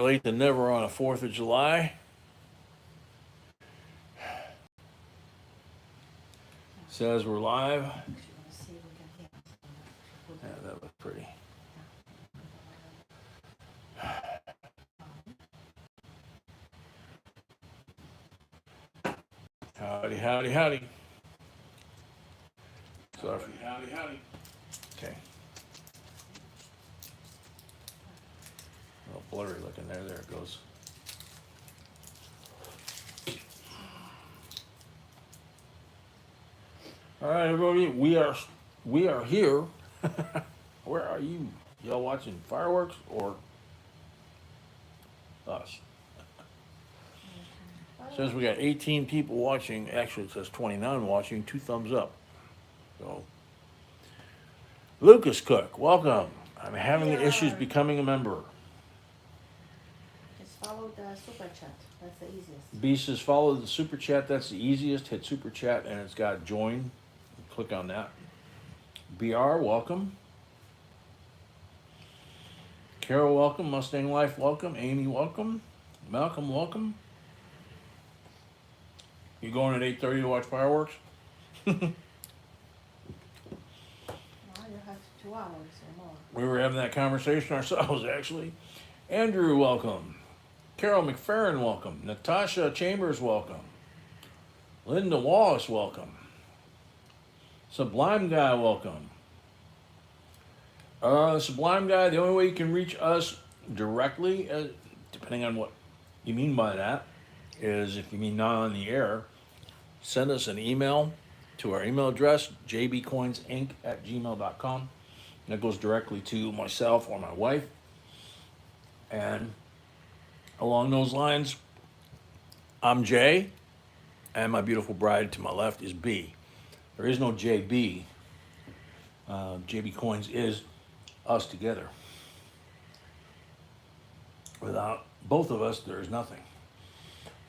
late than never on a 4th of July. Says we're live. Yeah, that was pretty. Howdy, howdy, howdy. Sorry. Howdy, howdy. Okay. A little blurry looking there. There it goes. All right, everybody. We are here. Where are you? Y'all watching fireworks or us? Says we got 18 people watching. Actually, it says 29 watching. 2 thumbs up. So, Lucas Cook, welcome. I'm having issues becoming a member. Just follow the super chat. That's the easiest. B says follow the super chat. That's the easiest. Hit super chat and it's got join. Click on that. BR, welcome. Carol, welcome. Mustang Life, welcome. Amy, welcome. Malcolm, welcome. You going at 8:30 to watch fireworks? Now you have 2 hours or more. We were having that conversation ourselves, actually. Andrew, welcome. Carol McFerrin, welcome. Natasha Chambers, welcome. Linda Wallace, welcome. Sublime Guy, welcome. Sublime Guy, the only way you can reach us directly, depending on what you mean by that, is if you mean not on the air, send us an email to our email address, jbcoinsinc@gmail.com. That goes directly to myself or my wife. And along those lines, I'm Jay, and my beautiful bride to my left is B. There is no JB. JB Coins is us together. Without both of us, there is nothing.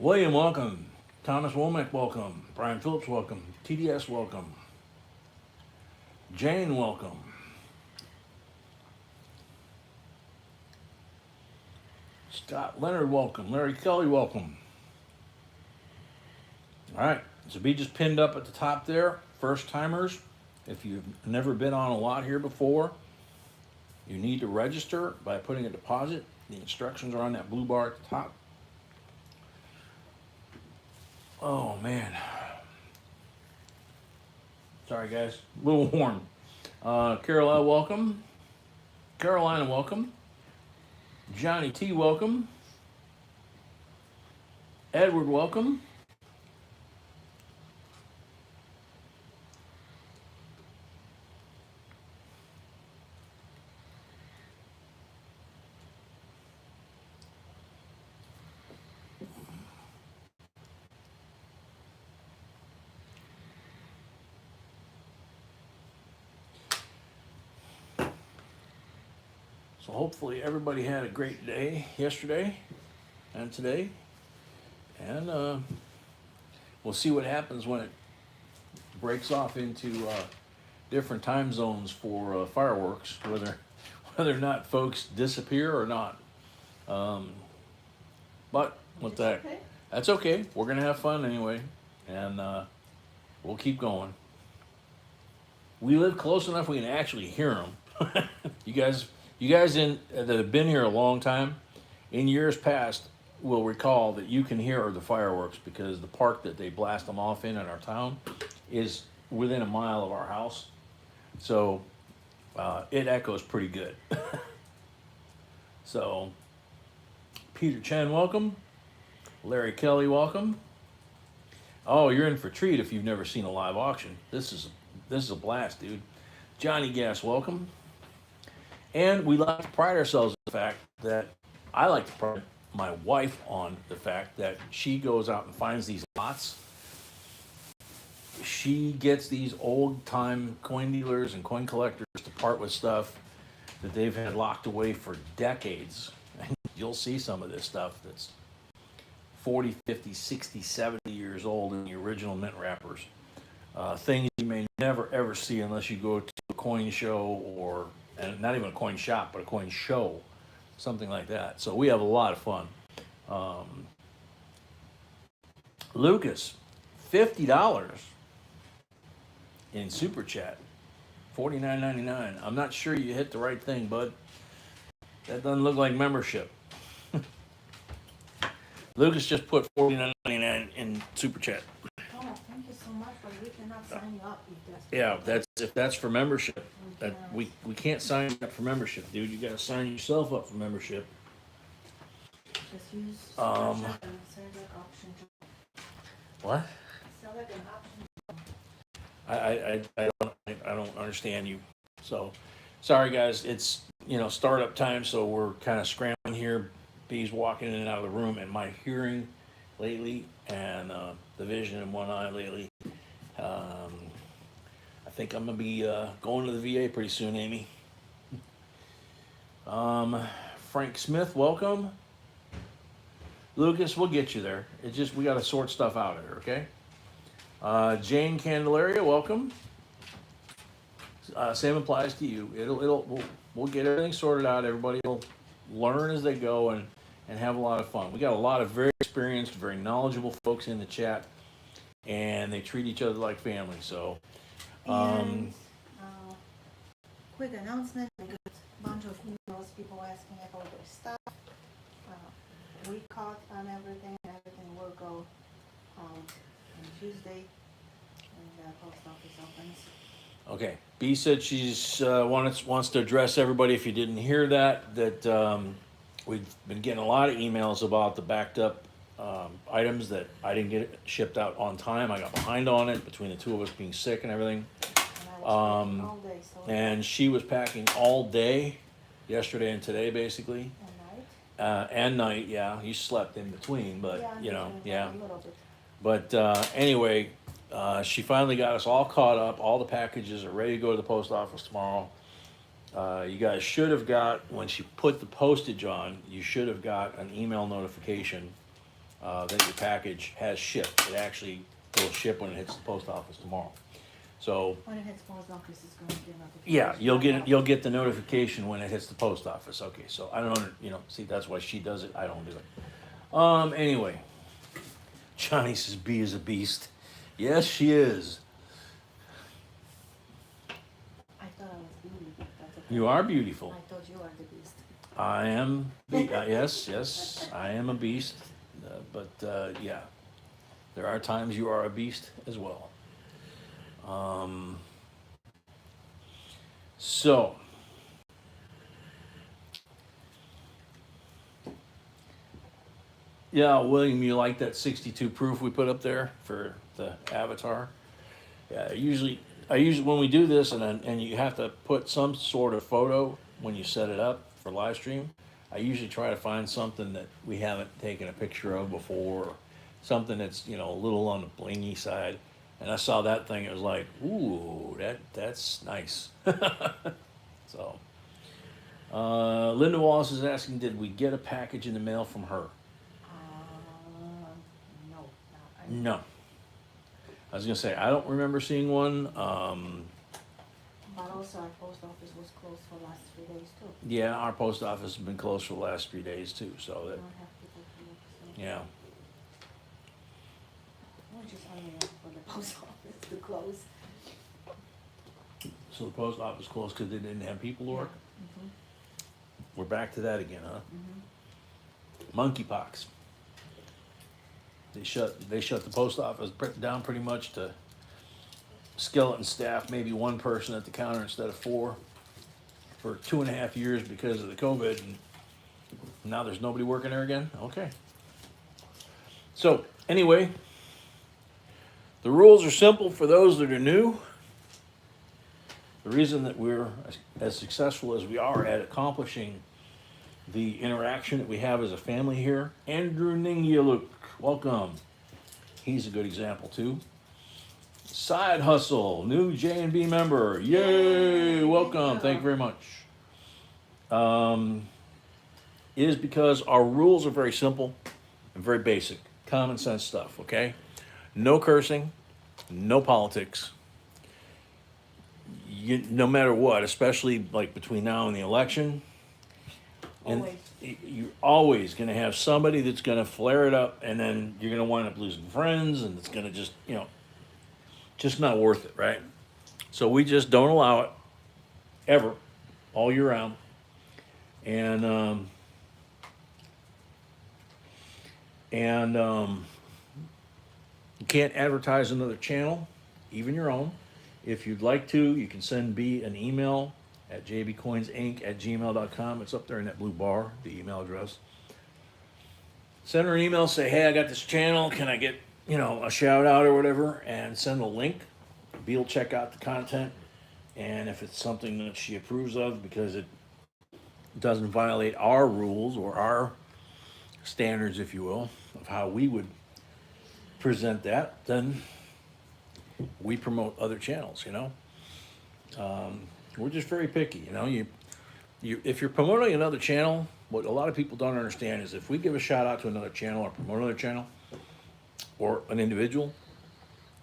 William, welcome. Thomas Womack, welcome. Brian Phillips, welcome. TDS, welcome. Jane, welcome. Scott Leonard, welcome. Larry Kelly, welcome. All right, so be just pinned up at the top there. First timers, if you've never been on a lot here before, you need to register by putting a deposit. The instructions are on that blue bar at the top. Oh, man. Sorry, guys. A little warm. Carolina, welcome. Carolina, welcome. Johnny T, welcome. Edward, welcome. So hopefully everybody had a great day yesterday and today. And we'll see what happens when it breaks off into different time zones for fireworks, whether or not folks disappear or not. But with that, Okay. that's okay. We're going to have fun anyway. And we'll keep going. We live close enough we can actually hear them. You guys that have been here a long time, in years past, will recall that you can hear the fireworks because the park that they blast them off in our town is within a mile of our house. So it echoes pretty good. So Peter Chen, welcome. Larry Kelly, welcome. Oh, you're in for a treat if you've never seen a live auction. This is a blast, dude. Johnny Gas, welcome. And we like to pride ourselves on the fact that I like to pride my wife on the fact that she goes out and finds these lots. She gets these old-time coin dealers and coin collectors to part with stuff that they've had locked away for decades. And you'll see some of this stuff that's 40, 50, 60, 70 years old in the original mint wrappers. Things you may never, ever see unless you go to a coin show or... and not even a coin shop, but a coin show. something like that. So we have a lot of fun. Lucas, $50 in Super Chat, $49.99. I'm not sure you hit the right thing, bud. That doesn't look like membership. Lucas just put $49.99 in Super Chat. Oh, thank you so much, but we cannot sign you up if that's. Yeah, if that's for membership. That we can't sign you up for membership, dude. You gotta sign yourself up for membership. Just use Super Chat and select option. What? Select an option. I don't understand you. So sorry guys, it's startup time, so we're kind of scrambling here. B's walking in and out of the room, and my hearing lately and the vision in one eye lately. I think I'm gonna be going to the VA pretty soon, Amy. Frank Smith, welcome. Lucas, we'll get you there. It's just we got to sort stuff out here, okay? Jane Candelaria, welcome. Same applies to you. We'll get everything sorted out. Everybody will learn as they go and have a lot of fun. We got a lot of very experienced, very knowledgeable folks in the chat, and they treat each other like family. So, And quick announcement: I got a bunch of emails, people asking about their stuff. We caught on everything. Everything will go on Tuesday when the post office opens. okay. B said she's wants to address everybody. If you didn't hear that we've been getting a lot of emails about the backed up items that I didn't get shipped out on time. I got behind on it between the two of us being sick and everything. And I was all day, so And she was packing all day, yesterday and today, basically. And night, yeah. You slept in between, but yeah. A little bit. But anyway, she finally got us all caught up. All the packages are ready to go to the post office tomorrow. You guys should have got, when she put the postage on, you should have got an email notification that your package has shipped. It actually will ship when it hits the post office tomorrow. So When it hits post office, it's going to get notification. yeah, you'll get the notification when it hits the post office. Okay, so I don't see, that's why she does it. I don't do it. Anyway, Johnny says B is a beast. Yes, she is. I thought I was beauty. That's okay. You are beautiful. I thought you were the beast. I am. Yes, I am a beast. But yeah, there are times you are a beast as well. So yeah, William, you like that 62 proof we put up there for the avatar? Yeah, I usually when we do this and you have to put some sort of photo when you set it up for live stream, I usually try to find something that we haven't taken a picture of before, something that's, a little on the blingy side. And I saw that thing, it was like, ooh, that's nice. So, Linda Wallace is asking, did we get a package in the mail from her? No. No. I was gonna say, I don't remember seeing one. But also our post office was closed for the last 3 days too. Yeah, our post office has been closed for the last 3 days too, so We that, don't have people to look, so. yeah. We're just unable for the post office to close. So the post office closed because they didn't have people to work? Mm-hmm. We're back to that again, huh? Mm-hmm. Monkeypox. They shut the post office down pretty much to skeleton staff, maybe one person at the counter instead of 4 for 2.5 years because of the COVID, and now there's nobody working there again? Okay. So, anyway, the rules are simple for those that are new. The reason that we're as successful as we are at accomplishing the interaction that we have as a family here, Andrew Ningyaluk, welcome. He's a good example too. Side Hustle, new J&B member. Yay! Welcome. Thank you very much. Is because our rules are very simple and very basic. Common sense stuff, okay? No cursing, no politics. No matter what, especially like between now and the election, And Always. you're always going to have somebody that's going to flare it up, and then you're going to wind up losing friends, and it's going to just, just not worth it, right? So we just don't allow it ever, all year round. And you can't advertise another channel, even your own. If you'd like to, you can send B an email at jbcoinsinc@gmail.com. It's up there in that blue bar, the email address. Send her an email, say, hey, I got this channel. Can I get, a shout out or whatever? And send a link. B will check out the content. And if it's something that she approves of because it doesn't violate our rules or our standards, if you will, of how we would present that, then we promote other channels, We're just very picky, if you're promoting another channel, what a lot of people don't understand is if we give a shout out to another channel or promote another channel or an individual,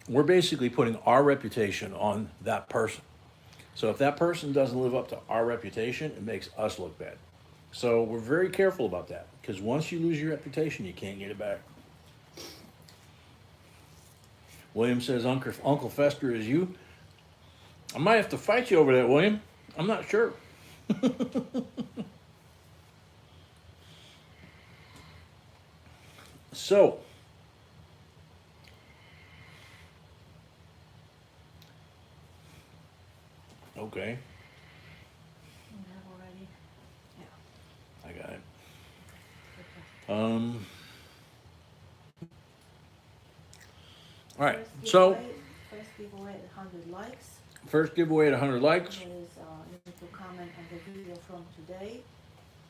we're basically putting our reputation on that person. So if that person doesn't live up to our reputation, it makes us look bad. So we're very careful about that, because once you lose your reputation, you can't get it back. William says, Uncle Fester is you. I might have to fight you over that, William. I'm not sure. So, okay, You have already? Yeah. I got it. Okay. All right, First so first giveaway at 100 likes. first giveaway at 100 likes. Is you need to comment on the video from today.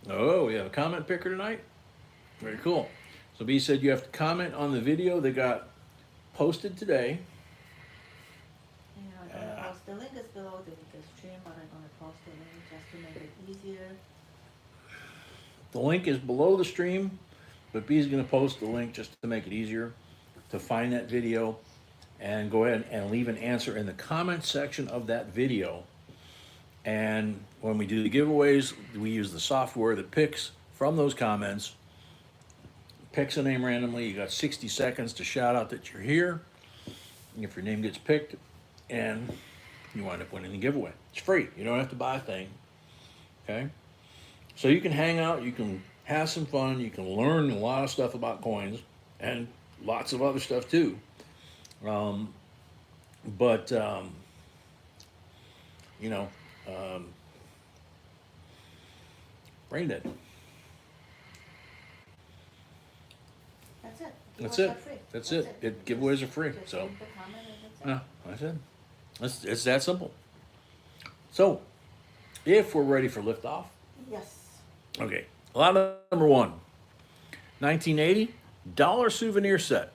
Oh, we have a comment picker tonight. Very cool. So B said you have to comment on the video that got posted today. And I'm gonna post the link is below the stream, but I'm gonna post the link just to make it easier. The link is below the stream, but B's going to post the link just to make it easier to find that video, and go ahead and leave an answer in the comment section of that video. And when we do the giveaways, we use the software that picks from those comments, picks a name randomly. You got 60 seconds to shout out that you're here. If your name gets picked, and you wind up winning the giveaway. It's free. You don't have to buy a thing. Okay? So you can hang out, you can have some fun, you can learn a lot of stuff about coins, and lots of other stuff too. Brain dead. That's it. That's Giveaways it. are free. That's it. Giveaways are free. Just So, leave the comment and that's it. that's it. It's that simple. So, if we're ready for liftoff, Yes. okay. Lot number one, 1980 dollar souvenir set.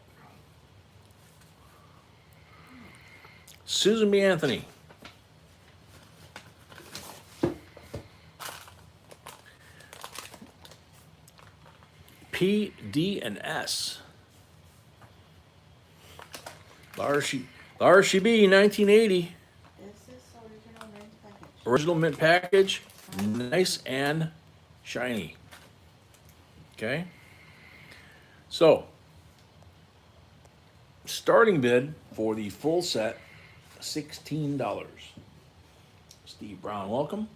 Susan B. Anthony. P, D, and S. Larshi B, 1980. This is original mint package. Original mint package. Nice and shiny. Okay. So, starting bid for the full set, $16. Steve Brown, welcome.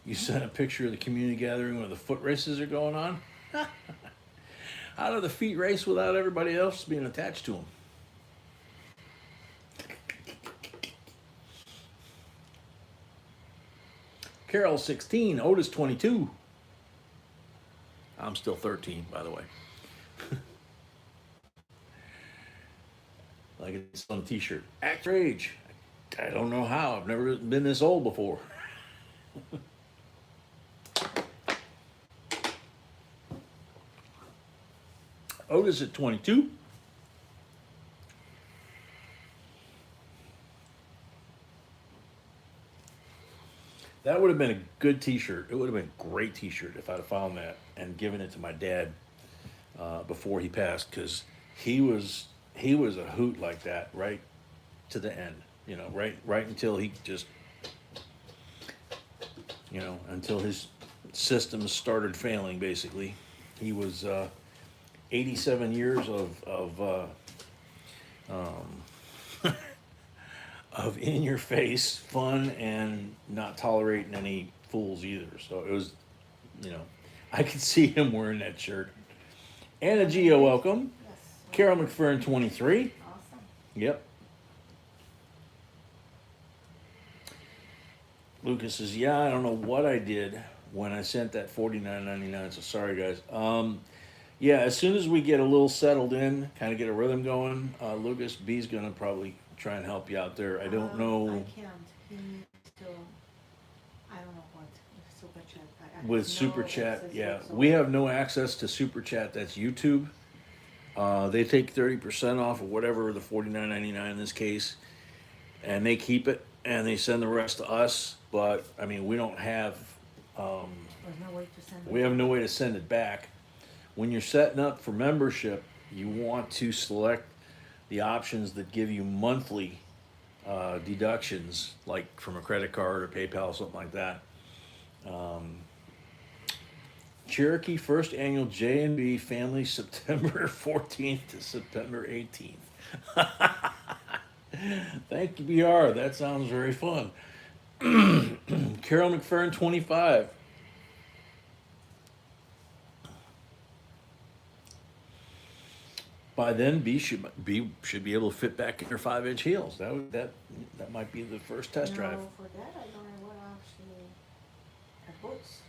You sent a picture of the community gathering where the foot races are going on. How do the feet race without everybody else being attached to them? Carol 16, Otis 22. I'm still 13, by the way. Like it's on a t-shirt. Act your age. I don't know how. I've never been this old before. Otis at 22. That would have been a good T-shirt. It would have been a great T-shirt if I'd have found that and given it to my dad before he passed, because he was a hoot like that right to the end. You know, right until he just, you know, until his systems started failing. Basically, he was 87 years of in your face fun and not tolerating any fools either. So it was, you know, I could see him wearing that shirt. Anna Gio, welcome. Yes. Carol McFerrin, 23. Awesome. Yep. Lucas says, yeah, I don't know what I did when I sent that $49.99. So sorry, guys. Yeah, as soon as we get a little settled in, kind of get a rhythm going, Lucas B's gonna probably try and help you out there. I don't know. I can't. He needs to. I don't know what super chat. I With have super no chat, access yeah, whatsoever. we have no access to super chat. That's YouTube. They take 30% off of whatever the $49.99 in this case, and they keep it and they send the rest to us. But I mean, we don't have. There's no way to send. We have no way to send it back. When you're setting up for membership, you want to select the options that give you monthly deductions, like from a credit card or PayPal, something like that. Cherokee First Annual J&B Family, September 14th to September 18th. Thank you, BR. That sounds very fun. Carol McFerrin, 25. By then, B should be able to fit back in her 5-inch heels. That might be the first test drive. No, for that I don't know what actually. Boots.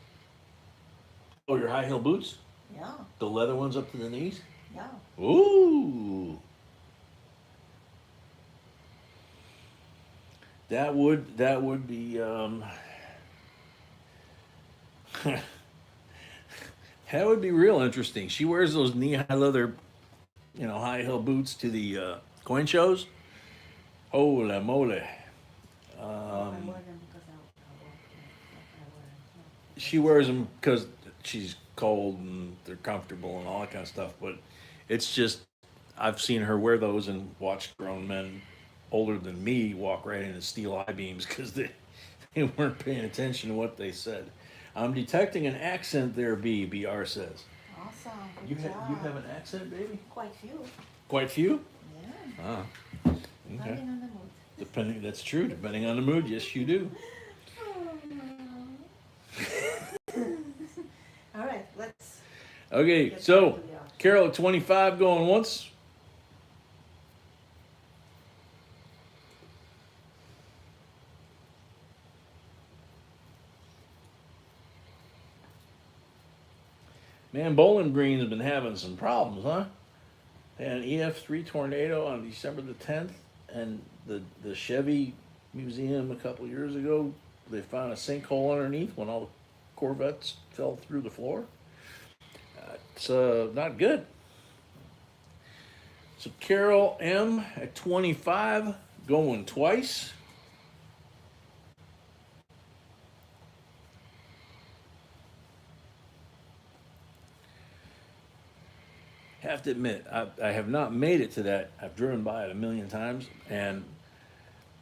Oh, your high heel boots? Yeah. The leather ones up to the knees? Yeah. Ooh. That would be that would be real interesting. She wears those knee-high leather, you know, high heel boots to the coin shows. Holy moly. I wear them because I wear them. She wears them because she's cold and they're comfortable and all that kind of stuff. But it's just, I've seen her wear those and watched grown men older than me walk right into steel I-beams because they weren't paying attention to what they said. I'm detecting an accent there, BR says. Awesome. You Good have job. an accent, baby? Quite few. Quite few? Yeah. Ah, Depending okay. on the mood. That's true. Depending on the mood, yes, you do. All right, let's. Okay, get so back to the auction. Carol at 25 going once. Man, Bowling Green has been having some problems, huh? They had an EF3 tornado on December the 10th, and the Chevy Museum a couple years ago, they found a sinkhole underneath when all the Corvettes fell through the floor. It's not good. So Carol M at 25 going twice. Have to admit, I have not made it to that. I've driven by it a million times, and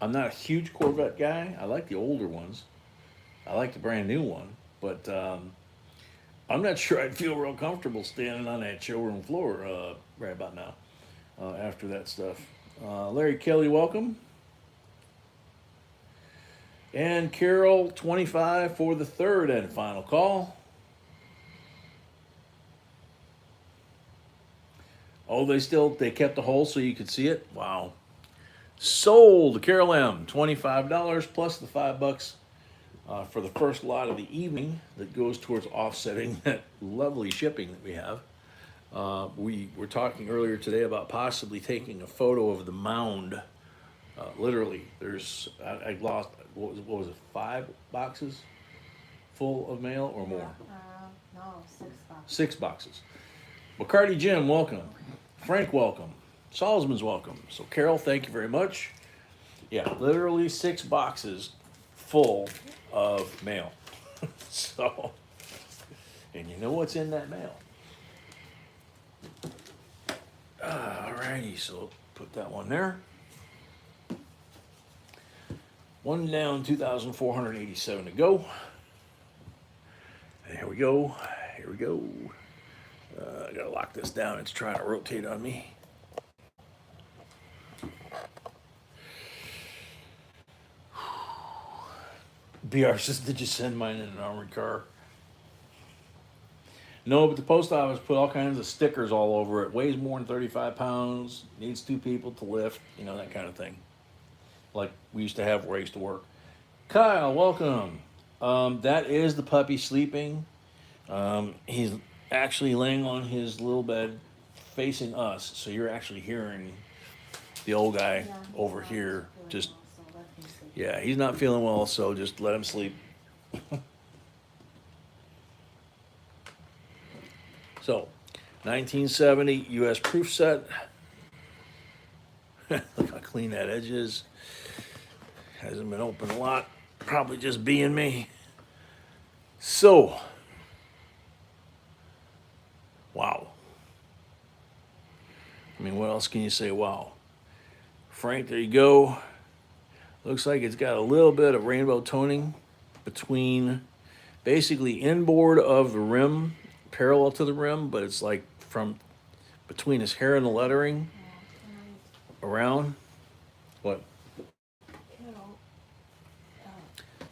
I'm not a huge Corvette guy. I like the older ones. I like the brand new one, but I'm not sure I'd feel real comfortable standing on that showroom floor right about now after that stuff. Larry Kelly, welcome. And Carol, 25 for the third and final call. Oh, they kept the hole so you could see it? Wow. Sold. Carol M, $25 plus the $5 for the first lot of the evening that goes towards offsetting that lovely shipping that we have. We were talking earlier today about possibly taking a photo of the mound. Literally, there's, I lost, what was it, 5 boxes full of mail or more? No, 6 boxes. 6 boxes. Bacardi Jim, welcome. Frank, welcome. Salzman's welcome. So Carol, thank you very much. Yeah, literally 6 boxes full of mail. So, and you know what's in that mail. Alrighty, so put that one there. One down, 2,487 to go. And here we go. Here we go. I gotta lock this down. It's trying to rotate on me. BR says, did you send mine in an armored car? No, but the post office put all kinds of stickers all over it. Weighs more than 35 pounds. Needs 2 people to lift. You know, that kind of thing. Like we used to have where I used to work. Kyle, welcome. That is the puppy sleeping. He's actually laying on his little bed facing us. So you're actually hearing the old guy over here just... Yeah, he's not feeling well, so just let him sleep. So, 1970 U.S. proof set. Look how clean that edge is. Hasn't been open a lot. Probably just being me. So, wow. I mean, what else can you say? Wow. Frank, there you go. Looks like it's got a little bit of rainbow toning between basically inboard of the rim, parallel to the rim, but it's like from between his hair and the lettering around. What? Carol.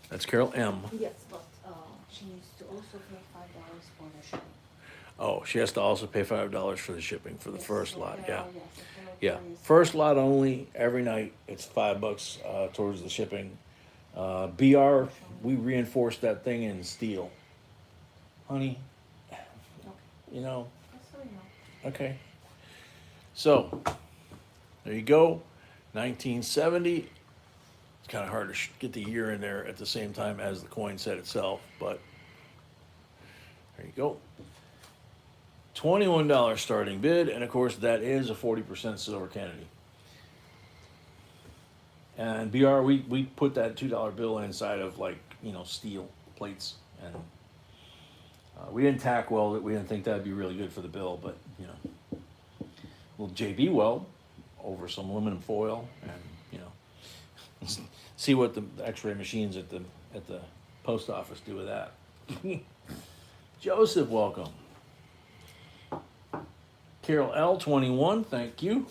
That's Carol M. Yes, but she needs to also pay $5 for the shipping. Oh, she has to also pay $5 for the shipping for the first lot. Yeah. Yes, Yeah, first lot only, every night, it's $5 towards the shipping. BR, we reinforced that thing in steel. Honey, you know, okay. So, there you go, 1970. It's kind of hard to get the year in there at the same time as the coin set itself, but there you go. $21 starting bid, and of course that is a 40% silver Kennedy. And BR, we put that $2 bill inside of, like, you know, steel plates, and we didn't tack weld it. We didn't think that'd be really good for the bill, but you know, little JB weld over some aluminum foil, and you know, see what the X-ray machines at the post office do with that. Joseph, welcome. Carol L, 21, thank you.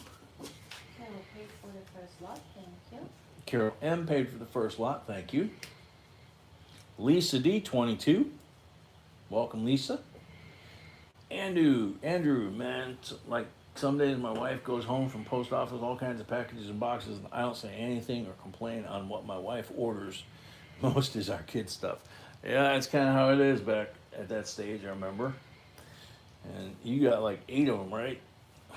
Carol paid for the first lot, thank you. Carol M paid for the first lot, thank you. Lisa D, 22. Welcome, Lisa. Andrew, man, like some days my wife goes home from post office, all kinds of packages and boxes, and I don't say anything or complain on what my wife orders. Most is our kid stuff. Yeah, that's kind of how it is back at that stage, I remember. And you got like 8 of them, right?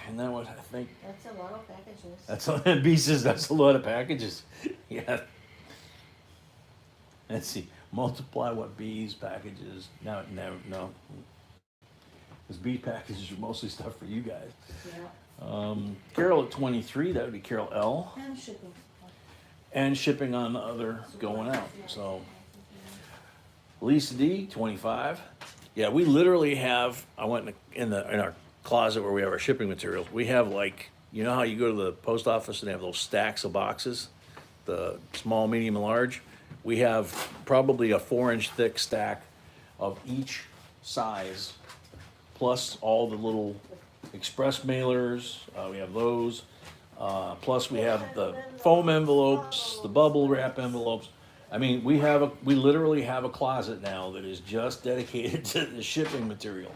And that was, I think... That's a lot of packages. That's a, B says that's a lot of packages. Yeah. Let's see. Multiply what B's packages. No. Because B packages are mostly stuff for you guys. Yeah. Carol at 23, that would be Carol L. And shipping. And shipping on the other going out. So, Lisa D, 25. Yeah, we literally have, I went in our closet where we have our shipping materials. We have, like, you know how you go to the post office and they have those stacks of boxes? The small, medium, and large? We have probably a 4-inch thick stack of each size, plus all the little express mailers. We have those. Plus we have the foam envelopes, the bubble wrap envelopes. I mean, we literally have a closet now that is just dedicated to the shipping material.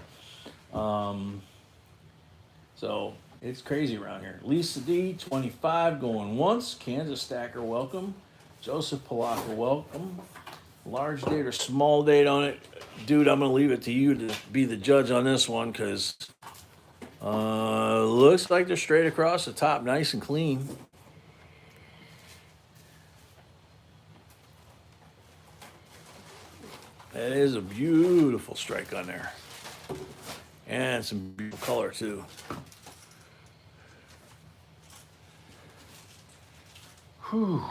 So it's crazy around here. Lisa D, 25, going once. Kansas Stacker, welcome. Joseph Palaka, welcome. Large date or small date on it. Dude, I'm going to leave it to you to be the judge on this one, because looks like they're straight across the top, nice and clean. That is a beautiful strike on there. And some beautiful color, too. Whew.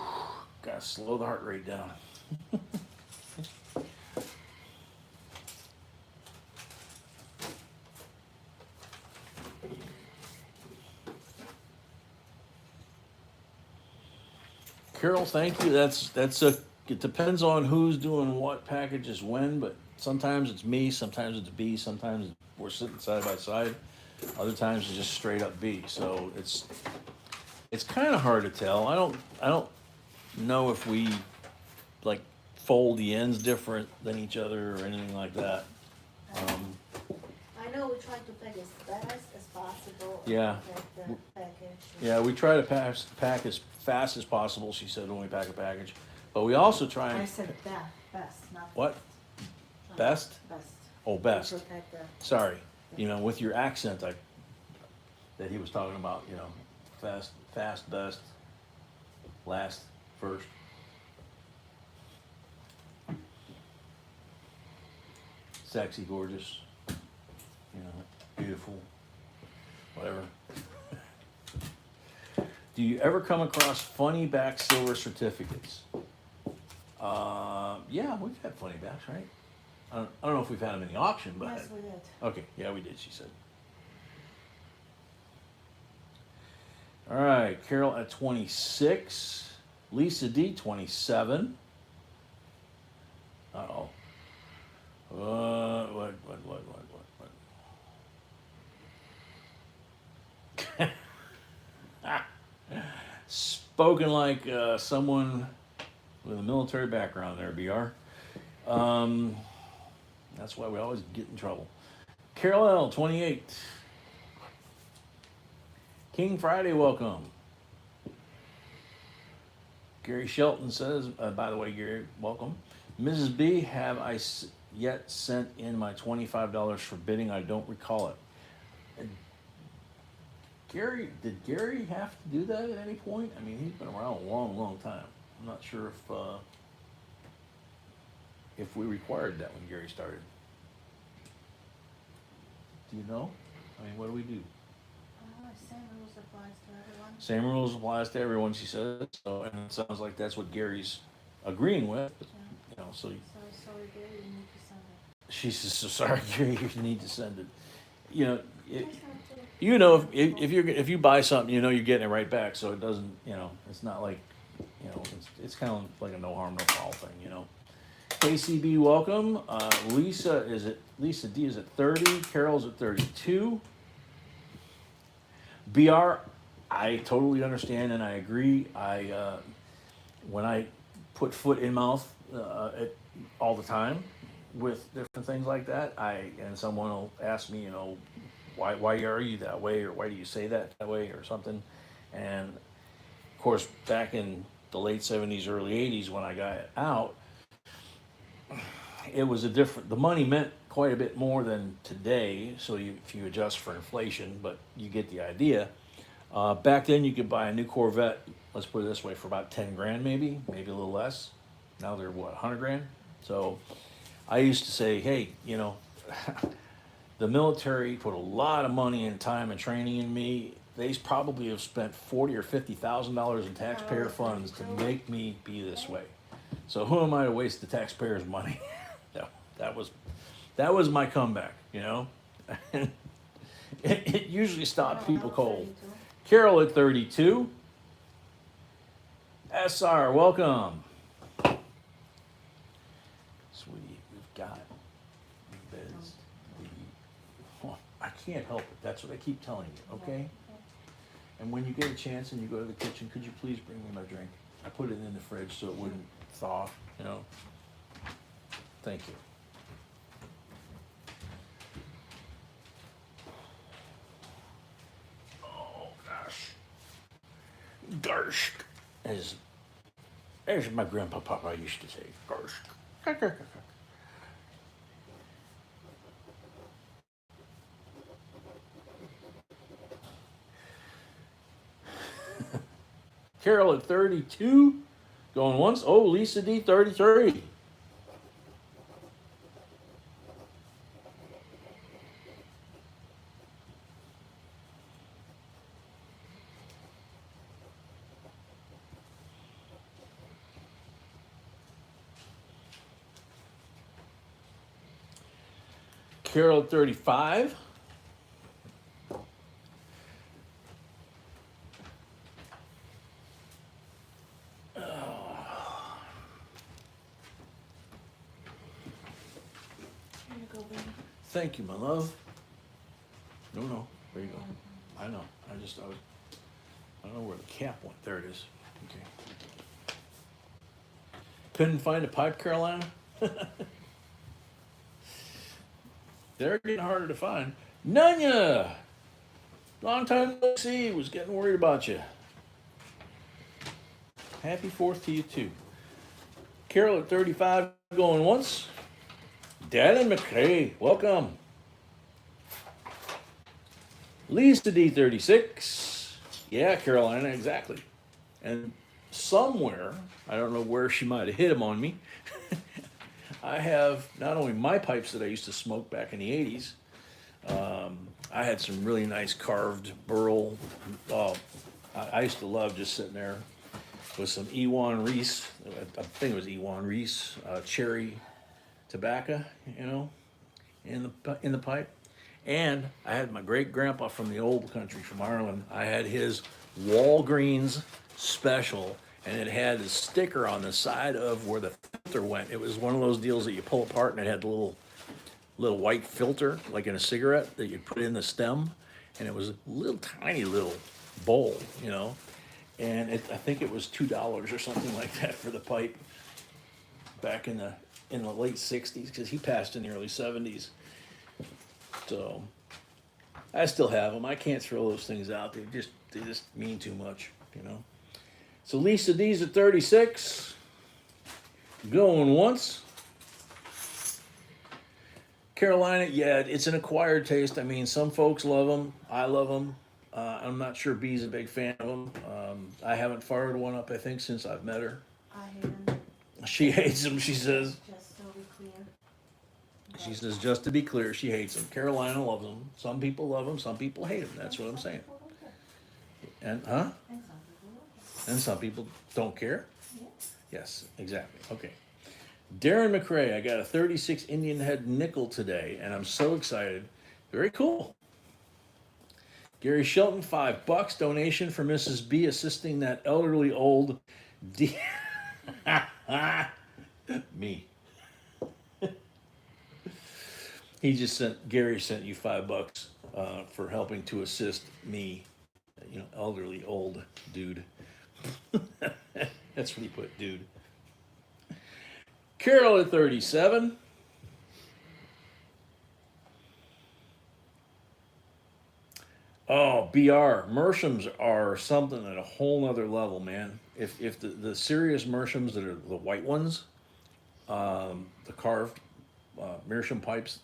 Gotta slow the heart rate down. Carol, thank you. It depends on who's doing what packages when, but sometimes it's me, sometimes it's B, sometimes we're sitting side by side. Other times it's just straight up B. So it's kind of hard to tell. I don't know if we like fold the ends different than each other or anything like that. I know we try to pack as fast as possible. Yeah. Pack the package. Yeah, we try to pack as fast as possible, she said, when we pack a package. But we also try I and, said best, not what? best. Best? Best. Oh, best. Protect the. Sorry. With your accent, that he was talking about, fast, best, last, first. Sexy, gorgeous, beautiful, whatever. Do you ever come across funny back silver certificates? Yeah, we've had funny backs, right? I don't know if we've had them in the auction, but. Yes, we did. Okay, yeah, we did, she said. All right, Carol at 26. Lisa D, 27. Uh-oh. What? Spoken like someone with a military background there, BR. That's why we always get in trouble. Carol L, 28. King Friday, welcome. Gary Shelton says, by the way, Gary, welcome. Mrs. B, have I yet sent in my $25 for bidding? I don't recall it. Did Gary have to do that at any point? I mean, he's been around a long, long time. I'm not sure if we required that when Gary started. Do you know? I mean, what do we do? Same rules applies to everyone. Same rules applies to everyone, she says. So, and it sounds like that's what Gary's agreeing with. Yeah. So Sorry, Gary, you need to send it. she says, so sorry, Gary, you need to send it. If you buy something, you're getting it right back. So it doesn't, it's not like, it's kind of like a no harm, no foul thing, KCB, welcome. Lisa D is at 30. Carol's at 32. BR, I totally understand and I agree. When I put foot in mouth all the time with different things like that, and someone will ask me, why are you that way, or why do you say that way, or something. And of course, back in the late 70s, early 80s, when I got out, it was the money meant quite a bit more than today. So if you adjust for inflation, but you get the idea. Back then you could buy a new Corvette, let's put it this way, for about 10 grand, maybe a little less. Now they're 100 grand. So I used to say, hey, the military put a lot of money and time and training in me. They probably have spent $40,000 or $50,000 in taxpayer funds to make me be this way. So who am I to waste the taxpayers' money? That was my comeback, It usually stopped people cold. 32. Carol at 32. SR, welcome. Sweetie, we've got I can't help it. That's what I keep telling you, okay? And when you get a chance and you go to the kitchen, could you please bring me my drink? I put it in the fridge so it wouldn't thaw, Thank you. Oh, gosh. Garsh. As my grandpapa used to say, garsh. Carol at 32, going once. Oh, Lisa D, 33. Carol at 35. Here you go, baby. Thank you, my love. No, there you go. I know. I don't know where the cap went. There it is. Okay. Couldn't find a pipe, Carolina? They're getting harder to find. Nunya! Long time no see. Was getting worried about you. Happy 4th to you, too. Carol at 35 going once. Dad and McCray, welcome. Lisa D36. Yeah, Carolina, exactly. And somewhere, I don't know where she might have hit him on me, I have not only my pipes that I used to smoke back in the 80s, I had some really nice carved burl. I used to love just sitting there with some Ewan Reese, I think it was Ewan Reese, cherry tobacco, you know, in the pipe. And I had my great grandpa from the old country, from Ireland. I had his Walgreens special, and it had a sticker on the side of where the filter went. It was one of those deals that you pull apart, and it had a little white filter, like in a cigarette, that you put in the stem, and it was a little tiny little bowl, you know. And I think it was $2 or something like that for the pipe back in the late 60s, because he passed in the early 70s. So I still have them. I can't throw those things out. They just mean too much, you know. So Lisa D's at 36. Going once. Carolina, yeah, it's an acquired taste. I mean, some folks love them. I love them. I'm not sure B's a big fan of them. I haven't fired one up, I think, since I've met her. I hate them. She hates them, she says. Just so we clear. She says, just to be clear, she hates them. Carolina loves them. Some people love them. Some people hate them. That's what I'm saying. And, huh? And some people don't care. And some people don't care? Yeah. Yes, exactly. Okay. Darren McRae, I got a 36 Indian head nickel today, and I'm so excited. Very cool. Gary Shelton, $5 donation for Mrs. B, assisting that elderly old D. Me. Gary sent you $5 for helping to assist me, you know, elderly old dude. That's what he put, dude. Carol at 37. Oh, BR. Mershams are something at a whole nother level, man. If the serious Mershams that are the white ones, the carved meerschaum pipes,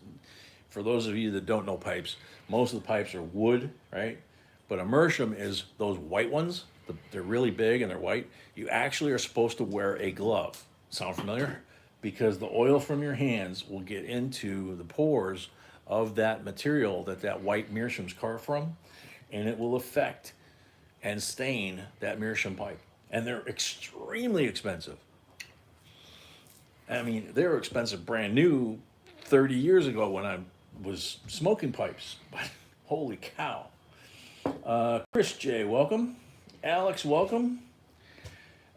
for those of you that don't know pipes, most of the pipes are wood, right? But a meerschaum is those white ones. They're really big and they're white. You actually are supposed to wear a glove. Sound familiar? Because the oil from your hands will get into the pores of that material that white meerschaum's carved from, and it will affect and stain that meerschaum pipe. And they're extremely expensive. I mean, they were expensive brand new 30 years ago when I was smoking pipes. But holy cow. Chris J, welcome. Alex, welcome.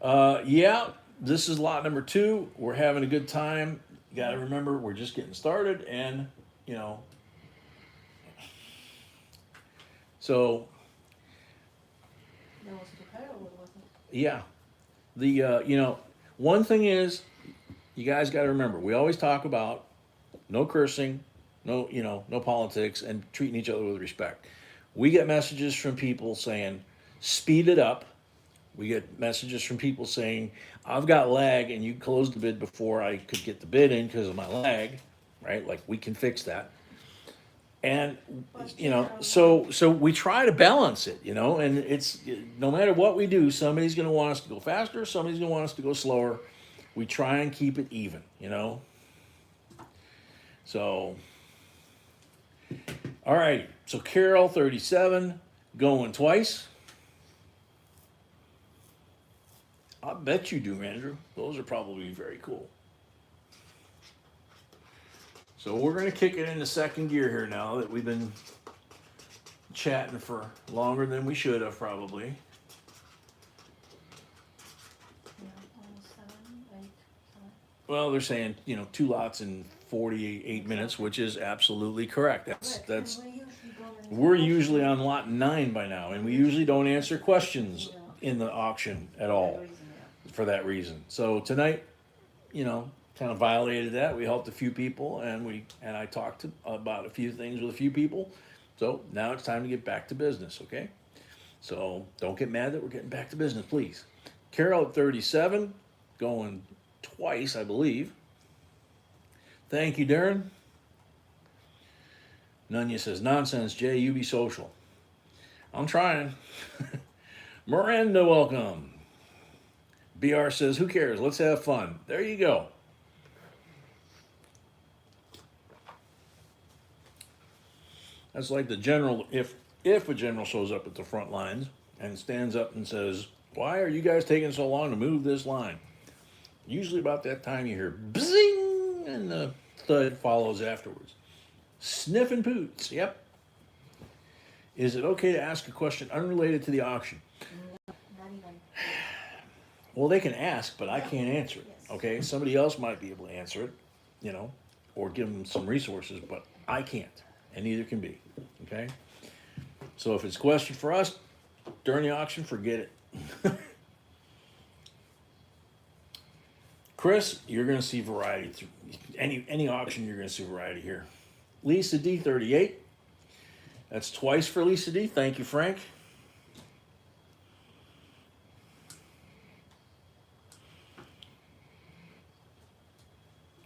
Yeah, this is lot number 2. We're having a good time. You got to remember, we're just getting started, and, you know, so. That was comparable, wasn't it? Yeah. You know, one thing is, you guys got to remember, we always talk about no cursing, no politics, and treating each other with respect. We get messages from people saying, speed it up. We get messages from people saying, I've got lag and you closed the bid before I could get the bid in because of my lag, right? Like, we can fix that. And, you know, so we try to balance it, you know, and it's, no matter what we do, somebody's going to want us to go faster, somebody's going to want us to go slower. We try and keep it even, you know. So, all right. So Carol, 37, going twice. I bet you do, Andrew. Those are probably very cool. So we're going to kick it into second gear here now that we've been chatting for longer than we should have probably. Yeah, almost 7, 8, 7. Well, they're saying, 2 lots in 48 minutes, which is absolutely correct. That's we're usually on lot 9 by now, and we usually don't answer questions in the auction at all for that reason. So tonight, kind of violated that. We helped a few people, and I talked about a few things with a few people. So now it's time to get back to business, okay? So don't get mad that we're getting back to business, please. Carol at 37, going twice, I believe. Thank you, Darren. Nunya says, nonsense, Jay, you be social. I'm trying. Miranda, welcome. BR says, who cares? Let's have fun. There you go. That's like the general, if a general shows up at the front lines and stands up and says, why are you guys taking so long to move this line? Usually about that time you hear bzzing and the thud follows afterwards. Sniffing poots, yep. Is it okay to ask a question unrelated to the auction? No, not even. Well, they can ask, but I can't answer it, Yes. okay? Somebody else might be able to answer it, or give them some resources, but I can't, and neither can be, okay? So if it's a question for us during the auction, forget it. Chris, you're going to see variety through any auction. You're going to see variety here. Lisa D 38. That's twice for Lisa D. Thank you, Frank.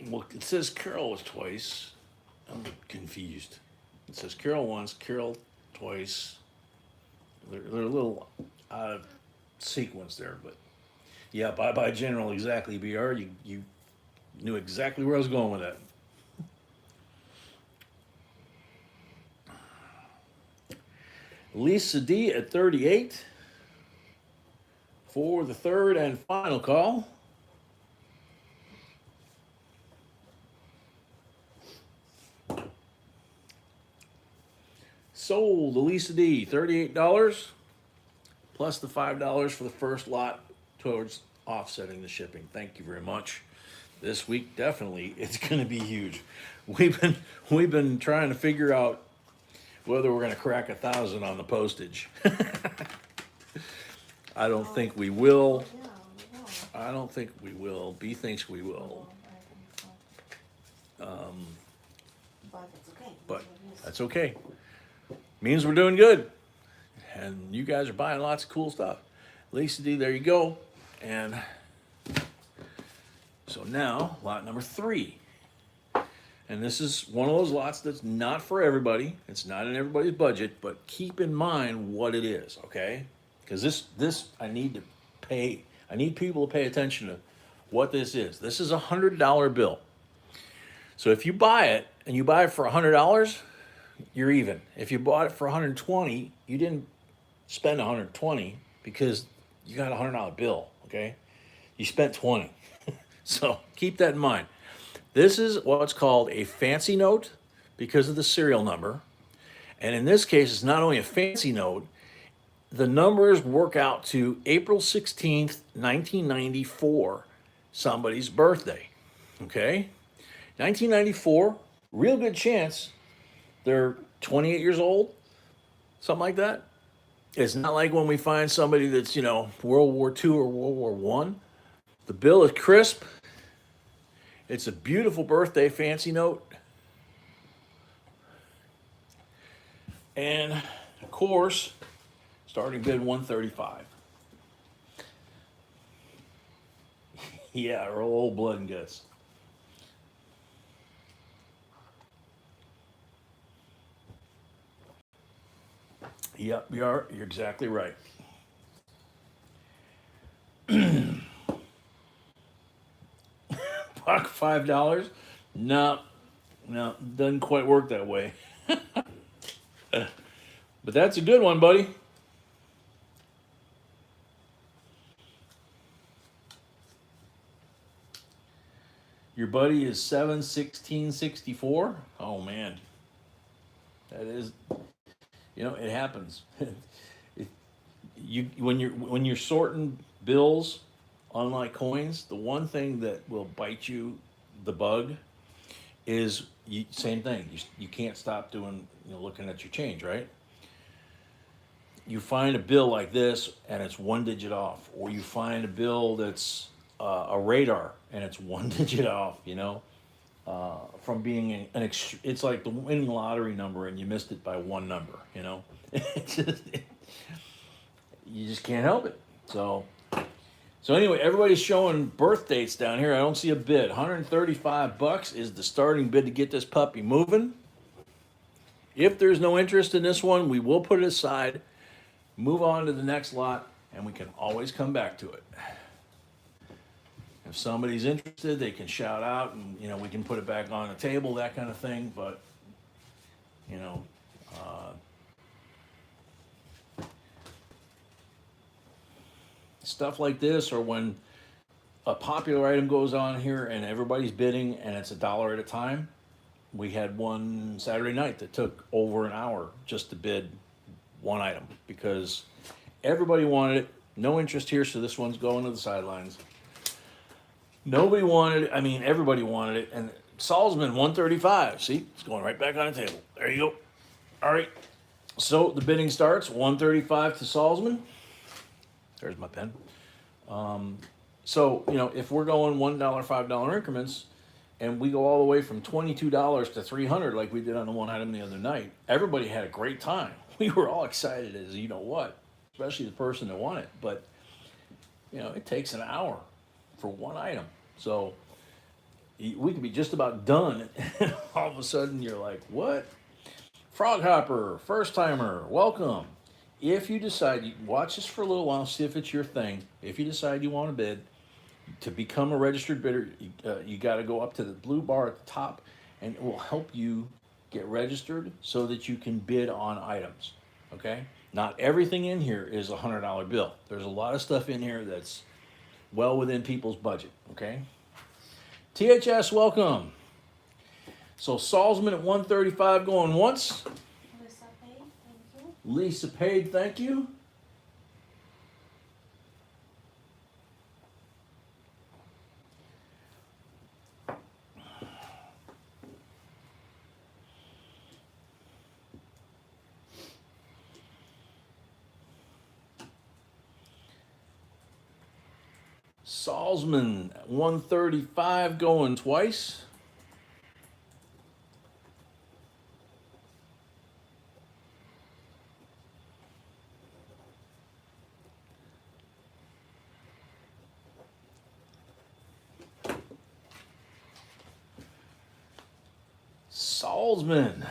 Well, it says Carol was twice. I'm confused. It says Carol once, Carol twice. They're a little out of sequence there, but yeah, bye General, exactly, BR. You knew exactly where I was going with that. Lisa D at 38 for the third and final call. Sold to Lisa D, $38 plus the $5 for the first lot towards offsetting the shipping. Thank you very much. This week definitely it's going to be huge. We've been trying to figure out whether we're going to crack 1,000 on the postage. I don't think we will. Yeah, we will. I don't think we will. B thinks we will. But it's okay. But that's okay. Means we're doing good. And you guys are buying lots of cool stuff. Lisa D, there you go. And so now, lot number 3. And this is one of those lots that's not for everybody. It's not in everybody's budget, but keep in mind what it is, okay? Because this I need people to pay attention to what this is. This is a $100 bill. So if you buy it and you buy it for $100, you're even. If you bought it for $120, you didn't spend $120 because you got a $100 bill, okay? You spent $20. So keep that in mind. This is what's called a fancy note because of the serial number. And in this case, it's not only a fancy note, the numbers work out to April 16th, 1994, somebody's birthday, okay? 1994, real good chance they're 28 years old, something like that. It's not like when we find somebody that's, World War II or World War I. The bill is crisp. It's a beautiful birthday fancy note. And, of course, starting bid 135. Yeah, real old blood and guts. Yep, you're exactly right. Buck $5? No, doesn't quite work that way. But that's a good one, buddy. Your buddy is 71664. Oh man, that is, it happens. When you're sorting bills, unlike coins, the one thing that will bite you, the bug, is same thing. You can't stop doing, looking at your change, right? You find a bill like this and it's one digit off, or you find a bill that's a radar and it's one digit off, from being it's like the winning lottery number and you missed it by one number, you just can't help it. So anyway, everybody's showing birth dates down here. I don't see a bid. $135 is the starting bid to get this puppy moving. If there's no interest in this one, we will put it aside, move on to the next lot, and we can always come back to it. If somebody's interested, they can shout out and, we can put it back on the table, that kind of thing. But, stuff like this, or when a popular item goes on here and everybody's bidding and it's $1 at a time. We had one Saturday night that took over an hour just to bid one item because everybody wanted it. No interest here, so this one's going to the sidelines. Nobody wanted it. I mean, everybody wanted it. And Salzman, 135. See, it's going right back on the table. There you go. All right. So the bidding starts, 135 to Salzman. There's my pen. So, if we're going $1, $5 increments, and we go all the way from $22 to $300 like we did on the one item the other night, everybody had a great time. We were all excited as what, especially the person that won it. But, it takes an hour for one item. So we could be just about done, and all of a sudden you're like, what? Frog Hopper, first timer, welcome. If you decide, watch this for a little while, see if it's your thing. If you decide you want to bid, to become a registered bidder, you got to go up to the blue bar at the top, and it will help you get registered so that you can bid on items, okay? Not everything in here is a $100 bill. There's a lot of stuff in here that's well within people's budget, okay? THS, welcome. So Salzman at 135 going once. Lisa paid, thank you. Lisa paid, thank you. Salzman, 135 going twice. Salzman,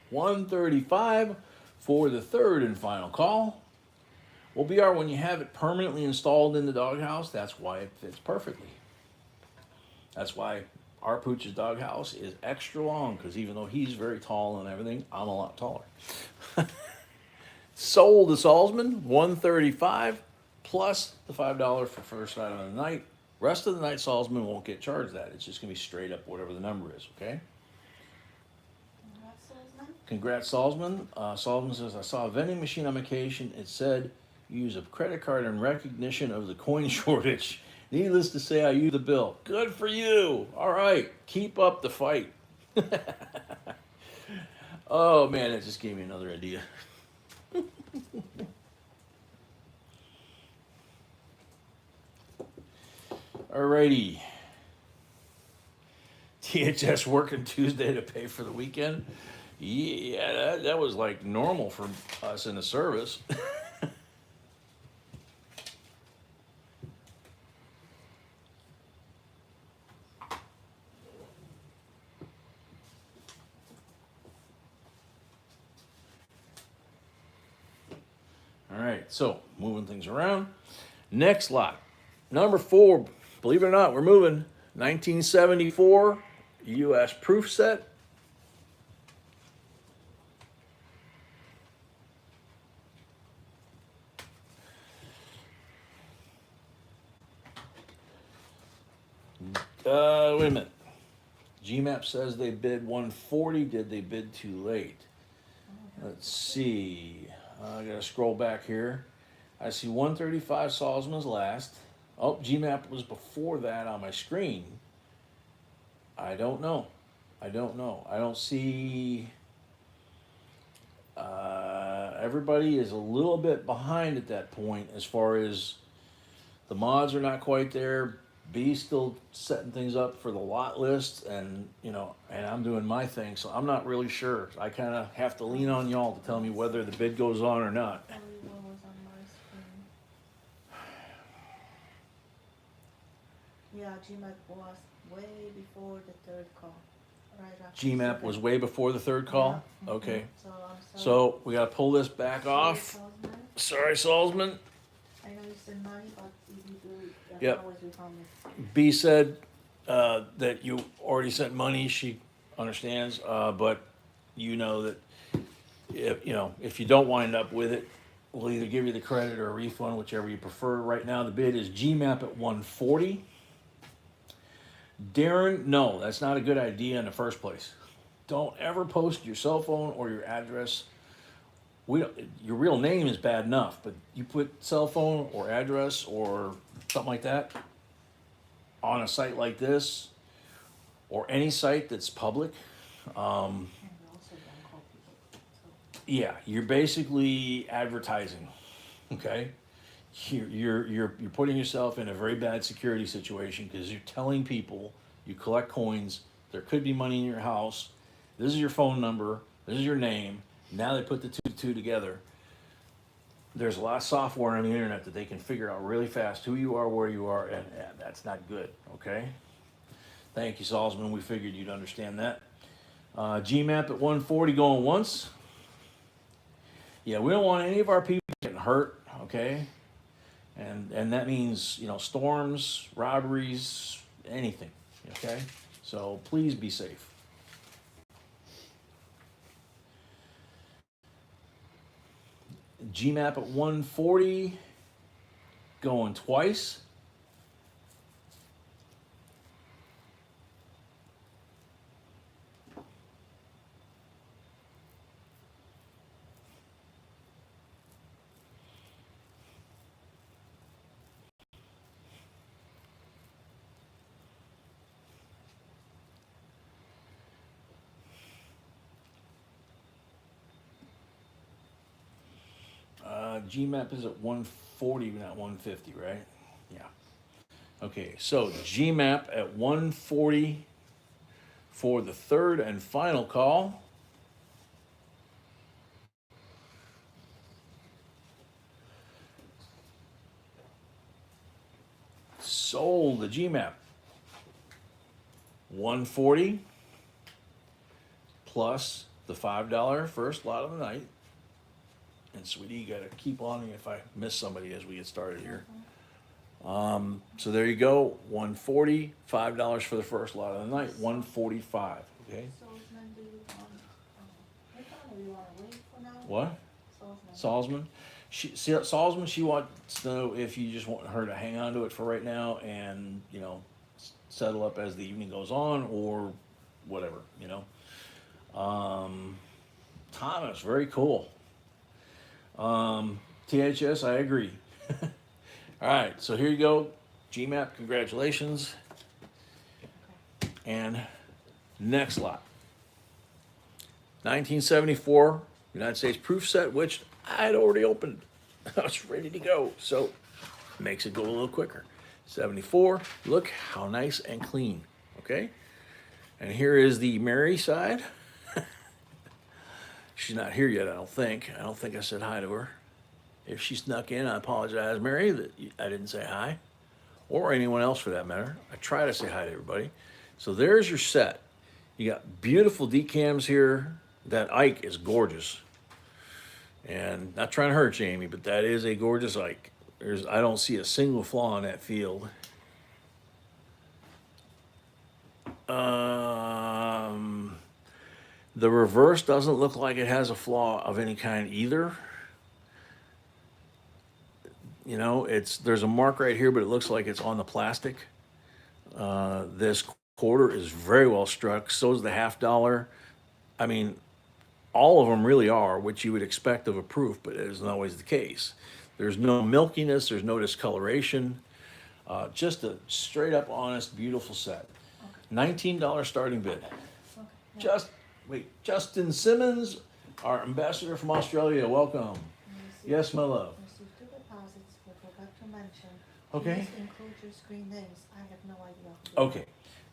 135 for the third and final call. Will be our when you have it permanently installed in the doghouse. That's why it fits perfectly. That's why our Pooch's doghouse is extra long, because even though he's very tall and everything, I'm a lot taller. Sold to Salzman, 135 plus the $5 for first item of the night. Rest of the night, Salzman won't get charged that. It's just going to be straight up whatever the number is, okay? Congrats, Salzman. Salzman says, I saw a vending machine on vacation. It said, use a credit card in recognition of the coin shortage. Needless to say, I used the bill. Good for you. All right. Keep up the fight. Oh, man, that just gave me another idea. All righty. THS working Tuesday to pay for the weekend. Yeah, that was like normal for us in the service. All right, so moving things around. Next lot, number 4. Believe it or not, we're moving. 1974 U.S. proof set. Wait a minute. GMAP says they bid 140. Did they bid too late? Let's see. I gotta scroll back here. I see 135 Salzman's last. Oh, GMAP was before that on my screen. I don't know. I don't see. Everybody is a little bit behind at that point as far as the mods are not quite there. B's still setting things up for the lot list, and and I'm doing my thing, so I'm not really sure. I kind of have to lean on y'all to tell me whether the bid goes on or not. Everyone was on my screen. Yeah, GMAP was way before the third call. Right after GMAP was way before the third call? Yeah. Okay. So I'm sorry. So we gotta pull this back off. Salzman. Sorry, Salzman. I know you said money, but if you do it, that's Yep. always we promise. B said that you already sent money. She understands, but you know that if you don't wind up with it, we'll either give you the credit or a refund, whichever you prefer. Right now, the bid is GMAP at 140. Darren, no, that's not a good idea in the first place. Don't ever post your cell phone or your address. Your real name is bad enough, but you put cell phone or address or something like that on a site like this or any site that's public. And we also don't call people. So. Yeah, you're basically advertising. Okay, you're putting yourself in a very bad security situation because you're telling people you collect coins. There could be money in your house. This is your phone number. This is your name. Now they put the two together. There's a lot of software on the internet that they can figure out really fast who you are, where you are, and that's not good. Okay. Thank you, Salzman. We figured you'd understand that. GMAP at 140 going once. Yeah, we don't want any of our people getting hurt. Okay. And that means, storms, robberies, anything, okay? So please be safe. GMAP at 140, going twice. GMAP is at 140, not 150, right? Yeah. Okay, so GMAP at 140 for the third and final call. Sold the GMAP. 140 plus the $5 first lot of the night. And sweetie, you gotta keep on me if I miss somebody as we get started here. So there you go, 140, $5 for the first lot of the night, 145. Okay. Salzman, do you want to wait for now? What? Salzman. Salzman, she wants to know if you just want her to hang on to it for right now and settle up as the evening goes on or whatever. Thomas, very cool. THS, I agree. All right, so here you go. GMAP, congratulations. And next lot. 1974 United States proof set, which I had already opened. I was ready to go, so makes it go a little quicker. 74, look how nice and clean, okay? And here is the Mary side. She's not here yet, I don't think. I don't think I said hi to her. If she snuck in, I apologize, Mary, that I didn't say hi. Or anyone else for that matter. I try to say hi to everybody. So there's your set. You got beautiful decams here. That Ike is gorgeous. And not trying to hurt you, Amy, but that is a gorgeous Ike. I don't see a single flaw in that field. The reverse doesn't look like it has a flaw of any kind either. There's a mark right here, but it looks like it's on the plastic. This quarter is very well struck. So is the $half. I mean, all of them really are, which you would expect of a proof, but it isn't always the case. There's no milkiness, there's no discoloration. Just a straight up honest, beautiful set. $19 starting bid. Justin Simmons, our ambassador from Australia, welcome. Yes, my love. Received 2 deposits, but forgot to mention. Okay. Please include your screen names. I have no idea. Okay.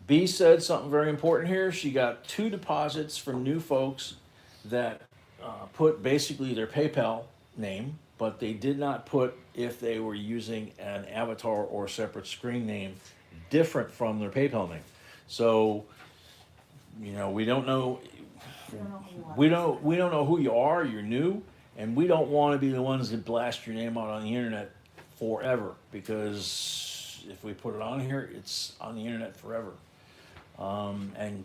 B said something very important here. She got 2 deposits from new folks that put basically their PayPal name, but they did not put if they were using an avatar or separate screen name different from their PayPal name. So, you know, we don't know. We don't know who you are. You're new, and we don't want to be the ones that blast your name out on the internet forever, because if we put it on here, it's on the internet forever. And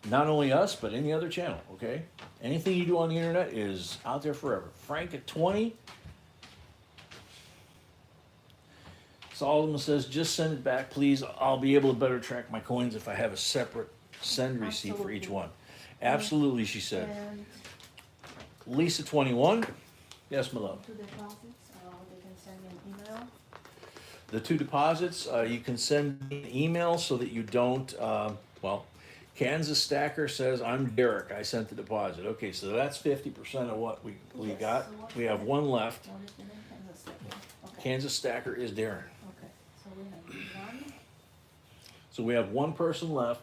not only us, but any other channel. Okay, anything you do on the internet is out there forever. Frank at 20. Solomon says, just send it back, please. I'll be able to better track my coins if I have a separate send receipt for each one. Absolutely, she said. And Lisa 21. Yes, my love. 2 deposits, they can send me an email. The 2 deposits, you can send me an email so that you don't, well, Kansas Stacker says, I'm Derek, I sent the deposit. Okay, so that's 50% of what we Yes, got. so what's We have the- 1 left. What is the name? Kansas Stacker. Okay. Kansas Stacker is Darren. Okay, so we have 1. So we have 1 person left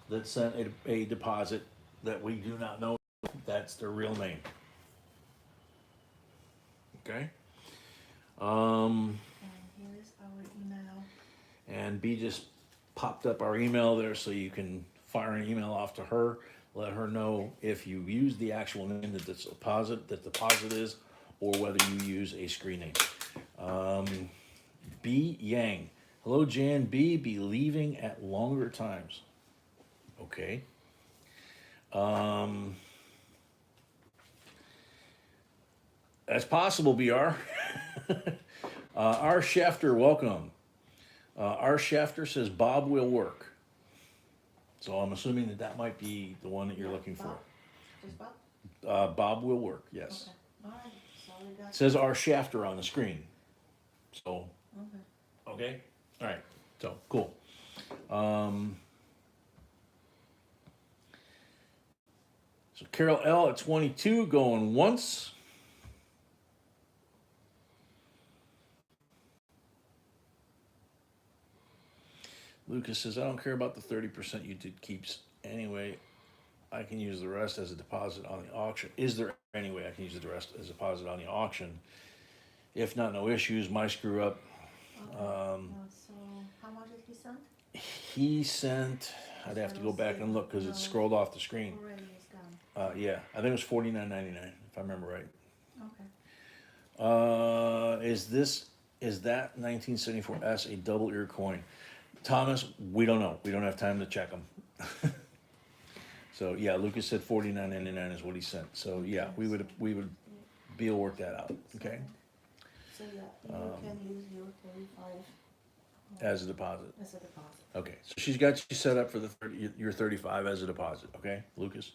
that sent a deposit that we do not know that's their real name. Okay. And here's our email. And B just popped up our email there, so you can fire an email off to her, let her know if you use the actual name that the deposit is, or whether you use a screen name. B Yang. Hello, Jan B. Be leaving at longer times. Okay. That's possible, BR. R. Schefter, welcome. R. Schefter says Bob will work. So I'm assuming that that might be the one that you're looking for. Bob? Just Bob? Bob will work, yes. Okay. All right. So we got. It says R. Schefter on the screen. So, Okay. okay? All right. So, cool. So Carol L. at 22 going once. Lucas says, I don't care about the 30% you did keeps. Anyway, I can use the rest as a deposit on the auction. Is there any way I can use the rest as a deposit on the auction? If not, no issues. My screw up. Okay. So how much did he send? He sent, I'd have to go back and look because it scrolled off the screen. Already is gone. Yeah, I think it was $49.99 if I remember right. Okay. Is that 1974S a double ear coin? Thomas, we don't know. We don't have time to check them. So yeah, Lucas said $49.99 is what he sent. So yeah, we would be able to work that out. Okay, So yeah, you can use your 35 as a deposit. as a deposit. Okay, so she's got you set up for the your 35 as a deposit. Okay, Lucas.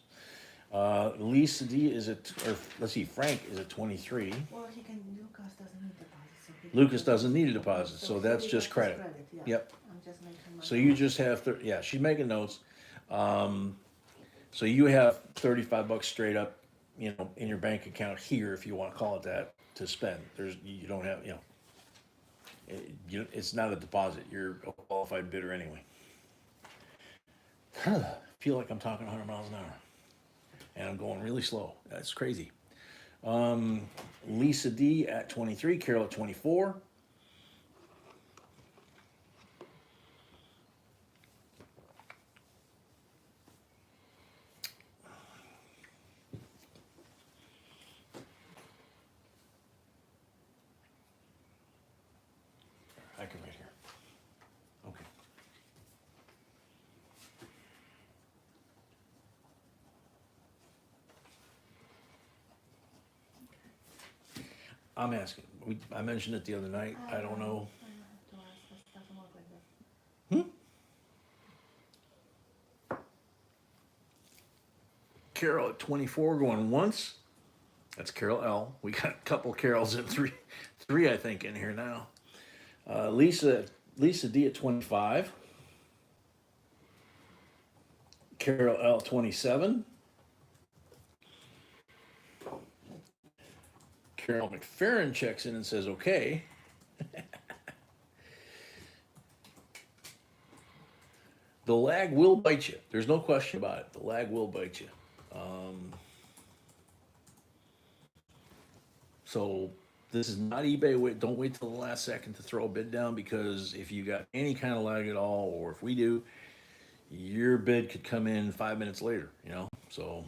Lisa D is at, or let's see, Frank is at 23. Well, he can. Lucas doesn't need deposit. So he Lucas can- doesn't need a deposit, so that's he just gets credit. Yeah. Yep. I'm just making my. So you just have, yeah, she's making notes. So you have $35 straight up, you know, in your bank account here, if you want to call it that, to spend. You don't have, you know, it's not a deposit. You're a qualified bidder anyway. I feel like I'm talking 100 miles an hour, and I'm going really slow. That's crazy. Lisa D at 23, Carol at 24. I can right here. Okay. I'm asking. I mentioned it the other night. I don't know. I have to ask, this doesn't work like that. Carol at 24 going once. That's Carol L. We got a couple Carols in three I think in here now. Lisa D at 25. Carol L 27. Carol McFerrin checks in and says, okay. The lag will bite you. There's no question about it. The lag will bite you. So this is not eBay. Don't wait till the last second to throw a bid down, because if you got any kind of lag at all, or if we do, your bid could come in 5 minutes later, you know? So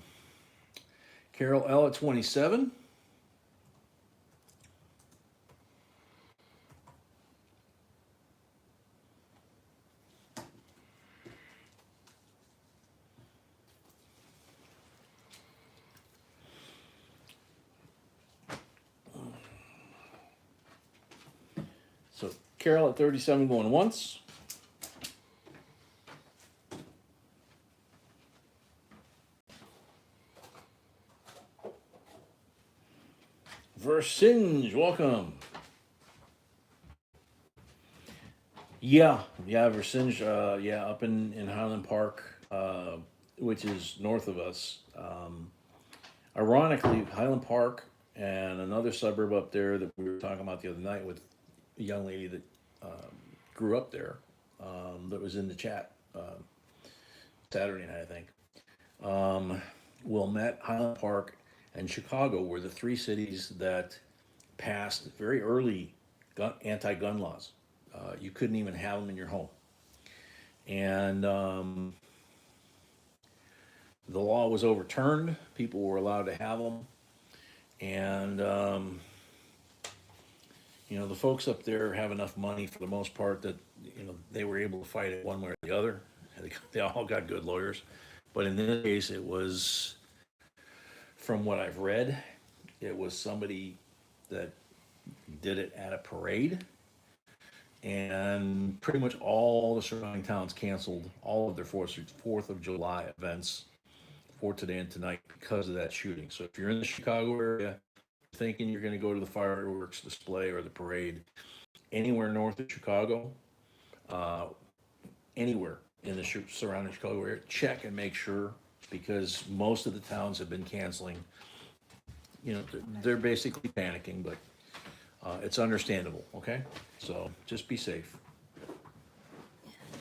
Carol L at 27. So Carol at 37 going once. Versinge, welcome. Yeah, Versinge, up in Highland Park, which is north of us. Ironically, Highland Park and another suburb up there that we were talking about the other night with a young lady that grew up there, that was in the chat Saturday night, I think. Wilmette, Highland Park, and Chicago were the three cities that passed very early anti-gun laws. You couldn't even have them in your home. And the law was overturned. People were allowed to have them. And, the folks up there have enough money for the most part that, they were able to fight it one way or the other. They all got good lawyers. But in this case, it was, from what I've read, it was somebody that did it at a parade. And pretty much all the surrounding towns canceled all of their 4th of July events for today and tonight because of that shooting. So if you're in the Chicago area, thinking you're going to go to the fireworks display or the parade, anywhere north of Chicago, anywhere in the surrounding Chicago area, check and make sure, because most of the towns have been canceling. They're basically panicking, but it's understandable, okay? So just be safe.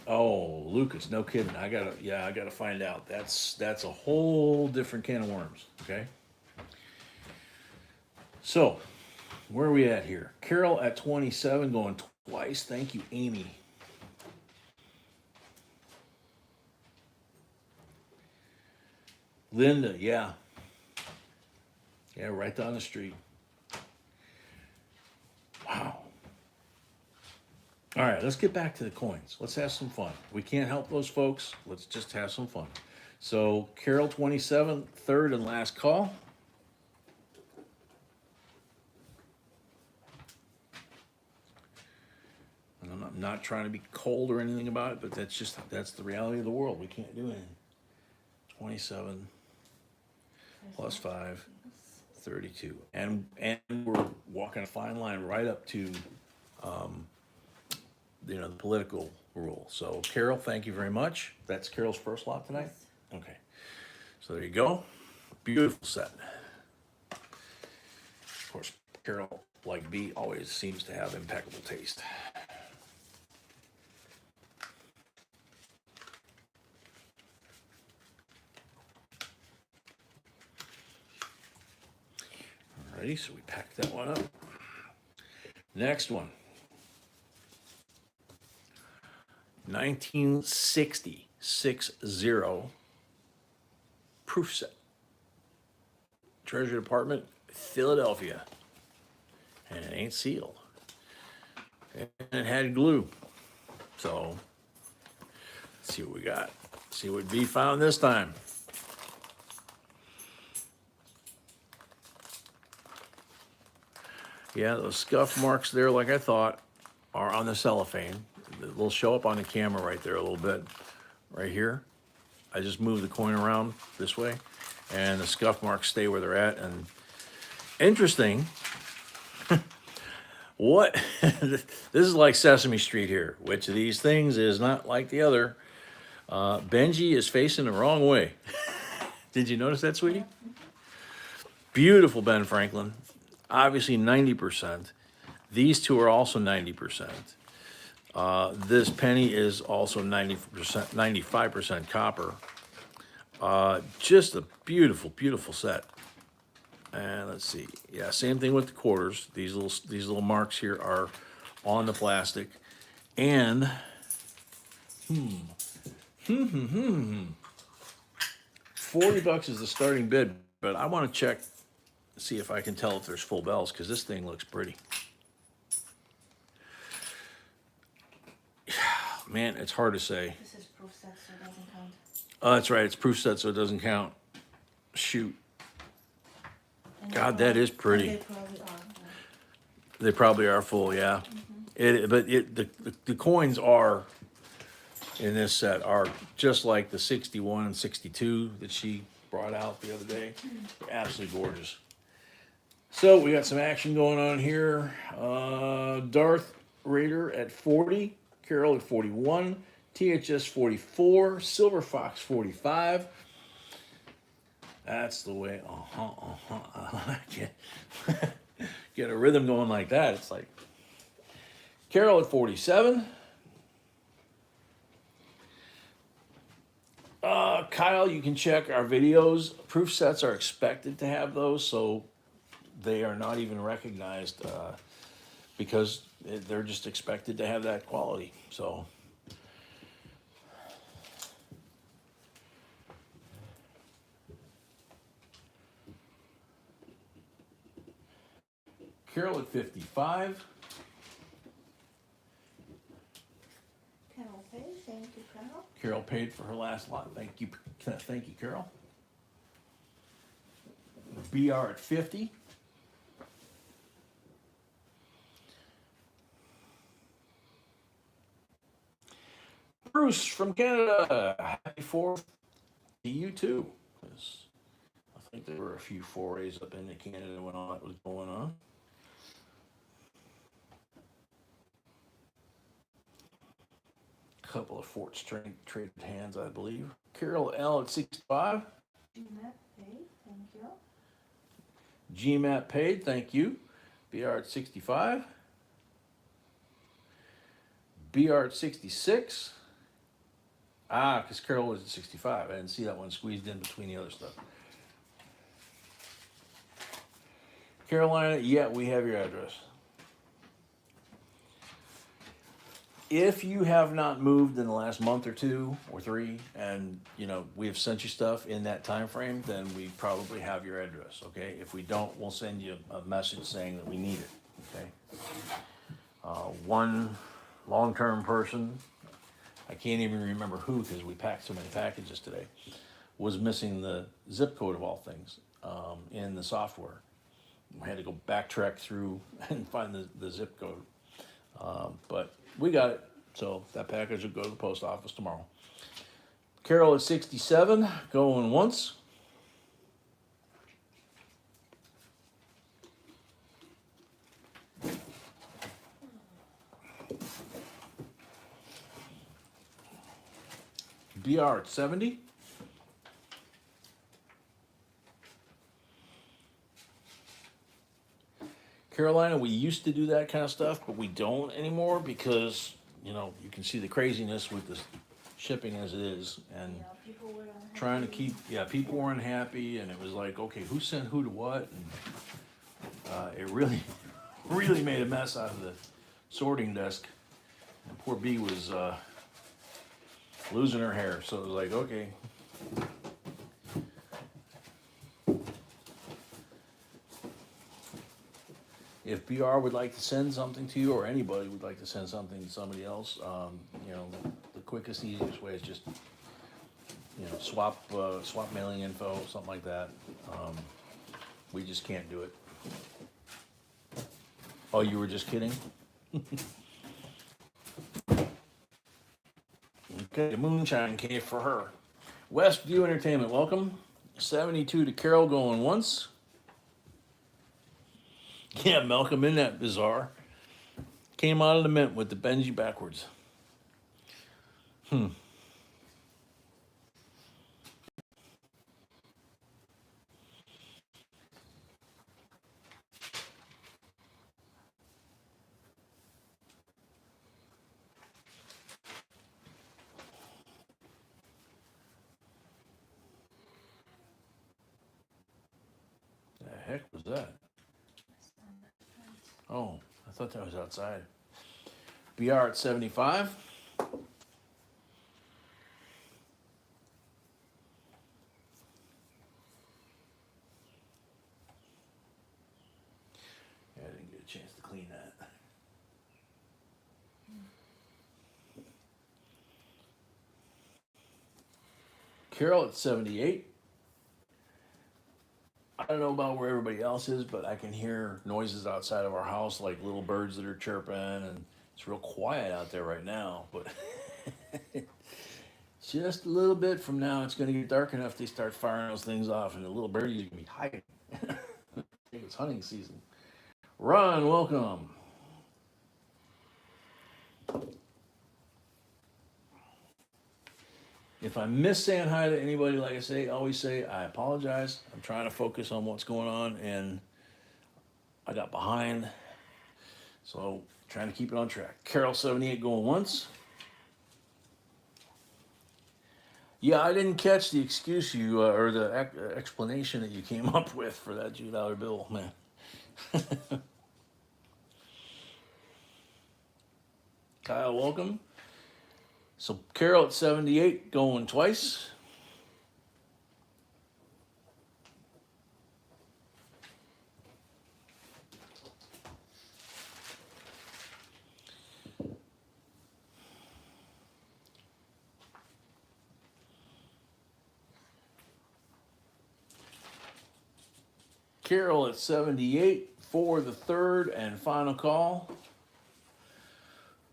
Oh, Lucas, no kidding. I gotta find out. That's a whole different can of worms, okay? So, where are we at here? Carol at 27 going twice. Thank you, Amy. Linda, yeah, right down the street. Wow. All right, let's get back to the coins. Let's have some fun. We can't help those folks. Let's just have some fun. So, Carol 27, third and last call. And I'm not trying to be cold or anything about it, but that's the reality of the world. We can't do anything. 27 plus 5, 32. And we're walking a fine line right up to the political rule. So Carol, thank you very much. That's Carol's first lot tonight? Okay. So there you go. Beautiful set. Of course, Carol, like B, always seems to have impeccable taste. Alrighty, so we packed that one up. Next one. 1960 6-0 proof set. Treasury Department, Philadelphia. And it ain't sealed. And it had glue. So, let's see what we got. See what B found this time. Yeah, those scuff marks there, like I thought, are on the cellophane. They'll show up on the camera right there a little bit, right here. I just move the coin around this way, and the scuff marks stay where they're at. And interesting, what, this is like Sesame Street here. Which of these things is not like the other? Benji is facing the wrong way. Did you notice that, sweetie? Beautiful Ben Franklin. Obviously 90%. These two are also 90%. This penny is also 90%, 95% copper. Just a beautiful, beautiful set. And let's see. Yeah, same thing with the quarters. These little marks here are on the plastic. And 40 bucks is the starting bid, but I want to check, see if I can tell if there's full bells, because this thing looks pretty. Man, it's hard to say. This is proof set, so it doesn't count. Oh, that's right. It's proof set, so it doesn't count. Shoot. And God, that is pretty. They probably are. They probably are full, yeah. The coins are in this set are just like the 61 and 62 that she brought out the other day. Absolutely gorgeous. So we got some action going on here. Darth Raider at 40, Carol at 41, THS 44, Silver Fox 45. That's the way. Get a rhythm going like that. It's like Carol at 47. Kyle, you can check our videos. Proof sets are expected to have those, so they are not even recognized because they're just expected to have that quality. So Carol at 55. Carol paid. Thank you, Carol. Carol paid for her last lot. Thank you, Carol. BR at 50. Bruce from Canada. Happy 4th to you too. I think there were a few forays up into Canada when all that was going on. Couple of Forts traded hands, I believe. Carol L at 65. GMAP paid. Thank you. GMAP paid, thank you. BR at 65. BR at 66. Because Carol was at 65. I didn't see that one squeezed in between the other stuff. Carolina, yeah, we have your address. If you have not moved in the last month or 2 or 3, and we have sent you stuff in that time frame, then we probably have your address. Okay. If we don't, we'll send you a message saying that we need it. Okay. One long-term person, I can't even remember who because we packed so many packages today, was missing the zip code of all things in the software. We had to go backtrack through and find the zip code. But we got it, so that package will go to the post office tomorrow. Carol at 67, going once. BR at 70. Carolina, we used to do that kind of stuff, but we don't anymore because, you can see the craziness with the shipping as it is. And People were unhappy. trying to keep, people were unhappy, and it was like, okay, who sent who to what? And it really, really made a mess out of the sorting desk. And poor B was losing her hair, so it was like, okay. If BR would like to send something to you, or anybody would like to send something to somebody else, the quickest, easiest way is just, swap mailing info, something like that. We just can't do it. Oh, you were just kidding? Okay, moonshine cave for her. Westview Entertainment, welcome. 72 to Carol going once. Yeah, Malcolm, in that bizarre. Came out of the mint with the Benji backwards. The heck was that? Oh, I thought that was outside. BR at 75. Yeah, I didn't get a chance to clean that. Carol at 78. I don't know about where everybody else is, but I can hear noises outside of our house, like little birds that are chirping, and it's real quiet out there right now. But just a little bit from now, it's going to get dark enough they start firing those things off, and the little birdies are going to be hiding. I think it's hunting season. Ron, welcome. If I miss saying hi to anybody, like I say, always say, I apologize. I'm trying to focus on what's going on, and I got behind. So, trying to keep it on track. Carol 78 going once. Yeah, I didn't catch the excuse you, or the explanation that you came up with for that $2 bill, man. Kyle, welcome. So Carol at 78 going twice. Carol at 78 for the third and final call.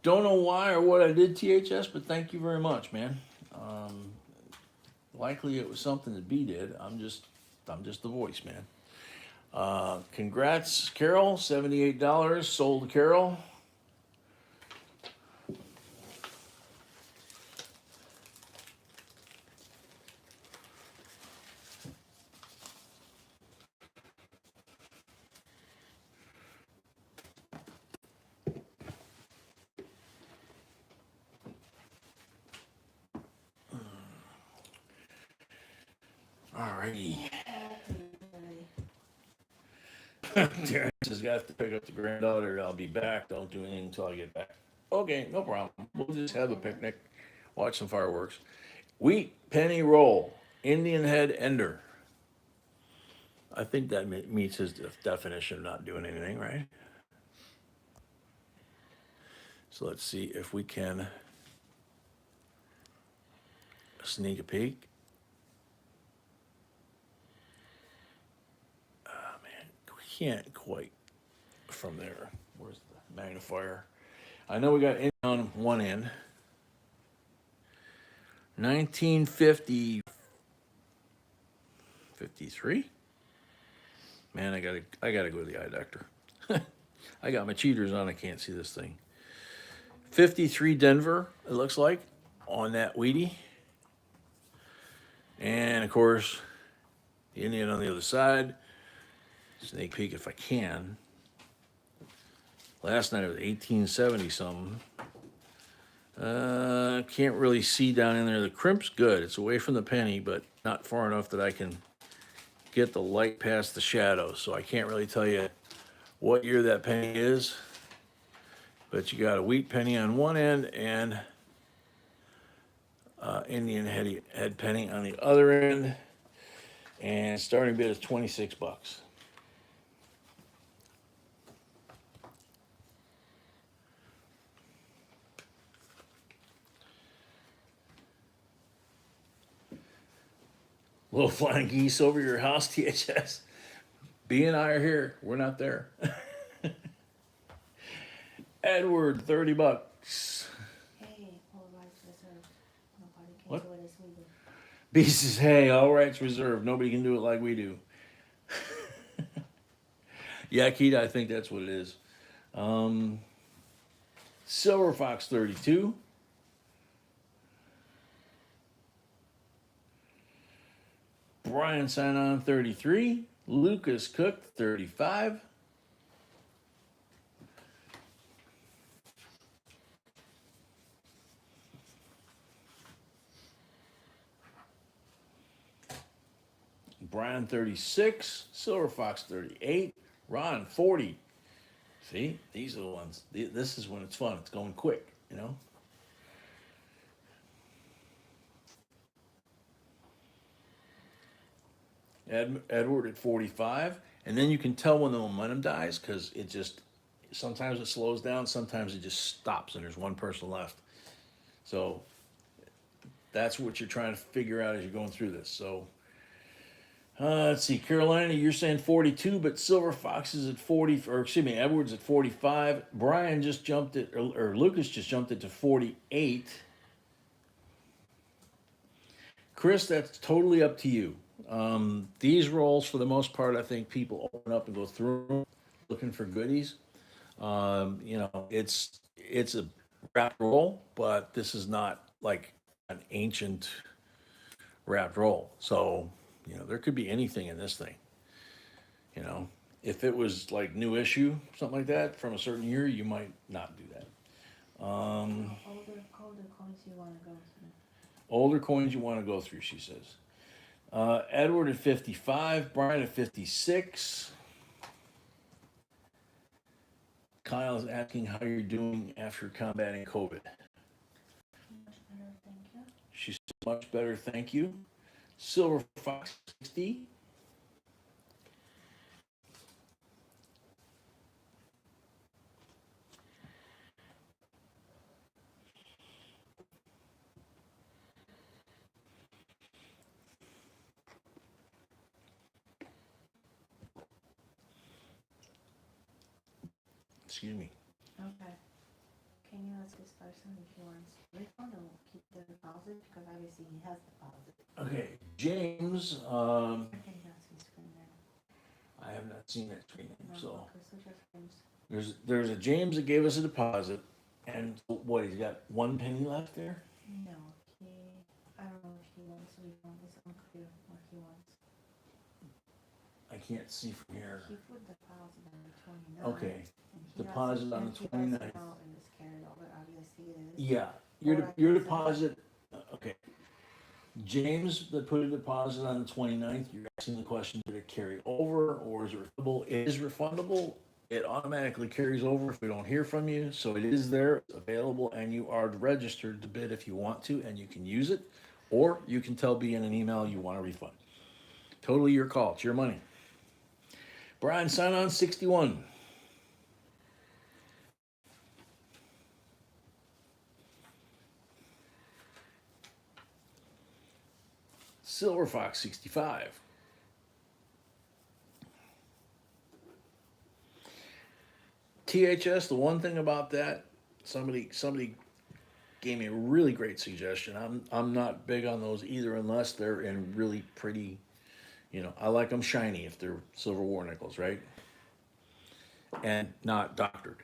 Don't know why or what I did, THS, but thank you very much, man. Likely it was something that B did. I'm just the voice, man. Congrats, Carol. $78 sold to Carol. Alrighty. Terrence has got to pick up the granddaughter. I'll be back. Don't do anything until I get back. Okay, no problem. We'll just have a picnic, watch some fireworks. Wheat penny roll, Indian head ender. I think that meets his definition of not doing anything, right? So let's see if we can sneak a peek. Can't quite from there. Where's the magnifier? I know we got in on one end. 1950, 53. Man, I gotta go to the eye doctor. I got my cheaters on. I can't see this thing. 53 Denver. It looks like on that Wheatie, and of course, the Indian on the other side. Sneak peek if I can. Last night it was 1870 something. Can't really see down in there. The crimp's good. It's away from the penny, but not far enough that I can get the light past the shadows. So I can't really tell you what year that penny is. But you got a wheat penny on one end and Indian head penny on the other end. And starting bid is $26. Little flying geese over your house, THS. B and I are here. We're not there. Edward, $30. Hey, all rights reserved. Nobody can What? do it as we do. B says, hey, all rights reserved. Nobody can do it like we do. Yeah, Keita, I think that's what it is. Silver Fox 32. Brian sign on 33. Lucas Cook 35. Brian 36. Silver Fox 38. Ron 40. See, these are the ones. This is when it's fun. It's going quick, you know. Edward at 45, and then you can tell when the momentum dies because it just sometimes it slows down, sometimes it just stops, and there's one person left. So that's what you're trying to figure out as you're going through this. So let's see, Carolina, you're saying 42, but Silver Fox is at 40, or excuse me, Edwards at 45. Brian just jumped it, or Lucas just jumped it to 48. Chris, that's totally up to you. These rolls, for the most part, I think people open up and go through them looking for goodies. You know, it's a wrapped roll, but this is not like an ancient wrapped roll. So, you know, there could be anything in this thing. You know, if it was like new issue, something like that from a certain year, you might not do that. Older coins you want to go through. Older coins you want to go through, she says. Edward at 55, Brian at 56. Kyle is asking how you're doing after combating COVID. Much better, thank you. She says, much better, thank you. Silver Fox 60. Excuse me. Okay. Can you ask this person if he wants refund or keep the deposit? Because obviously he has deposit. Okay, James. I think that's his screen there. I have not seen that screen, No, so okay, so just James. there's a James that gave us a deposit, and what, he's got 1 penny left there. No, I don't know if he wants refund. It's unclear what he wants. I can't see from here. He put deposit on the 29th. Okay, and he deposit on the he 29th. out and it's carried over. Obviously it is. Yeah, your deposit. Okay, James that put a deposit on the 29th. You're asking the question: did it carry over, or is it refundable? It is refundable. It automatically carries over if we don't hear from you. So it is there, it's available, and you are registered to bid if you want to, and you can use it, or you can tell B in an email you want a refund. Totally your call. It's your money. Brian, sign on 61. Silver Fox 65. THS, the one thing about that, somebody gave me a really great suggestion. I'm not big on those either unless they're in really pretty, you know, I like them shiny if they're silver war nickels, right? And not doctored.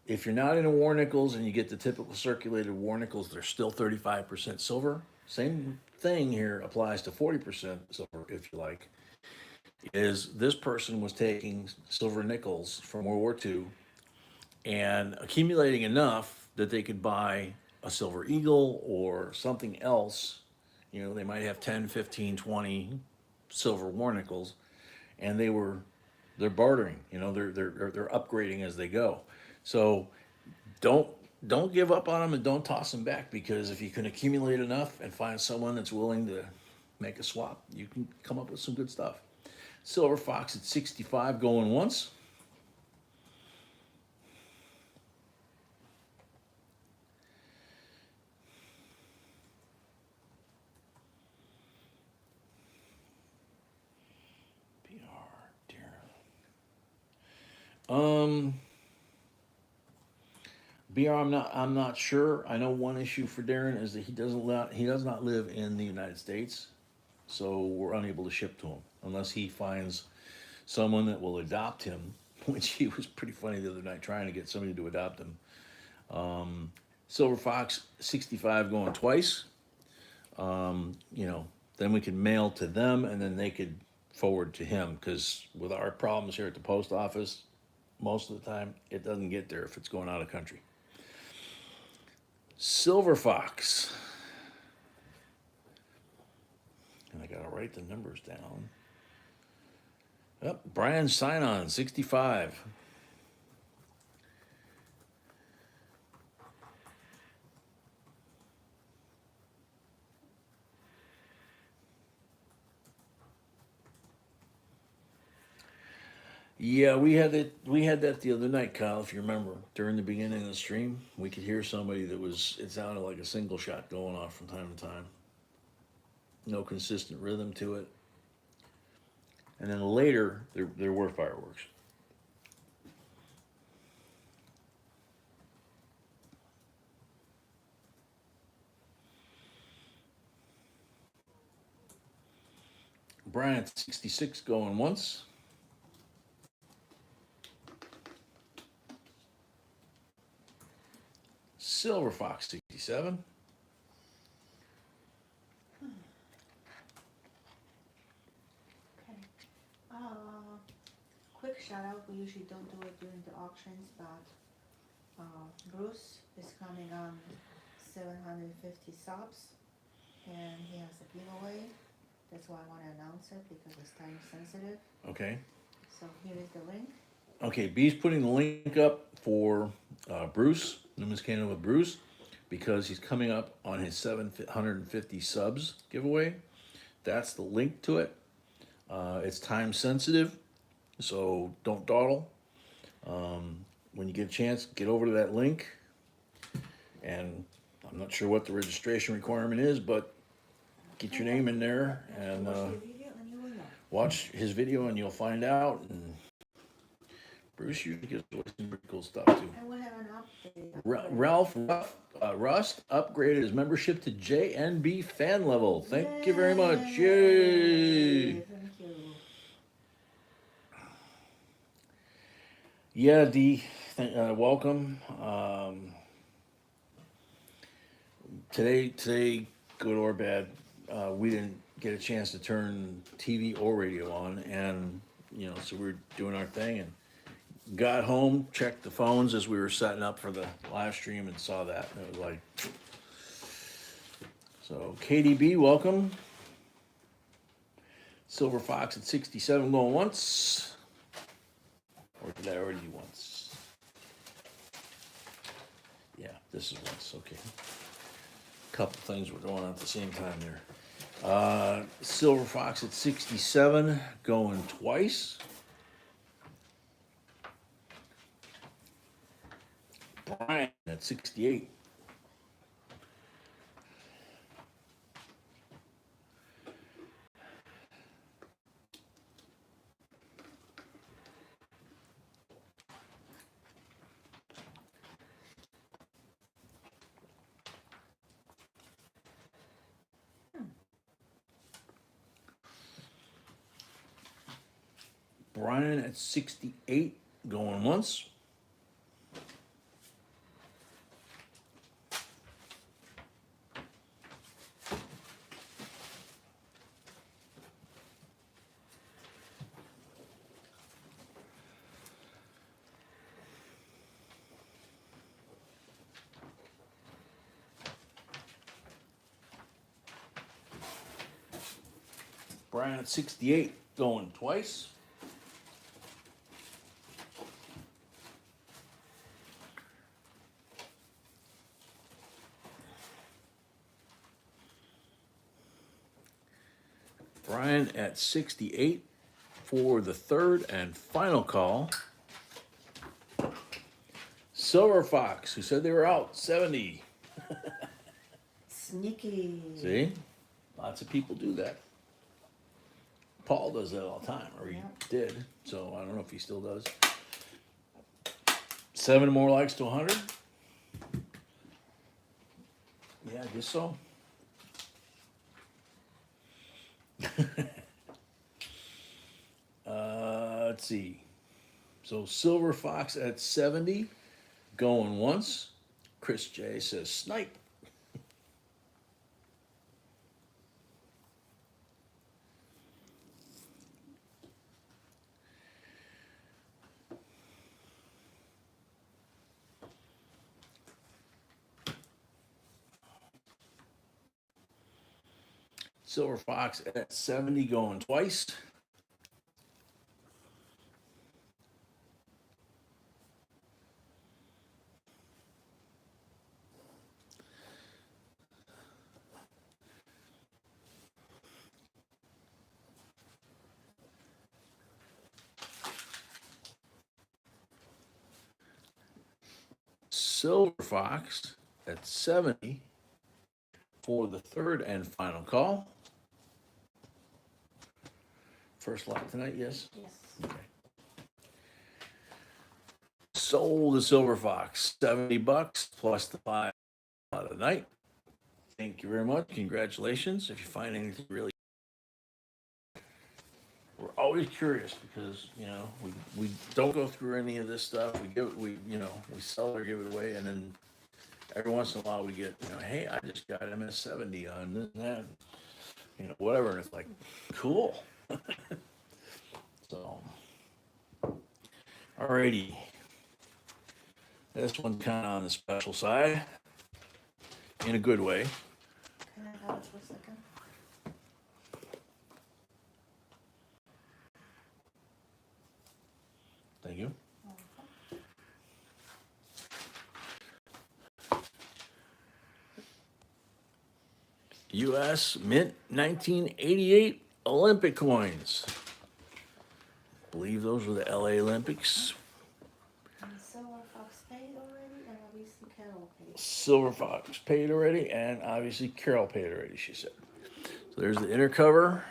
If you're not into war nickels and you get the typical circulated war nickels, they're still 35% silver. Same thing here applies to 40% silver, if you like. Is this person was taking silver nickels from World War II and accumulating enough that they could buy a silver eagle or something else. You know, they might have 10, 15, 20 silver war nickels, and they're bartering, you know, they're upgrading as they go. So don't give up on them and don't toss them back, because if you can accumulate enough and find someone that's willing to make a swap, you can come up with some good stuff. Silver Fox at 65 going once. BR, I'm not sure. I know one issue for Darren is that he does not live in the United States, so we're unable to ship to him unless he finds someone that will adopt him, which he was pretty funny the other night trying to get somebody to adopt him. Silver Fox 65 going twice. You know, then we could mail to them and then they could forward to him, because with our problems here at the post office, most of the time it doesn't get there if it's going out of country. Silver Fox. And I gotta write the numbers down. Yep, Brian Sign-On, 65. Yeah, we had that the other night, Kyle, if you remember. During the beginning of the stream, we could hear somebody it sounded like a single shot going off from time to time. No consistent rhythm to it. And then later, there were fireworks. Bryant, 66 going once. Silver Fox, 67. Okay. Quick shout out. We usually don't do it during the auctions, but Bruce is coming on 750 subs, and he has a giveaway. That's why I want to announce it, because it's time sensitive. Okay. So here is the link. Okay, B's putting the link up for Bruce, Numas Cannon with Bruce, because he's coming up on his 750 subs giveaway. That's the link to it. It's time sensitive, so don't dawdle. When you get a chance, get over to that link. And I'm not sure what the registration requirement is, but get your name in there and watch his video and you'll find out. And Bruce usually gives away some pretty cool stuff too. And we have an update. Ralph Rust upgraded his membership to JNB fan level. Thank you very much. Yay! Thank you. Yeah, D, welcome. Today, good or bad, we didn't get a chance to turn TV or radio on, and so we were doing our thing and got home, checked the phones as we were setting up for the live stream, and saw that. And it was like, so KDB, welcome. Silver Fox at 67 going once. Or did I already do once? Yeah, this is once, okay. Couple things were going on at the same time there. Silver Fox at 67 going twice. Brian at 68. Brian at 68 going once. Brian at 68 going twice. Brian at 68 for the third and final call. Silver Fox, who said they were out, 70. Sneaky. See? Lots of people do that. Paul does that all the time, or he did, so I don't know if he still does. 7 more likes to 100. Yeah, I guess so. Let's see. So Silver Fox at 70, going once. Chris J says snipe. Silver Fox at 70, going twice. Silver Fox at 70 for the third and final call. First lot tonight, yes? Yes. Okay. Sold the Silver Fox, $70 plus the 5 lot of the night. Thank you very much. Congratulations. If you find anything really, we're always curious because, you know, we don't go through any of this stuff. We sell or give it away, and then every once in a while we get, you know, hey, I just got MS70 on this and that, you know, whatever. And it's like, cool. So, alrighty. This one's kind of on the special side, in a good way. Can I have it for a second? Thank you. U.S. Mint 1988 Olympic coins. Believe those were the L.A. Olympics. And Silver Fox paid already, and obviously Carol paid. Silver Fox paid already, and obviously Carol paid already, she said. So there's the inner cover.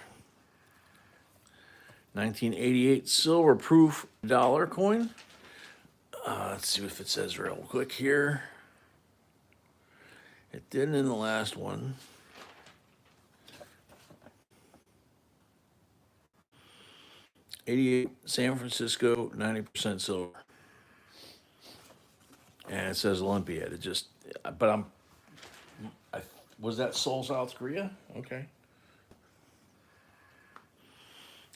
1988 silver proof dollar coin. Let's see if it says real quick here. It didn't in the last one. '88 San Francisco, 90% silver. And it says Olympiad. It just, but was that Seoul, South Korea? Okay.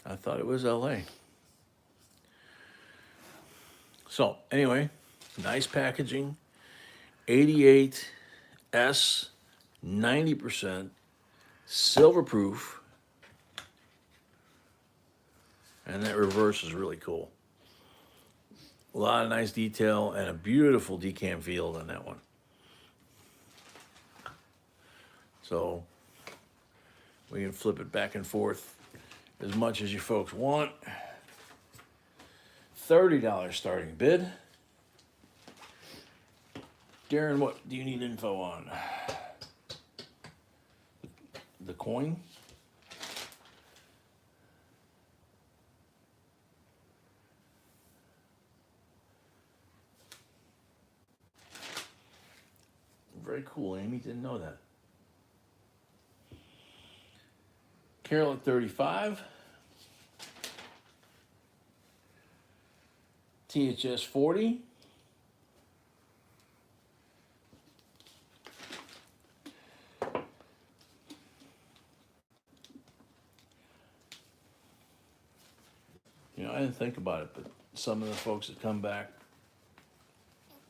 I thought it was LA. So, anyway, nice packaging. 88S, 90%, silver proof. And that reverse is really cool. A lot of nice detail and a beautiful decam field on that one. So, we can flip it back and forth as much as you folks want. $30 starting bid. Darren, what do you need info on? The coin? Very cool, Amy. Didn't know that. Carol at 35. THS 40. You know, I didn't think about it, but some of the folks that come back,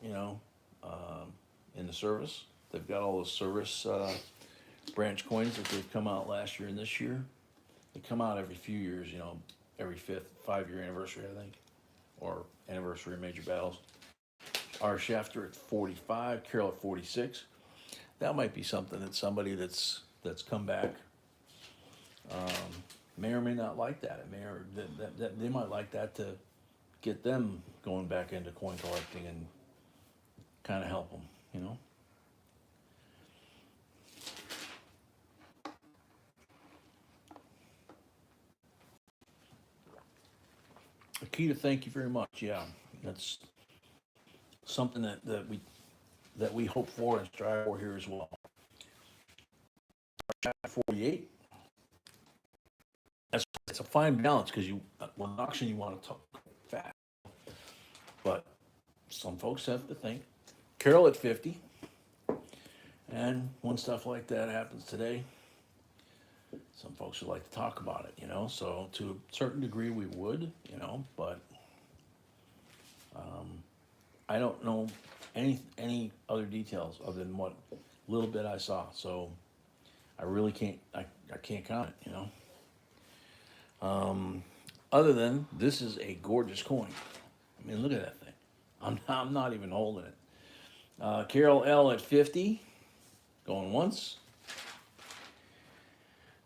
you know, in the service, they've got all the service branch coins that they've come out last year and this year. They come out every few years, you know, every 5-year anniversary, I think, or anniversary of major battles. Our Shafter at 45, Carol at 46. That might be something that somebody that's come back may or may not like that. It may or that they might like that to get them going back into coin collecting and kind of help them, you know. Akita, thank you very much. Yeah, that's something that we hope for and strive for here as well. chapter 48. It's a fine balance because when auction you want to talk fast, but some folks have to think. Carol at 50, and when stuff like that happens today, some folks would like to talk about it, So to a certain degree we would, but I don't know any other details other than what little bit I saw. So I really can't comment, Other than this is a gorgeous coin. I mean, look at that thing. I'm not even holding it. Carol L at 50, going once.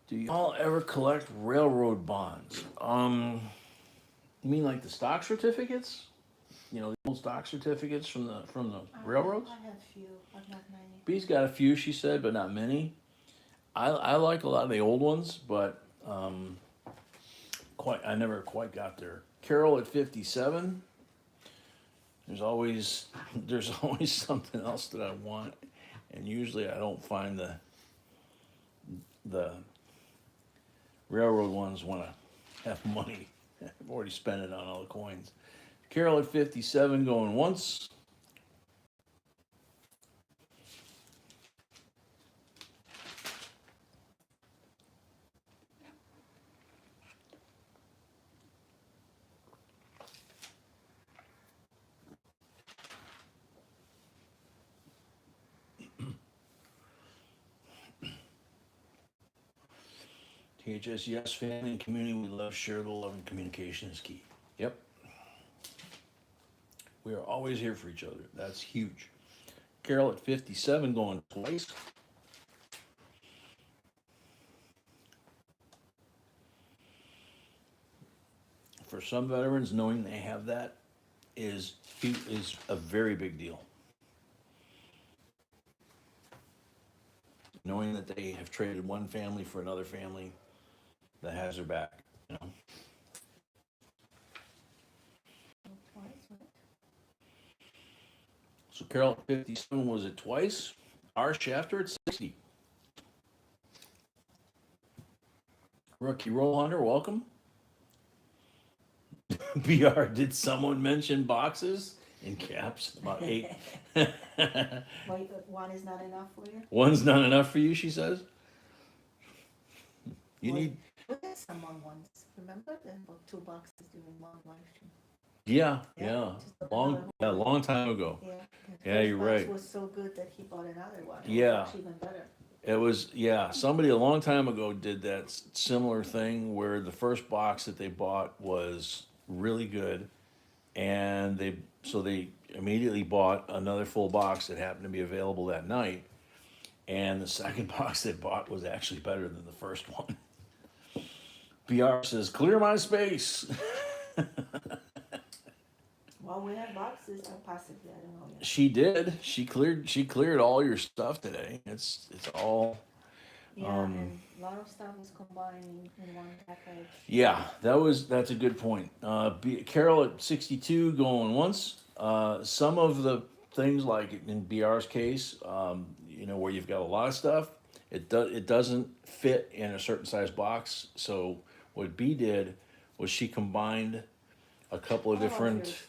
Do y'all ever collect railroad bonds? You mean like the stock certificates? The old stock certificates from the railroads? I have few, but not many. B's got a few, she said, but not many. I like a lot of the old ones, but I never quite got there. Carol at 57. There's always something else that I want, and usually I don't find the railroad ones want to have money. I've already spent it on all the coins. Carol at 57 going once. THS, yes, family and community, we love, share the love, and communication is key. Yep. We are always here for each other. That's huge. Carol at 57 going twice. For some veterans, knowing they have that is a very big deal. Knowing that they have traded one family for another family that has their back, So Carol at 57 was it twice. Our chapter at 60. Rookie Roll Hunter, welcome. BR, did someone mention boxes? In caps, about 8. Wait, one is not enough for you? One's not enough for you, she says. You need. We had someone once, remember? They bought 2 boxes during one live stream. Yeah. Long time ago. Yeah, you're right. It was so good that he bought another one. Yeah. It was even better. It was, somebody a long time ago did that similar thing where the first box that they bought was really good, and they immediately bought another full box that happened to be available that night, and the second box they bought was actually better than the first one. BR says, clear my space. Well, we have boxes, or possibly, I don't know yet. She did. She cleared all your stuff today. It's all. Yeah, and a lot of stuff is combined in one package. Yeah, that's a good point. Carol at 62 going once. Some of the things, like in BR's case, where you've got a lot of stuff, it doesn't fit in a certain size box. So what B did was she combined a couple of different,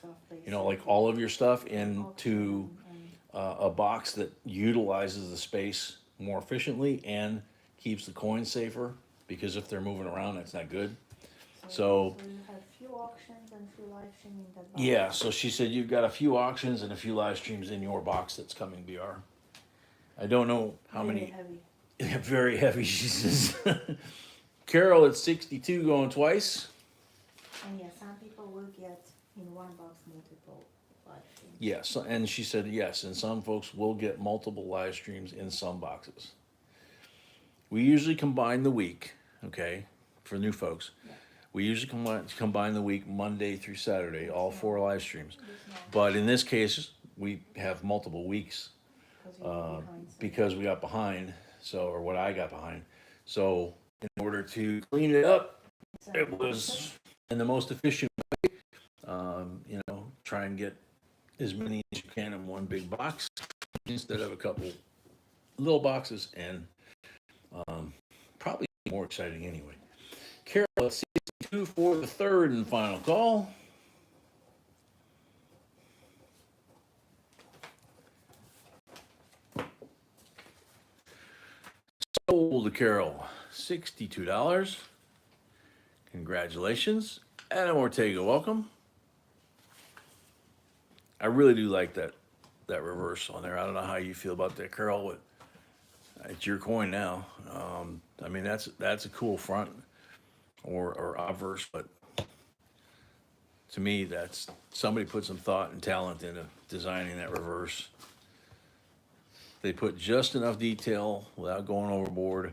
like all of your stuff into a box that utilizes the space more efficiently and keeps the coins safer, because if they're moving around, that's not good. So you have few auctions and few live streams in that box. Yeah, so she said you've got a few auctions and a few live streams in your box that's coming, BR. I don't know how many. Heavy. Very heavy, she says. Carol at 62 going twice. And some people will get in one box multiple live streams. Yes, and she said yes, and some folks will get multiple live streams in some boxes. We usually combine the week, okay, for new folks. Yeah. We usually combine the week Monday through Saturday, all 4 live streams. But in this case, we have multiple weeks because we got behind, or what I got behind. So in order to clean it up, it was in the most efficient way, try and get as many as you can in one big box instead of a couple little boxes. And Probably more exciting anyway. Carol at 62 for the third and final call. Sold to Carol, $62. Congratulations. Adam Ortega, welcome. I really do like that reverse on there. I don't know how you feel about that, Carol, but it's your coin now. I mean, that's a cool front or obverse, but to me, that's somebody put some thought and talent into designing that reverse. They put just enough detail without going overboard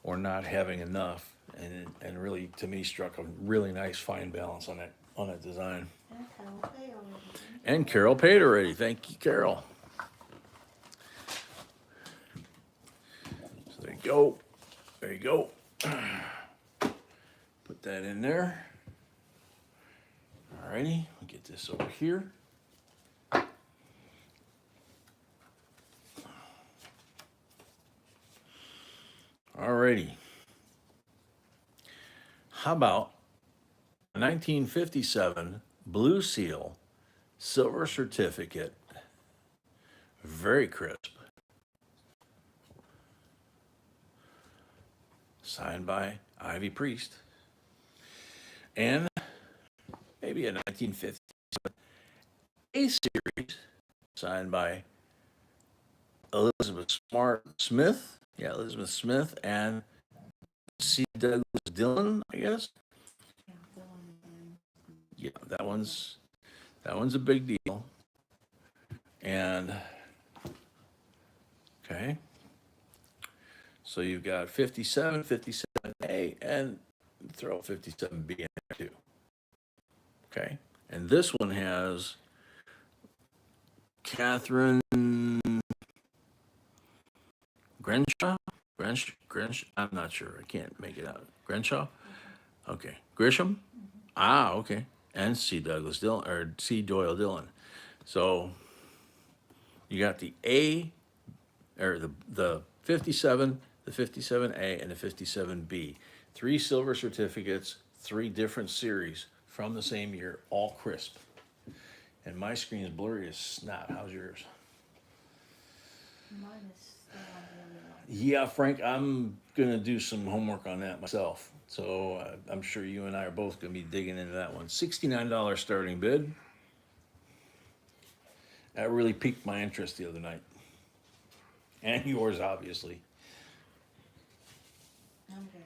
or not having enough, and really, to me, struck a really nice fine balance on that design. And Carol paid already. Thank you, Carol. So there you go. There you go. Put that in there. Alrighty, we'll get this over here. Alrighty. How about a 1957 Blue Seal silver certificate? Very crisp. Signed by Ivy Priest. And maybe a 1957 A series signed by Elizabeth Smith. Yeah, Elizabeth Smith and C. Douglas Dillon, I guess. Yeah, that one's a big deal. And okay. So you've got 57, 57A, and throw 57B in there too. Okay. And this one has Catherine Grenshaw? I'm not sure. I can't make it out. Grenshaw? Okay. Grisham? Ah, okay. And C. Douglas Dillon, or C. Doyle Dillon. So you got the A, or the 57, the 57A, and the 57B. 3 silver certificates, 3 different series from the same year, all crisp. And my screen is blurry as snot. How's yours? Mine is still on the other one. Yeah, Frank, I'm going to do some homework on that myself. So I'm sure you and I are both going to be digging into that one. $69 starting bid. That really piqued my interest the other night. And yours, obviously. I'm good.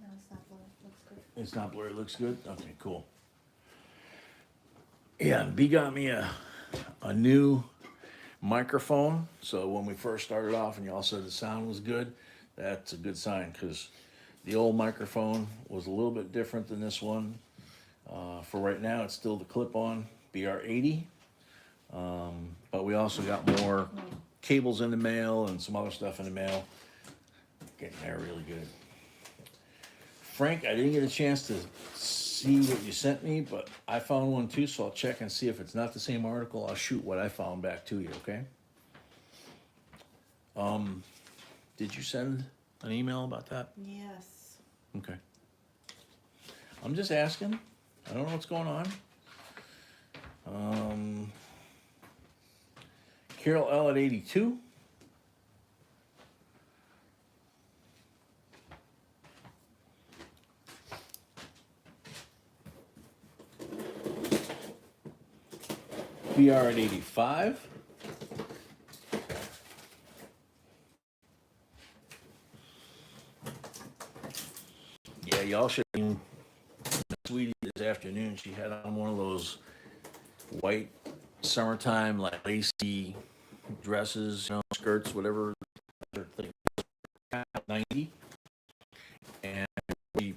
No, it's not blue. Looks good. It's not blurry. It looks good? Okay, cool. Yeah, B got me a new microphone. So when we first started off and y'all said the sound was good, that's a good sign, because the old microphone was a little bit different than this one. For right now, it's still the clip-on BR80. But we also got more cables in the mail and some other stuff in the mail. Getting there really good. Frank, I didn't get a chance to see what you sent me, but I found one too, so I'll check and see if it's not the same article. I'll shoot what I found back to you, okay? Did you send an email about that? Yes. Okay. I'm just asking. I don't know what's going on. Carol L at 82. BR at 85. Yeah, y'all should have seen Sweetie this afternoon. She had on one of those white summertime, like lacy dresses, skirts, whatever. 90. And we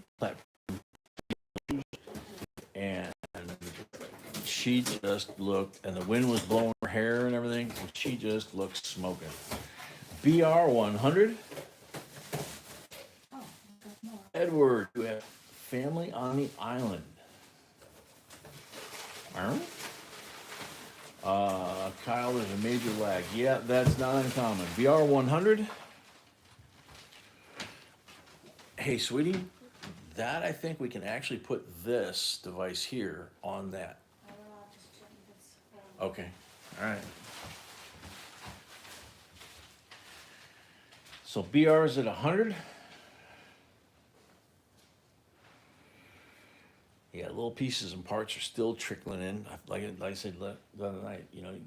and she just looked, and the wind was blowing her hair and everything, and she just looked smoking. BR 100. Oh, no. Edward, you have family on the island. Kyle, there's a major lag. Yeah, that's not uncommon. VR 100. Hey, sweetie, that I think we can actually put this device here on that. I don't know, I'll just check if it's. Okay, all right. So BR is at 100. Yeah, little pieces and parts are still trickling in. Like I said the other night, you know, you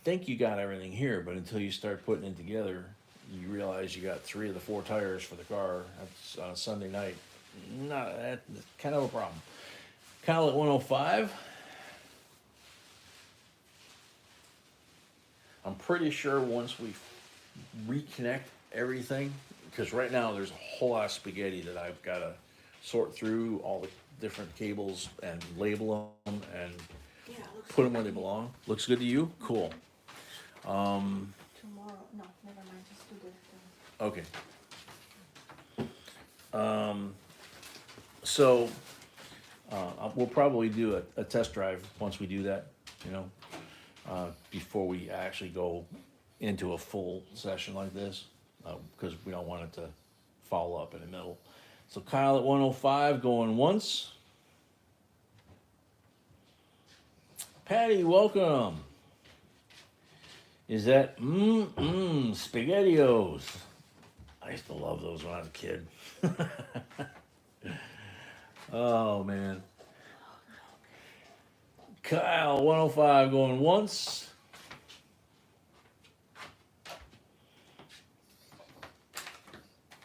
think you got everything here, but until you start putting it together, you realize you got 3 of the 4 tires for the car. That's on a Sunday night. That's kind of a problem. Kyle at 105. I'm pretty sure once we reconnect everything, because right now there's a whole lot of spaghetti that I've got to sort through all the different cables and label them and Yeah, it looks put them where they belong. Looks good to you? Cool. tomorrow. No, never mind. Just do the. Okay. So we'll probably do a test drive once we do that, you know, before we actually go into a full session like this, because we don't want it to follow up in the middle. So Kyle at 105 going once. Patty, welcome. Is that SpaghettiOs? I used to love those when I was a kid. Oh man. Kyle 105 going once.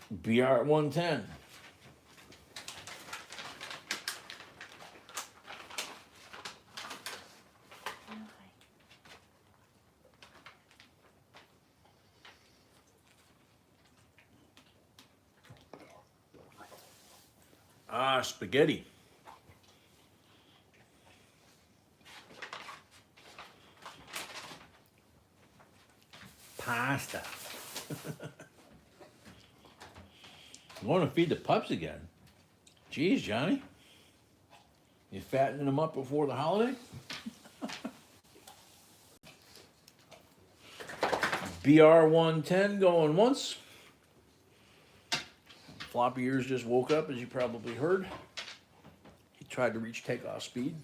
BR at 110. Spaghetti. Pasta. You want to feed the pups again? Geez, Johnny. You fattening them up before the holiday? BR 110 going once. Floppy ears just woke up, as you probably heard. He tried to reach takeoff speed.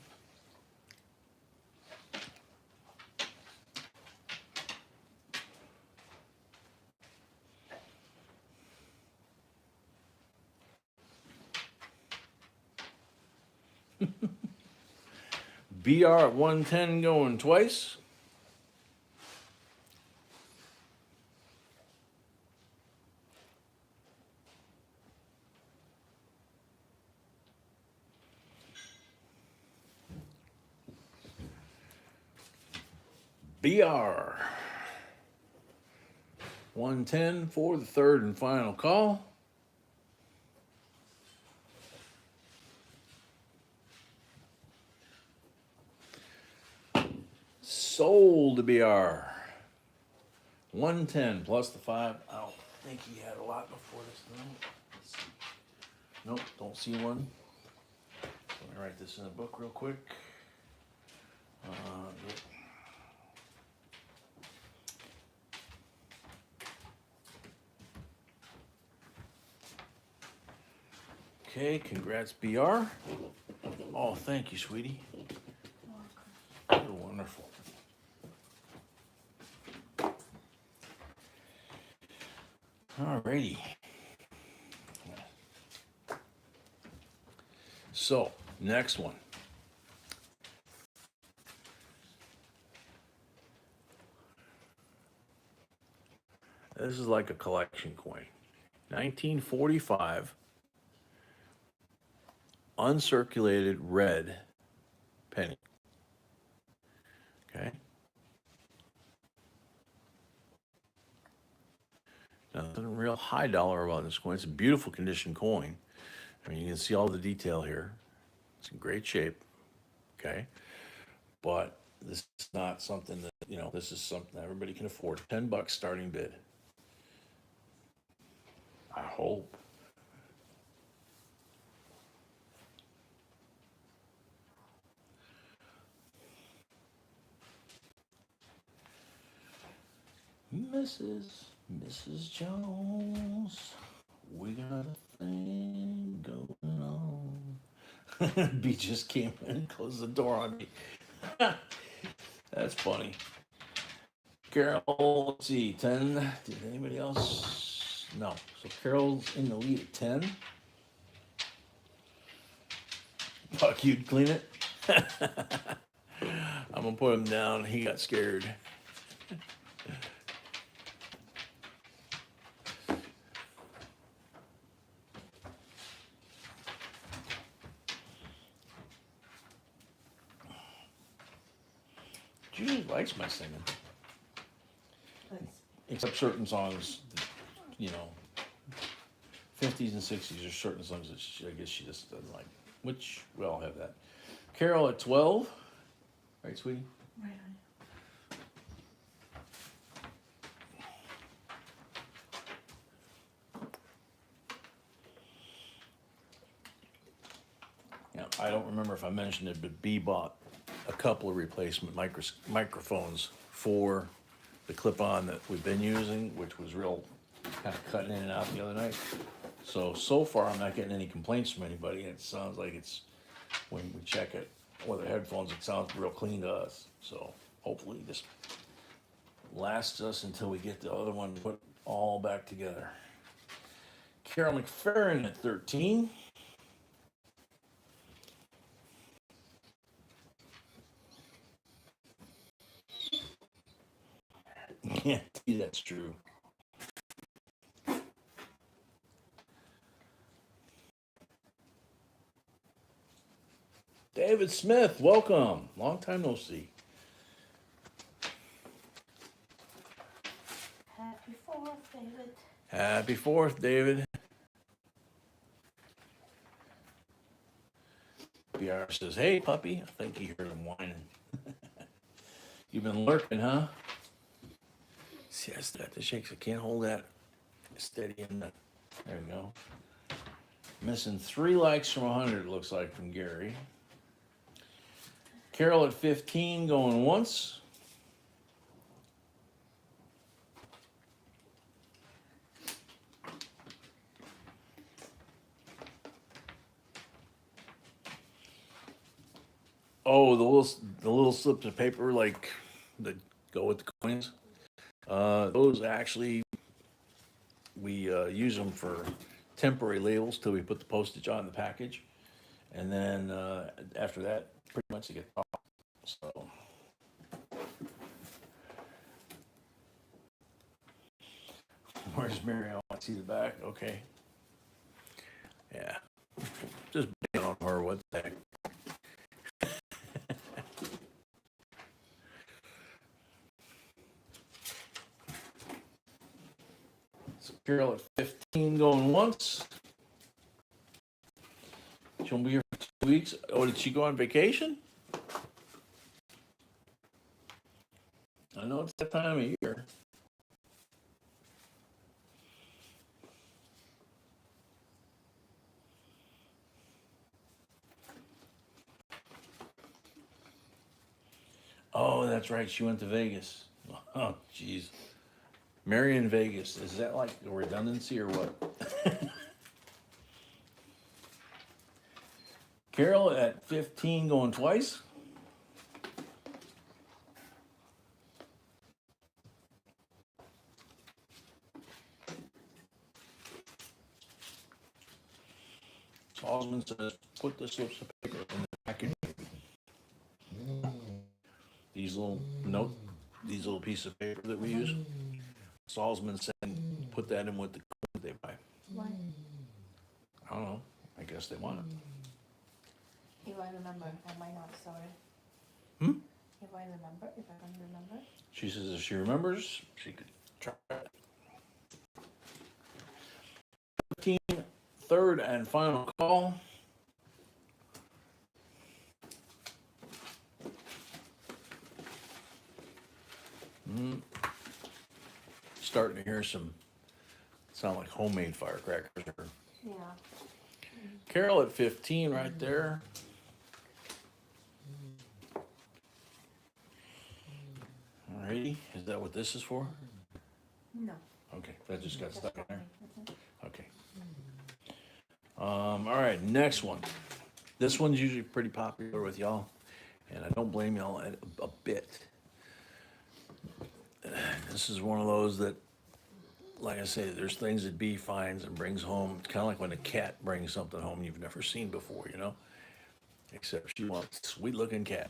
BR at 110 going twice. BR 110 for the third and final call. Sold to BR 110 plus the 5. I don't think he had a lot before this tonight. Let's see. Nope, don't see one. Let me write this in a book real quick. Yep. Okay, congrats, BR. Oh, thank you, sweetie. You're wonderful. Alrighty. So, next one. This is like a collection coin. 1945 uncirculated red penny. Okay. Nothing real high dollar about this coin. It's a beautiful condition coin. I mean, you can see all the detail here. It's in great shape. Okay. But this is not something that, you know, this is something that everybody can afford. $10 starting bid. I hope. Mrs. Jones, we got a thing going on. B just came in and closed the door on me. That's funny. Carol, let's see, 10. Did anybody else? No. So Carol's in the lead at 10. Fuck, you'd clean it? I'm gonna put him down. He got scared. Julie likes my singing. Please. Except certain songs, you know, 50s and 60s, there's certain songs that I guess she just doesn't like, which we all have that. Carol at 12. Right, sweetie? Right on. Yeah, I don't remember if I mentioned it, but B bought a couple of replacement microphones for the clip-on that we've been using, which was real kind of cutting in and out the other night. So far I'm not getting any complaints from anybody. It sounds like it's, when we check it with the headphones, it sounds real clean to us. So hopefully this lasts us until we get the other one put all back together. Carol McFerrin at 13. Yeah, that's true. David Smith, welcome. Long time no see. Happy 4th, David. Happy 4th, David. BR says, hey, puppy. I think he heard him whining. You've been lurking, huh? See, I still have to shake. I can't hold that steady in the. There we go. Missing 3 likes from 100, looks like, from Gary. Carol at 15, going once. Oh, the little slips of paper like that go with the coins. Those actually, we use them for temporary labels till we put the postage on the package, and then after that, pretty much they get off. So, where's Mary? I want to see the back. Okay. Yeah. Just being on her. What the heck? So Carol at 15 going once. She'll be here for 2 weeks. Oh, did she go on vacation? I know it's that time of year. Oh, that's right. She went to Vegas. Oh, jeez. Mary in Vegas. Is that like a redundancy or what? Carol at 15 going twice. Osmond says, put the slips of paper in the package. These little pieces of paper that we use. Salzman said, put that in with the coin they buy. Why? I don't know. I guess they want it. If I remember, I might not, sorry. Hmm? If I can remember. She says if she remembers, she could try it. 15, third and final call. Starting to hear some sound like homemade firecrackers. Yeah. Carol at 15 right there. Alrighty, is that what this is for? No. Okay, that just got Just stuck in there. copy. Okay. All right, next one. This one's usually pretty popular with y'all, and I don't blame y'all a bit. This is one of those that, like I say, there's things that B finds and brings home. It's kind of like when a cat brings something home you've never seen before, you know? Except she wants a sweet-looking cat.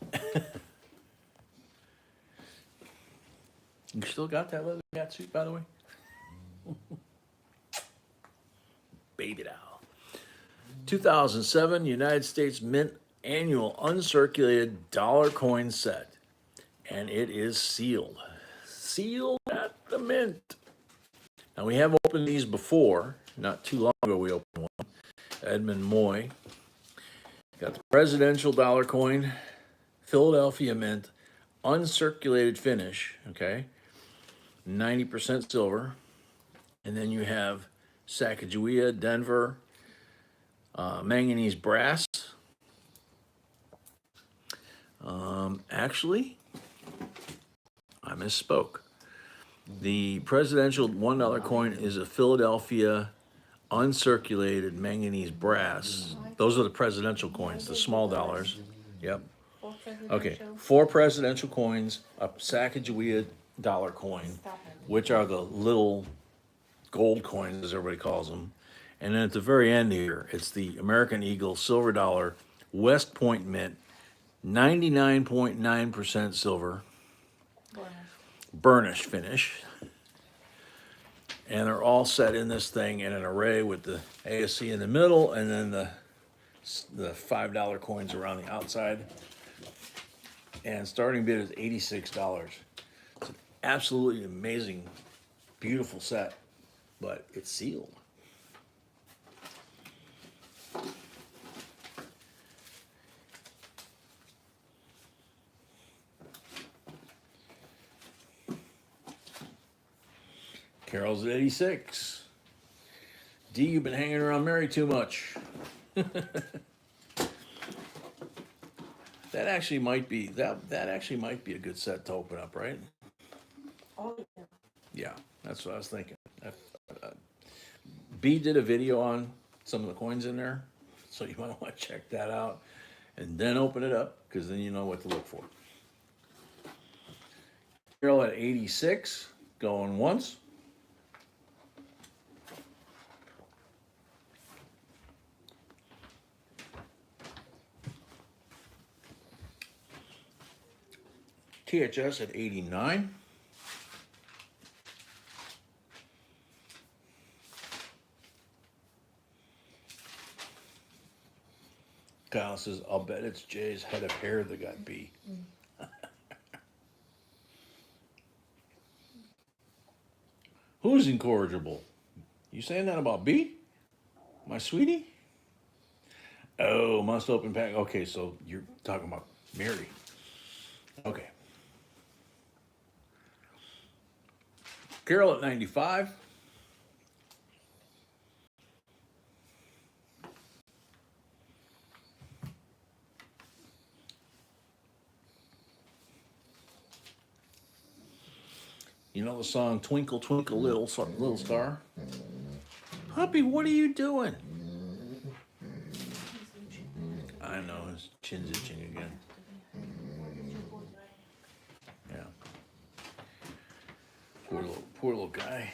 You still got that leather cat suit, by the way? Baby doll. 2007 United States Mint annual uncirculated dollar coin set. And it is sealed. Sealed at the mint. Now, we have opened these before. Not too long ago, we opened one. Edmund Moy. Got the presidential dollar coin, Philadelphia Mint, uncirculated finish, okay? 90% silver. And then you have Sacagawea, Denver, manganese brass. Actually, I misspoke. The presidential $1 coin is a Philadelphia uncirculated manganese brass. Those are the presidential coins, the small dollars. Yep. Okay, 4 presidential coins, a Sacagawea dollar coin, which are the little gold coins, as everybody calls them. And then at the very end here, it's the American Eagle silver dollar, West Point Mint, 99.9% silver, burnished finish. And they're all set in this thing in an array with the ASC in the middle and then the $5 coins around the outside. And starting bid is $86. It's an absolutely amazing, beautiful set, but it's sealed. Carol's at 86. D, you've been hanging around Mary too much. That actually might be that actually might be a good set to open up, right? Oh, yeah. Yeah, that's what I was thinking. B did a video on some of the coins in there, so you might want to check that out and then open it up, because then you know what to look for. Carol at 86, going once. THS at 89. Kyle says, I'll bet it's Jay's head of hair that got B. Who's incorrigible? You saying that about B? My sweetie? Oh, must open pack. Okay, so you're talking about Mary. Okay. Carol at 95. You know the song Twinkle, Twinkle, Little Star? Puppy, what are you doing? I know, his chin's itching again. Yeah. Poor little guy.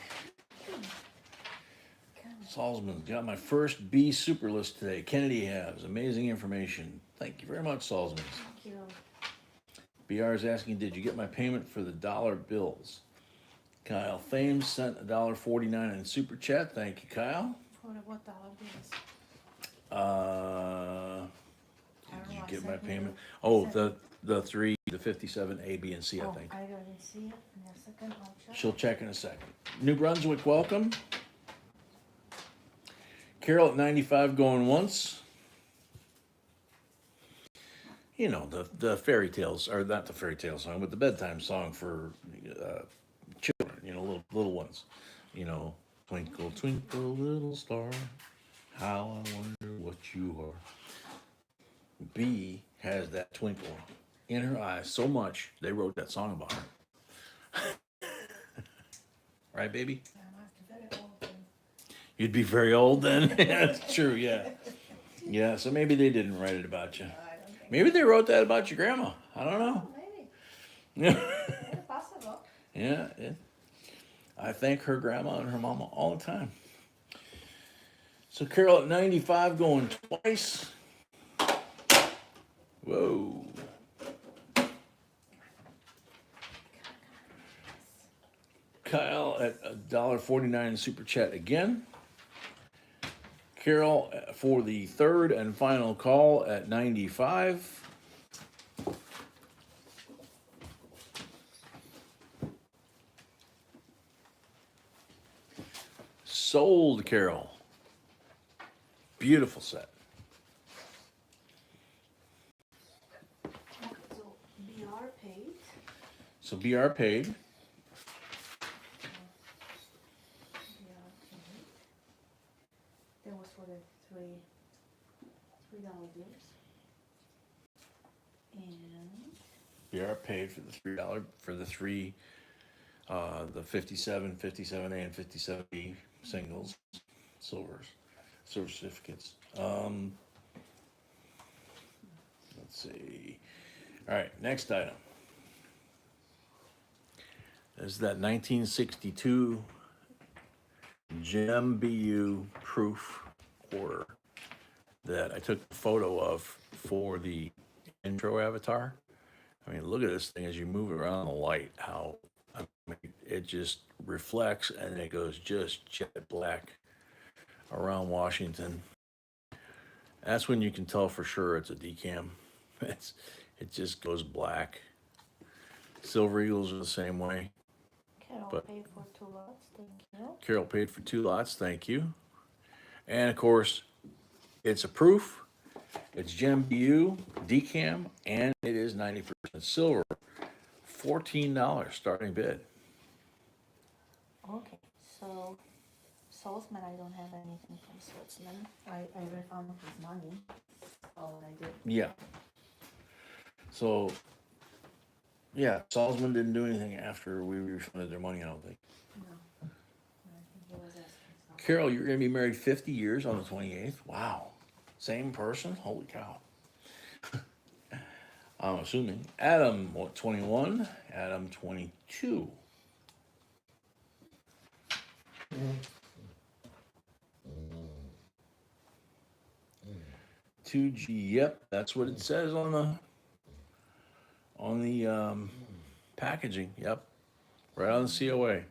Salzman's got my first B super list today. Kennedy has amazing information. Thank you very much, Salzman. Thank you. BR is asking, did you get my payment for the dollar bills? Kyle Thames sent $1.49 in super chat. Thank you, Kyle. For what dollar bills? Did you get my payment? Oh, the 57 A, B, and C, I think. I didn't see it in a second. I'll check. She'll check in a second. New Brunswick, welcome. Carol at 95 going once. You know, the fairy tales, or not the fairy tale song, but the bedtime song for children, you know, little ones. You know, twinkle, twinkle, little star, how I wonder what you are. B has that twinkle in her eyes so much, they wrote that song about her. right, baby? I'm after very old and You'd be very old then. That's true. Yeah. Yeah. So maybe they didn't write it about you. I don't think. Maybe they wrote that about your grandma. I don't know. Oh, maybe. Yeah. It's possible. Yeah. I thank her grandma and her mama all the time. So Carol at 95 going twice. Whoa. Kyle at $1.49 super chat again. Carol for the third and final call at 95. Sold, Carol. Beautiful set. Okay, so BR paid. So BR paid. BR paid. That was for the $3 bills. And BR paid for the $3 for the three the 57, 57A and 57B singles, silver certificates. Let's see. All right, next item. This is that 1962 Gem BU proof quarter that I took a photo of for the intro avatar. I mean, look at this thing as you move it around the light, how it just reflects and it goes just jet black around Washington. That's when you can tell for sure it's a decam. It just goes black. Silver Eagles are the same way. Carol But- paid for 2 lots, thank you. Carol paid for 2 lots, thank you. And of course, it's a proof. It's Gem BU, decam, and it is 90% silver. $14 starting bid. Okay, so Salzman, I don't have anything from Salzman. I refunded his money. All I did. Yeah. So, yeah, Salzman didn't do anything after we refunded their money, I don't think. No. I think he was asking something. Carol, you're going to be married 50 years on the 28th? Wow. Same person? Holy cow. I'm assuming. Adam, what, 21? Adam, 22. 2G, yep, that's what it says on the packaging. Yep, right on the COA.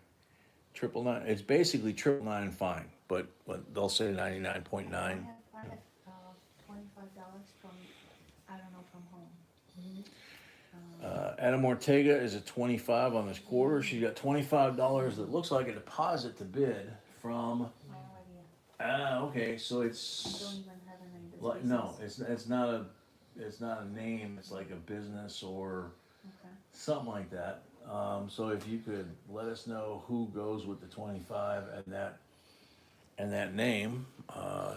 999. It's basically 999 fine, but they'll say 99.9. I have $25 from, I don't know, from home. Adam Ortega is at 25 on this quarter. She's got $25 that looks like a deposit to bid from. No idea. Okay, so I it's don't even have a name. like no, it's not a name. It's like a business or Okay. something like that. So if you could let us know who goes with the 25 and that name,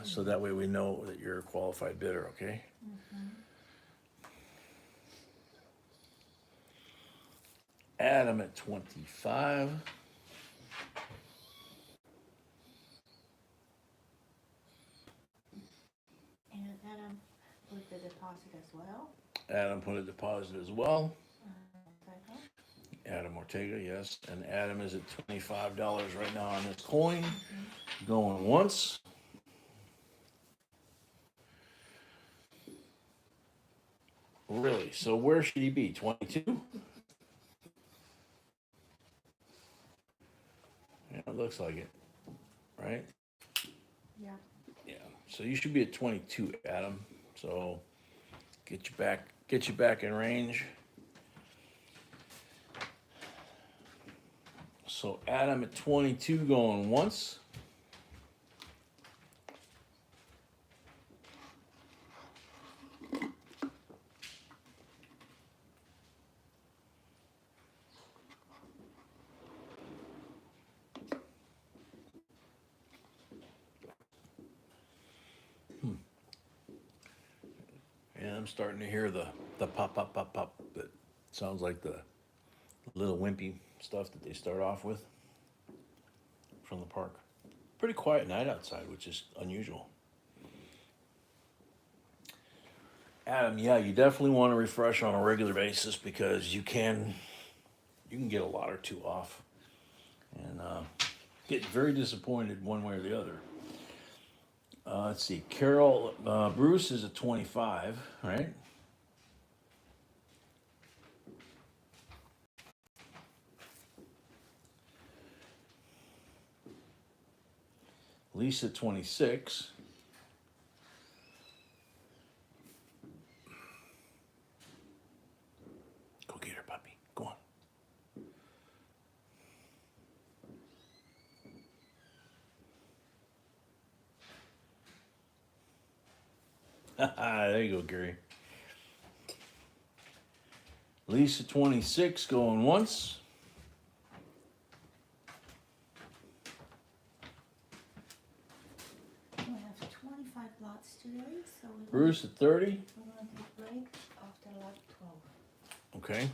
so that way we know that you're a qualified bidder. Okay. Adam at 25. And Adam put the deposit as well. Adam put a deposit as well. Second. Adam Ortega, yes. And Adam is at $25 right now on this coin. Going once. Really? So where should he be? 22? Yeah, it looks like it. Right? Yeah. Yeah. So you should be at 22, Adam. So get you back in range. So Adam at 22 going once. And I'm starting to hear the pop, pop, pop, pop. That sounds like the little wimpy stuff that they start off with. from the park. Pretty quiet night outside, which is unusual. Adam, yeah, you definitely want to refresh on a regular basis because you can get a lot or two off and get very disappointed one way or the other. Let's see, Bruce is a 25, right? Lisa 26. Go get her, puppy. Go on. There you go, Gary. Lisa 26 going once. We have 25 lots today, so Bruce at 30. we're going to take a break after lot 12. Okay.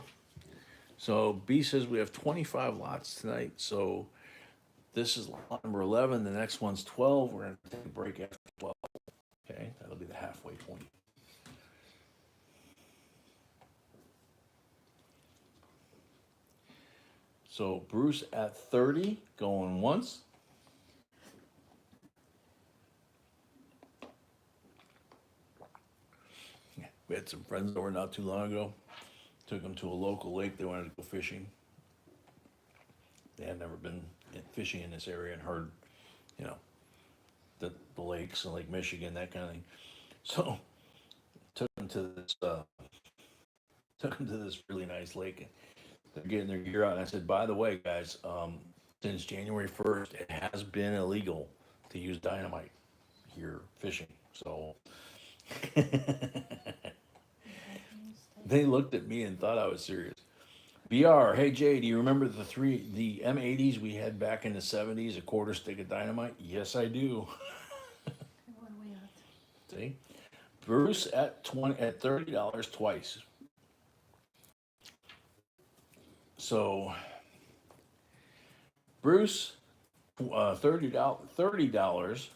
So B says we have 25 lots tonight. So this is lot number 11. The next one's 12. We're going to take a break after 12. Okay. That'll be the halfway point. So Bruce at 30 going once. Yeah, we had some friends over not too long ago. Took them to a local lake. They wanted to go fishing. They had never been fishing in this area and heard, you know, the lakes and Lake Michigan, that kind of thing. So took them to this really nice lake. They're getting their gear out. And I said, by the way, guys, since January 1st, it has been illegal to use dynamite here fishing. So they looked at me and thought I was serious. BR, hey Jay, do you remember the M80s we had back in the 70s, a quarter stick of dynamite? Yes, I do. Where are we at? See? Bruce at $30 twice. So Bruce, $30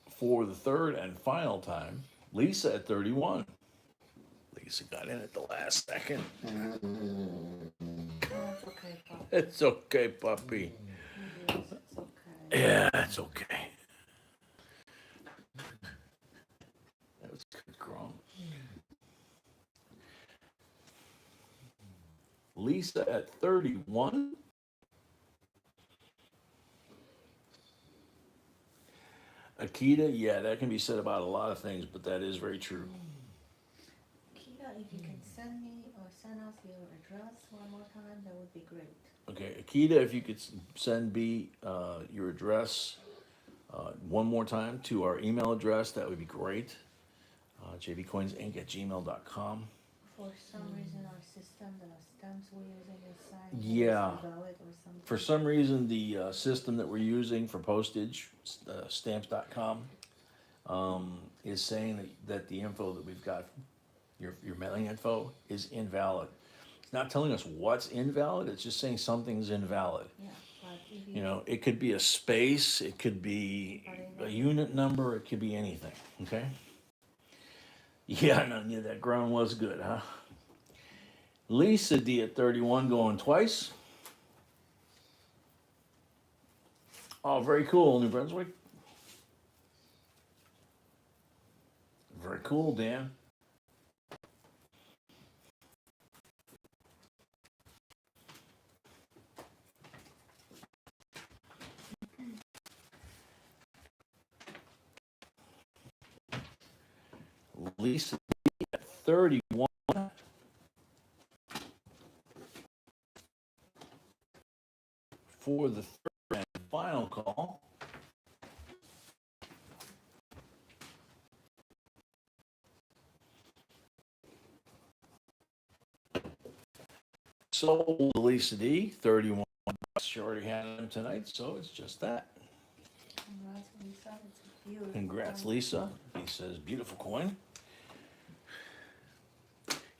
for the third and final time. Lisa at 31. Lisa got in at the last second. That's okay, Pop. It's okay, puppy. Yes, it's okay. Yeah, it's okay. That was good, Grom. Lisa at 31. Akita, yeah, that can be said about a lot of things, but that is very true. Kita, if you can send me or send us your address one more time, that would be great. Okay, Akita, if you could send B your address one more time to our email address, that would be great. jbcoinsinc@gmail.com. For some reason, our system, the stamps we're using is signed. Yeah. Invalid or something. For some reason, the system that we're using for postage, stamps.com, is saying that the info that we've got, your mailing info, is invalid. It's not telling us what's invalid, it's just saying something's invalid. Yeah, but if You know, it could be a space, it could be a unit number, it could be anything, okay? Yeah, no, yeah, that ground was good, huh? Lisa D at 31 going twice. Oh, very cool, New Brunswick. Very cool, Dan. Lisa at 31. For the third and final call. Sold Lisa D, 31. She already had them tonight, so it's just that. Congrats, Lisa. It's a beautiful. Congrats, one. Lisa. He says, beautiful coin.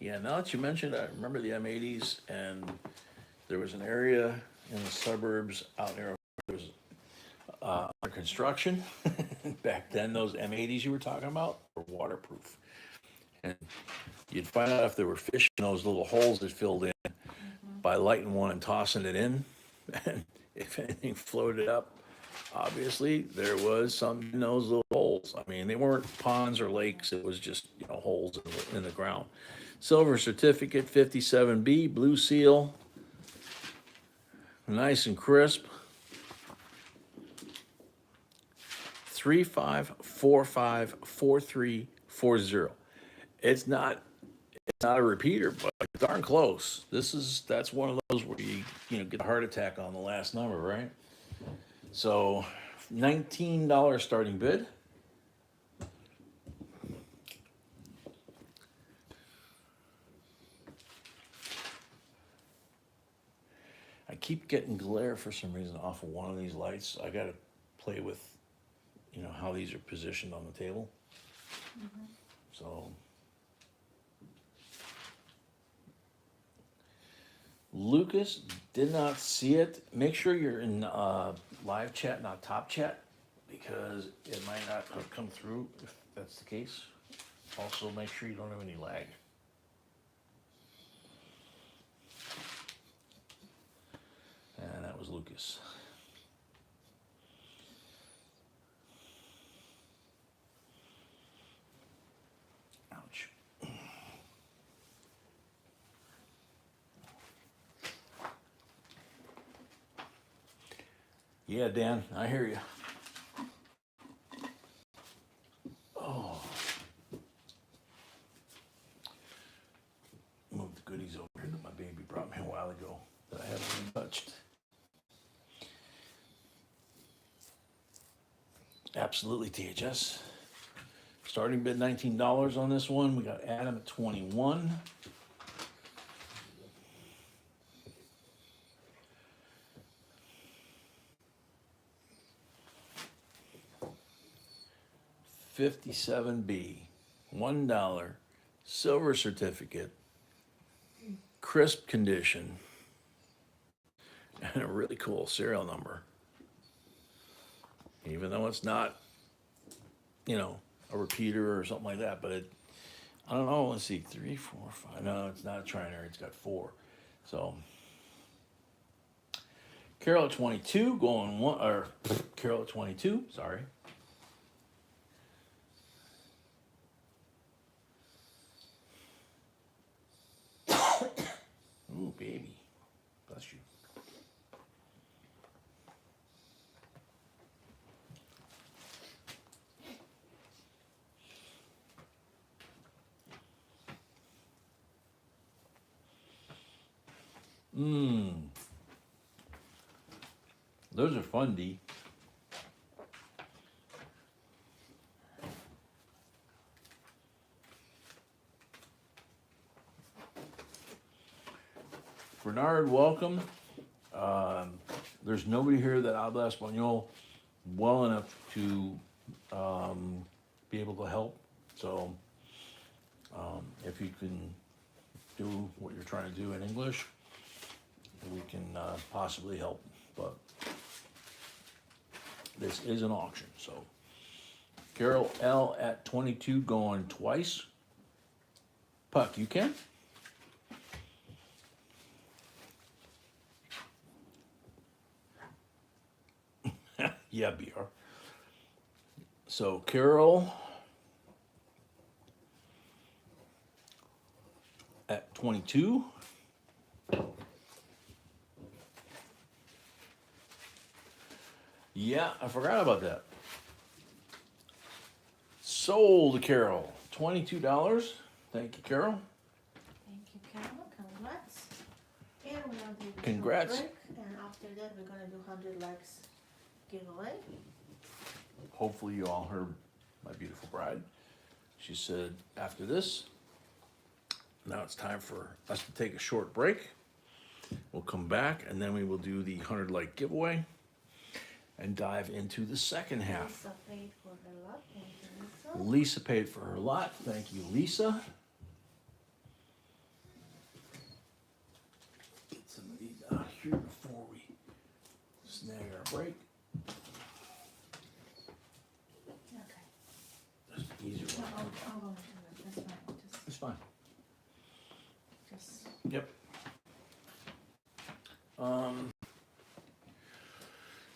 Yeah, now that you mentioned, I remember the M80s, and there was an area in the suburbs out near was under construction. Back then, those M80s you were talking about were waterproof. And you'd find out if there were fish in those little holes that filled in by lighting one and tossing it in. And if anything floated up, obviously there was some in those little holes. I mean, they weren't ponds or lakes. It was just, holes in the ground. Silver certificate, 57B, blue seal. Nice and crisp. 35454340. It's not a repeater, but darn close. That's one of those where you get a heart attack on the last number, right? So $19 starting bid. I keep getting glare for some reason off of one of these lights. I gotta play with how these are positioned on the table. So Lucas did not see it. Make sure you're in live chat, not top chat, because it might not have come through if that's the case. Also, make sure you don't have any lag. And that was Lucas. Ouch. Yeah, Dan, I hear you. Oh. Move the goodies over here that my baby brought me a while ago that I haven't even touched. Absolutely, THS. Starting bid $19 on this one. We got Adam at 21. $57B, $1, silver certificate, crisp condition, and a really cool serial number. Even though it's not, a repeater or something like that, but I don't know, let's see, 3, 4, 5, no, it's not a trinary, it's got 4. So, Carol at 22, Carol at 22, sorry. Ooh, baby, bless you. Those are fun, D. Bernard, welcome. There's nobody here that habla español well enough to be able to help. So if you can do what you're trying to do in English, we can possibly help. But this is an auction, so Carol L at 22 going twice. Puck, you can? Yeah, BR. So Carol at 22. Yeah, I forgot about that. Sold, Carol. $22. Thank you, Carol. Thank you, Carol. Congrats. And we're gonna do a Congrats. short break, and after that we're gonna do 100 likes giveaway. Hopefully you all heard my beautiful bride. She said after this, now it's time for us to take a short break. We'll come back and then we will do the 100 like giveaway and dive into the second half. Lisa paid for her lot. Thank you, Lisa. Lisa paid for her lot. Thank you, Lisa. Get some of these out here before we snag our break. Okay. Just easier No, one. I'll go into it, that's fine, It's fine. just, Yep.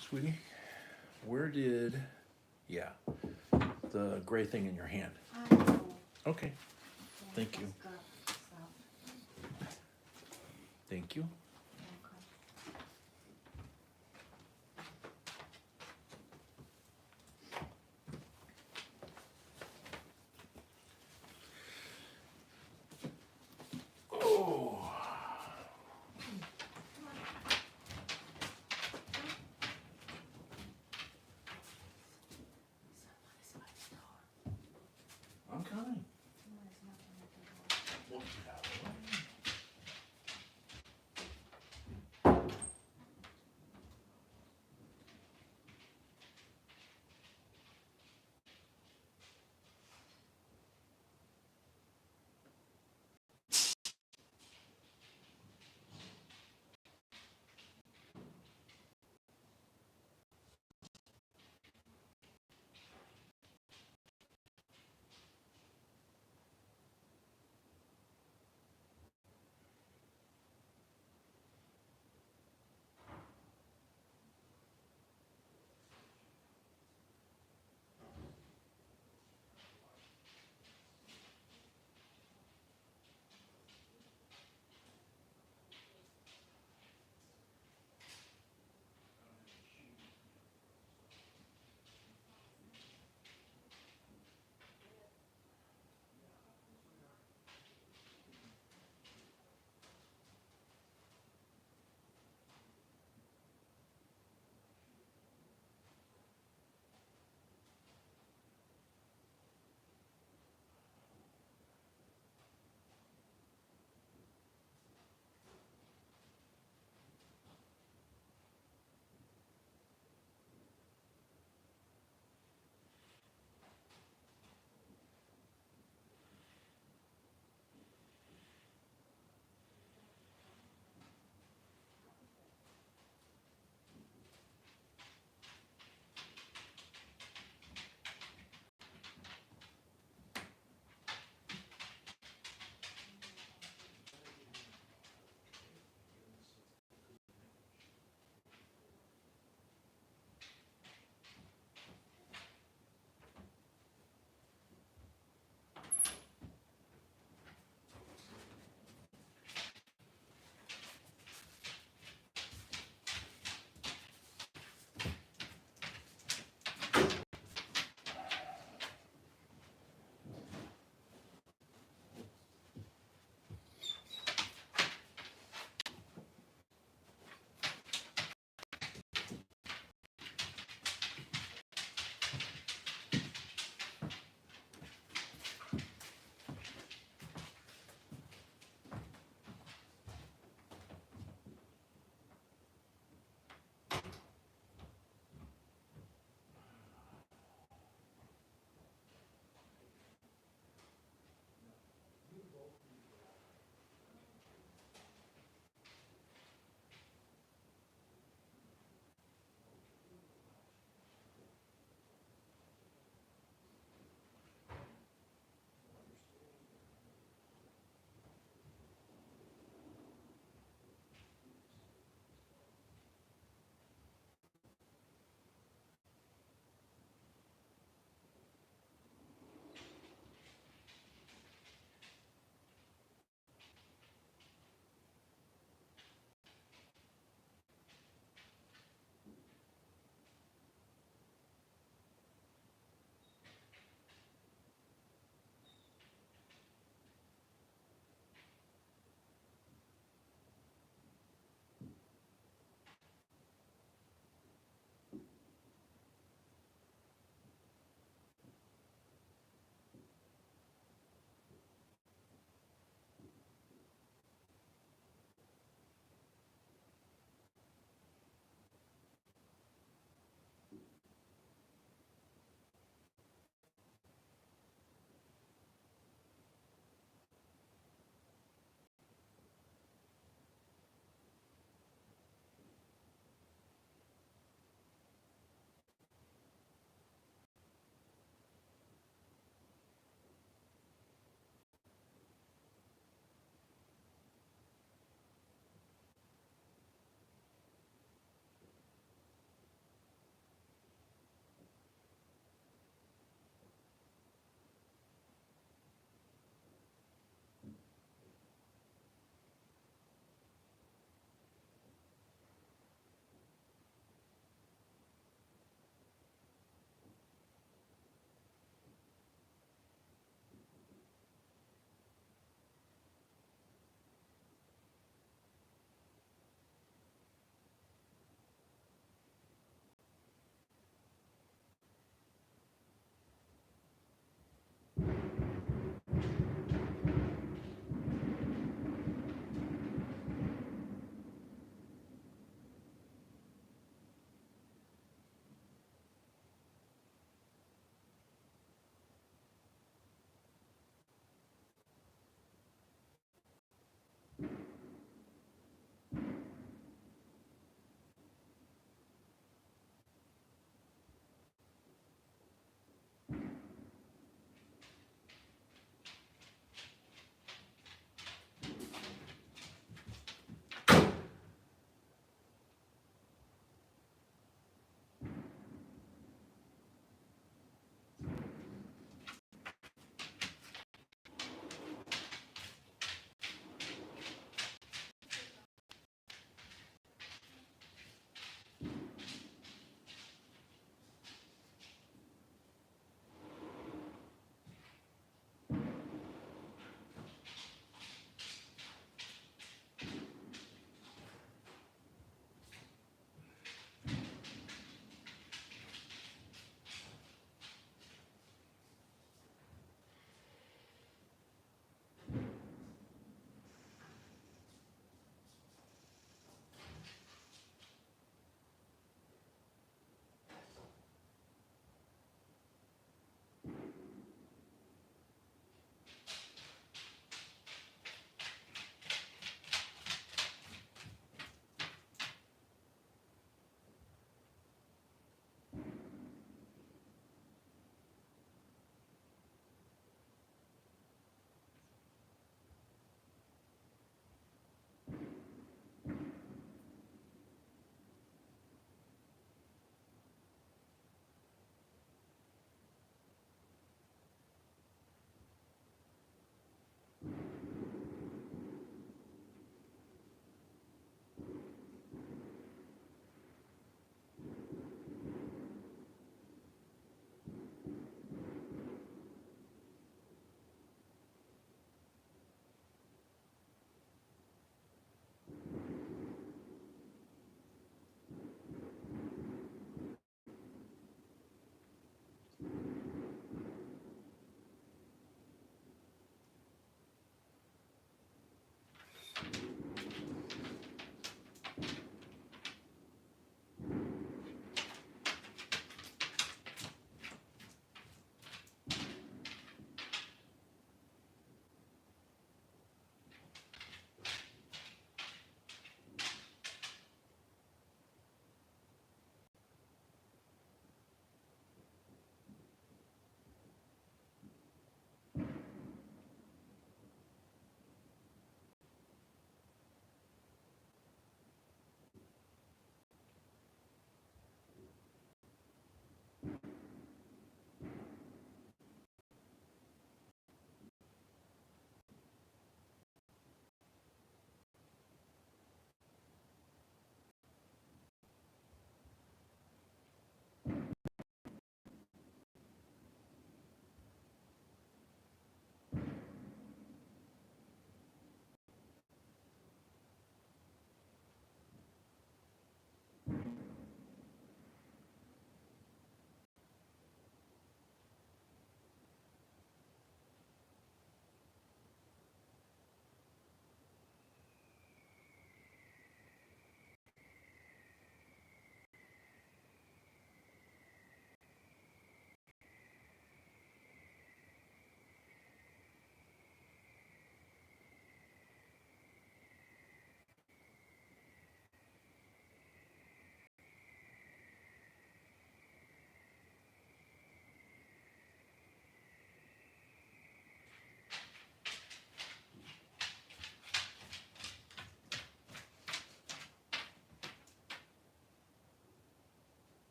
Sweetie, where did, yeah, the gray thing in your hand? I know. Okay, thank you. Just got stuff. Thank you. Okay. Oh. Somebody's by the door. I'm coming. Somebody's knocking at the door. Well, get out of the way.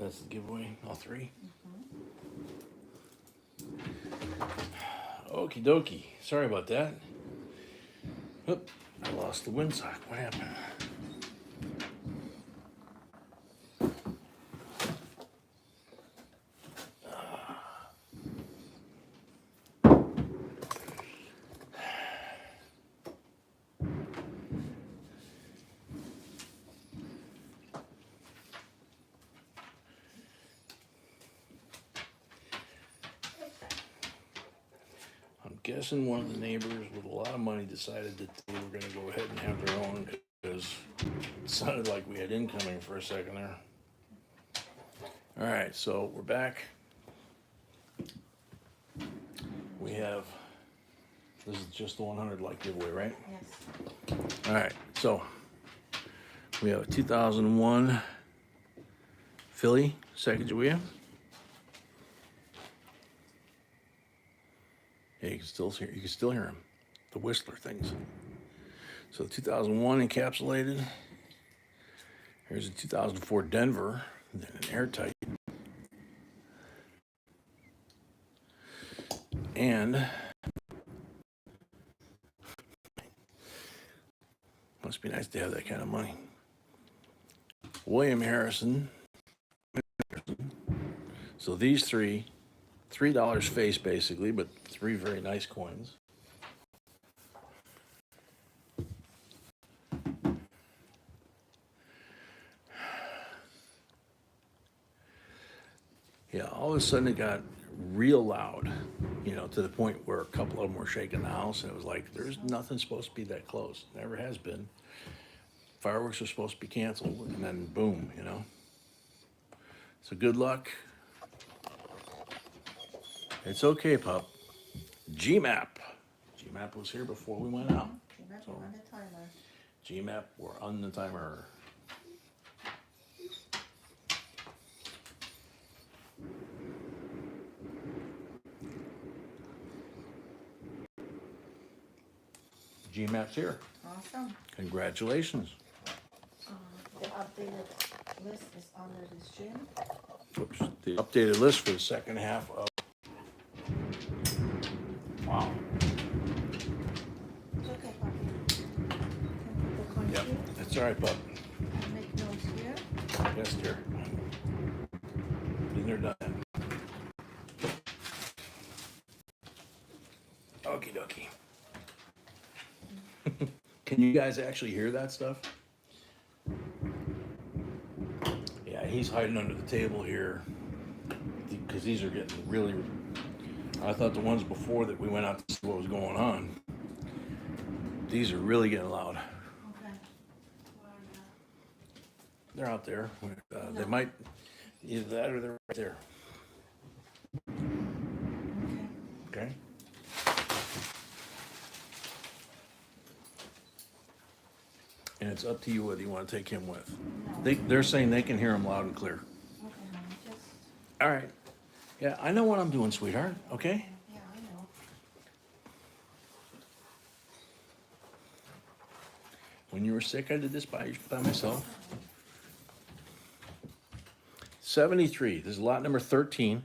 that's the giveaway, all three. Okie dokie. Sorry about that. Oop, I lost the windsock. What happened? Guessing one of the neighbors with a lot of money decided that they were going to go ahead and have their own because it sounded like we had incoming for a second there. All right, so we're back. We have, this is just the 100 like giveaway, right? Yes. All right, so we have a 2001 Philly Sacagawea. Yeah, you can still hear him. The whistler things. So 2001 encapsulated. Here's a 2004 Denver, then an airtight. And must be nice to have that kind of money. William Harrison. So these three, $3 face basically, but three very nice coins. Yeah, all of a sudden it got real loud, you know, to the point where a couple of them were shaking the house, and it was like, there's nothing supposed to be that close. Never has been. Fireworks are supposed to be canceled, and then boom, you know. So good luck. It's okay, pup. GMAP. GMAP was here before we went out. GMAP, we're on the timer. GMAP, we're on the timer. GMAP's here. Awesome. Congratulations. The updated list is under this gym. Oops. The updated list for the second half of. Wow. It's okay, Papa. You can put the coin Yep. here. That's all right, bub. And make notes here. Yes, dear. Been there, done that. Okie dokie. Can you guys actually hear that stuff? Yeah, he's hiding under the table here because these are getting really. I thought the ones before that we went out to see what was going on. These are really getting loud. Okay. They're out there. They might either that or they're right there. Okay. Okay. And it's up to you whether you want to take him with. They're saying they can hear him loud and clear. Okay, honey, just, All right. Yeah, I know what I'm doing, sweetheart. Okay? yeah, I know. When you were sick, I did this by myself. 73. This is lot number 13.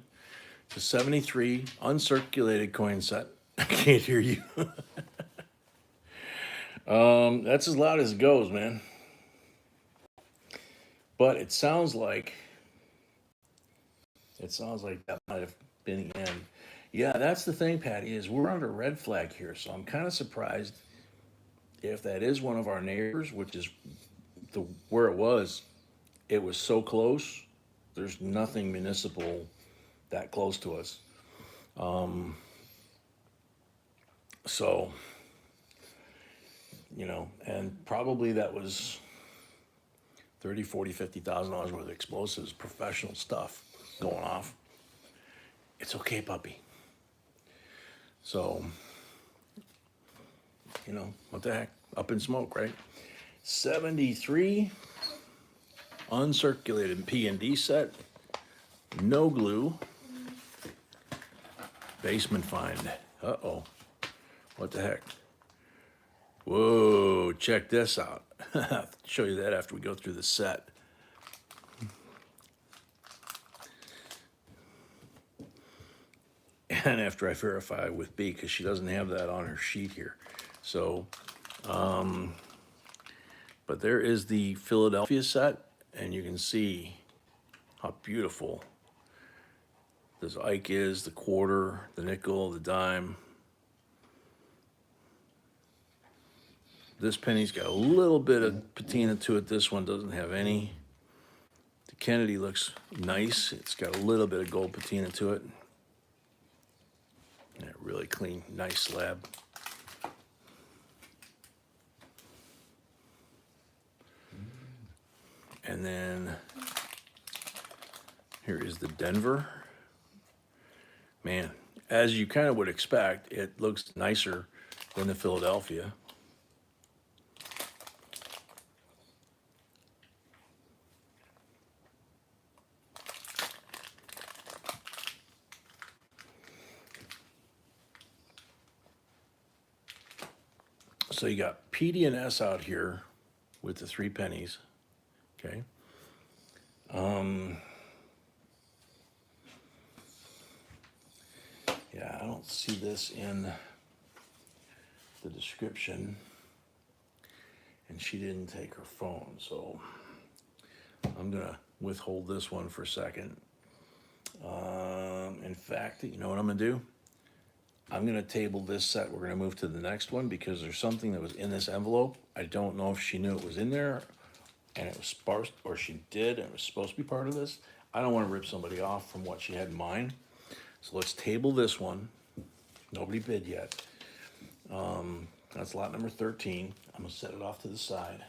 It's a 73 uncirculated coin set. I can't hear you. That's as loud as it goes, man. But it sounds like that might have been the end. Yeah, that's the thing, Patty, is we're under red flag here, so I'm kind of surprised if that is one of our neighbors, which is where it was so close. There's nothing municipal that close to us. So, you know, and probably that was $30, $40, $50,000 worth of explosives, professional stuff going off. It's okay, puppy. So, you know, what the heck? Up in smoke, right? 73 uncirculated P&D set, no glue, basement find. Uh-oh. What the heck? Whoa, check this out. I'll show you that after we go through the set. again after I verify with B, because she doesn't have that on her sheet here. So, but there is the Philadelphia set, and you can see how beautiful this Ike is, the quarter, the nickel, the dime. This penny's got a little bit of patina to it. This one doesn't have any. The Kennedy looks nice. It's got a little bit of gold patina to it. Yeah, really clean, nice slab. And then here is the Denver. Man, as you kind of would expect, it looks nicer than the Philadelphia. So you got PD and S out here with the 3 pennies, okay? Yeah, I don't see this in the description, and she didn't take her phone, so I'm gonna withhold this one for a second. In fact, you know what I'm gonna do? I'm gonna table this set. We're gonna move to the next one because there's something that was in this envelope. I don't know if she knew it was in there and it was sparse, or she did and it was supposed to be part of this. I don't wanna rip somebody off from what she had in mind. So let's table this one. Nobody bid yet. That's lot number 13. I'm gonna set it off to the side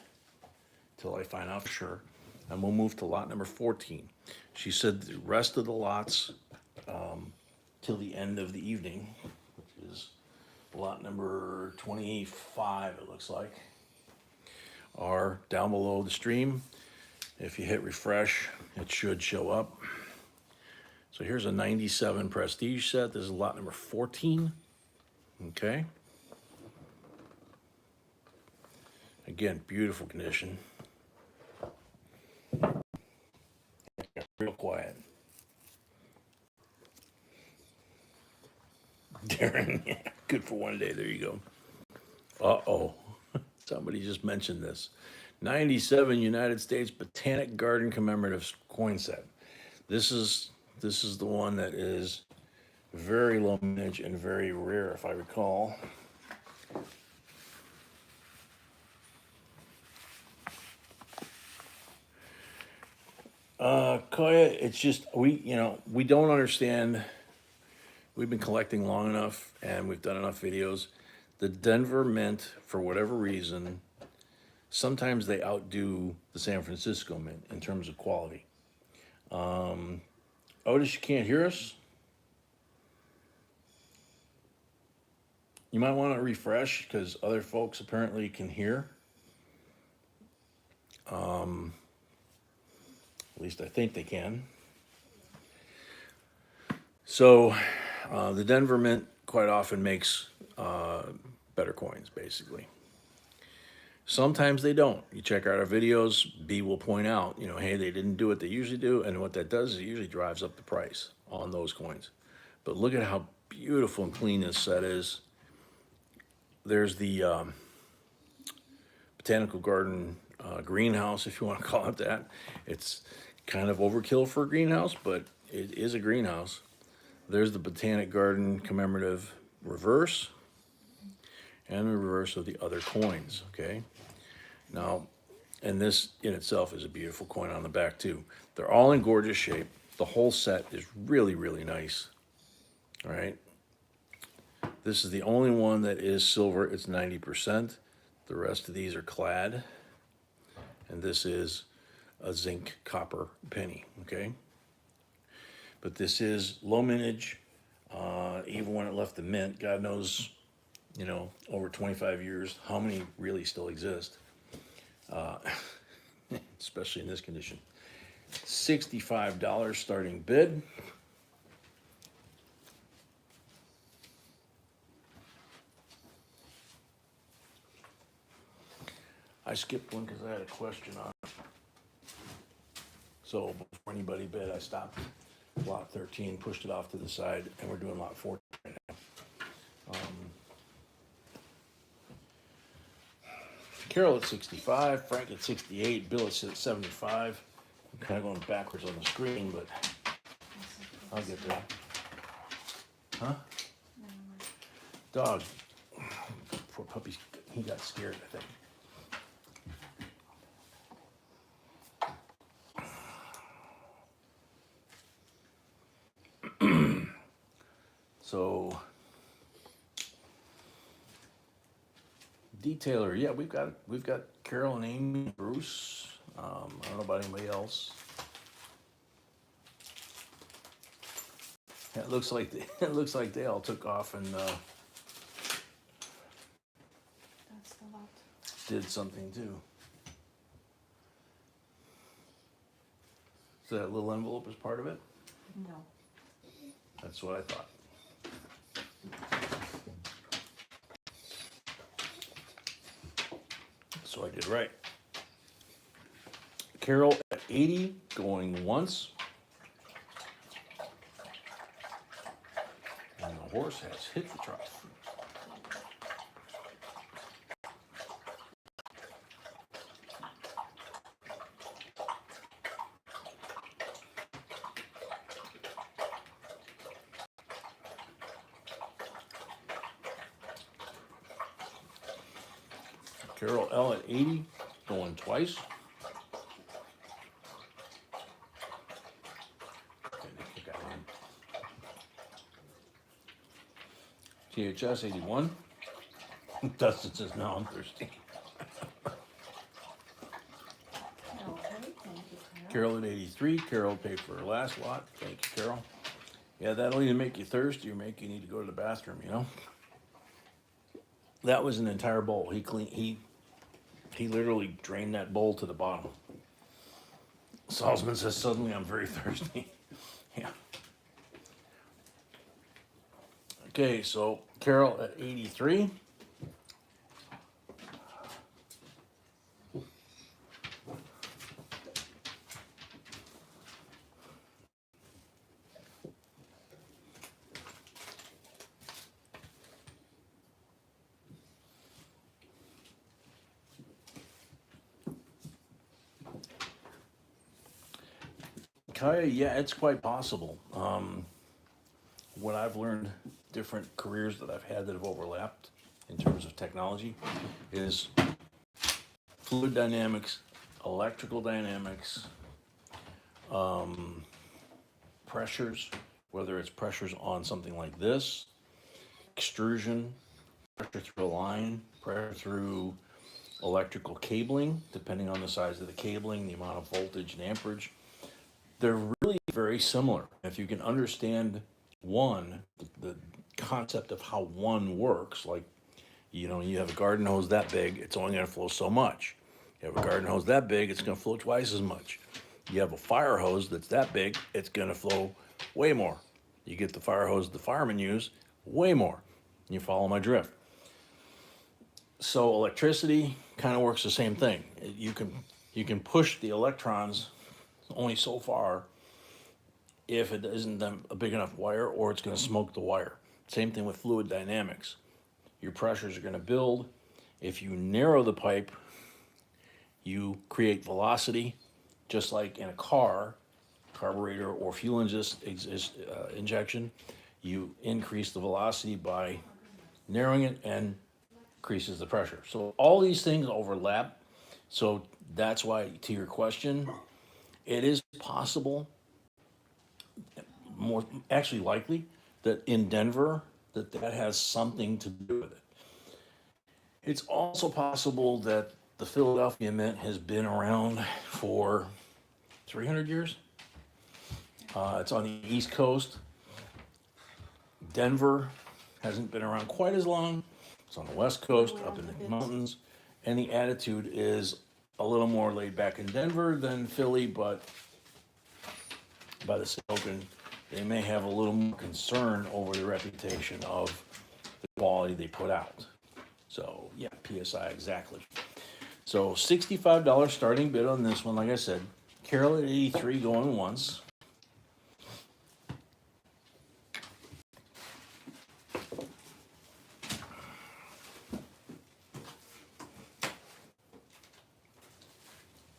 till I find out for sure. And we'll move to lot number 14. She said the rest of the lots till the end of the evening, which is lot number 25, it looks like, are down below the stream. If you hit refresh, it should show up. So here's a 97 Prestige set. This is lot number 14. Okay. Again, beautiful condition. Real quiet. Darren, yeah, good for one day. There you go. Uh-oh. Somebody just mentioned this. 97 United States Botanic Garden commemorative coin set. This is the one that is very low mintage and very rare, if I recall. Koya, it's just, we don't understand. We've been collecting long enough and we've done enough videos. The Denver Mint, for whatever reason, sometimes they outdo the San Francisco Mint in terms of quality. Otis, you can't hear us? You might want to refresh because other folks apparently can hear. At least I think they can. So the Denver Mint quite often makes better coins, basically. Sometimes they don't. You check out our videos, B will point out, hey, they didn't do what they usually do, and what that does is it usually drives up the price on those coins. But look at how beautiful and clean this set is. There's the Botanical Garden greenhouse, if you want to call it that. It's kind of overkill for a greenhouse, but it is a greenhouse. There's the Botanic Garden commemorative reverse and the reverse of the other coins, okay? Now, and this in itself is a beautiful coin on the back too. They're all in gorgeous shape. The whole set is really, really nice, all right? This is the only one that is silver. It's 90%. The rest of these are clad. And this is a zinc copper penny, okay? But this is low mintage. Even when it left the mint, God knows, over 25 years, how many really still exist, especially in this condition. $65 starting bid. I skipped one because I had a question on it. So before anybody bid, I stopped lot 13, pushed it off to the side, and we're doing lot 14 Carol at 65, Frank at 68, Bill at 75. I'm kind of going backwards on the screen, but I'll get there. Huh? Dog. Poor puppy, he got scared, I think. So, detailer, yeah, we've got Carol and Amy and Bruce. I don't know about anybody else. It looks like they all took off and That's the lot. did something too. So that little envelope is part of it? No. That's what I thought. So I did right. Carol at 80, going once. And the horse has hit the trough. Carol L at 80, going twice. THS 81. Dustin says, no, I'm thirsty. Okay, thank you, Carol at 83. Carol paid for her last lot. Thank you, Carol. Yeah, that'll either make you thirsty or make you need to go to the bathroom, you know? That was an entire bowl. He literally drained that bowl to the bottom. Salzman says, suddenly I'm very thirsty. Yeah. Okay, so Carol at 83. Kaya, yeah, it's quite possible. What I've learned, different careers that I've had that have overlapped in terms of technology, is fluid dynamics, electrical dynamics, pressures, whether it's pressures on something like this, extrusion, pressure through a line, pressure through electrical cabling, depending on the size of the cabling, the amount of voltage and amperage. They're really very similar. If you can understand one, the concept of how one works, like, you know, you have a garden hose that big, it's only going to flow so much. You have a garden hose that big, it's going to flow twice as much. You have a fire hose that's that big, it's going to flow way more. You get the fire hose the firemen use, way more. You follow my drift. So electricity kind of works the same thing. You can push the electrons only so far if it isn't a big enough wire, or it's going to smoke the wire. Same thing with fluid dynamics. Your pressures are going to build. If you narrow the pipe, you create velocity, just like in a car, carburetor or fuel injection. You increase the velocity by narrowing it and increases the pressure. So all these things overlap. So that's why, to your question, it is possible, more actually likely, that in Denver that has something to do with it. It's also possible that the Philadelphia Mint has been around for 300 years. It's on the East Coast. Denver hasn't been around quite as long. It's on the West Coast, up in the mountains. And the attitude is a little more laid back in Denver than Philly, but by the same token, they may have a little more concern over the reputation of the quality they put out. So, yeah, PSI, exactly. So, $65 starting bid on this one, like I said. Carol at 83 going once.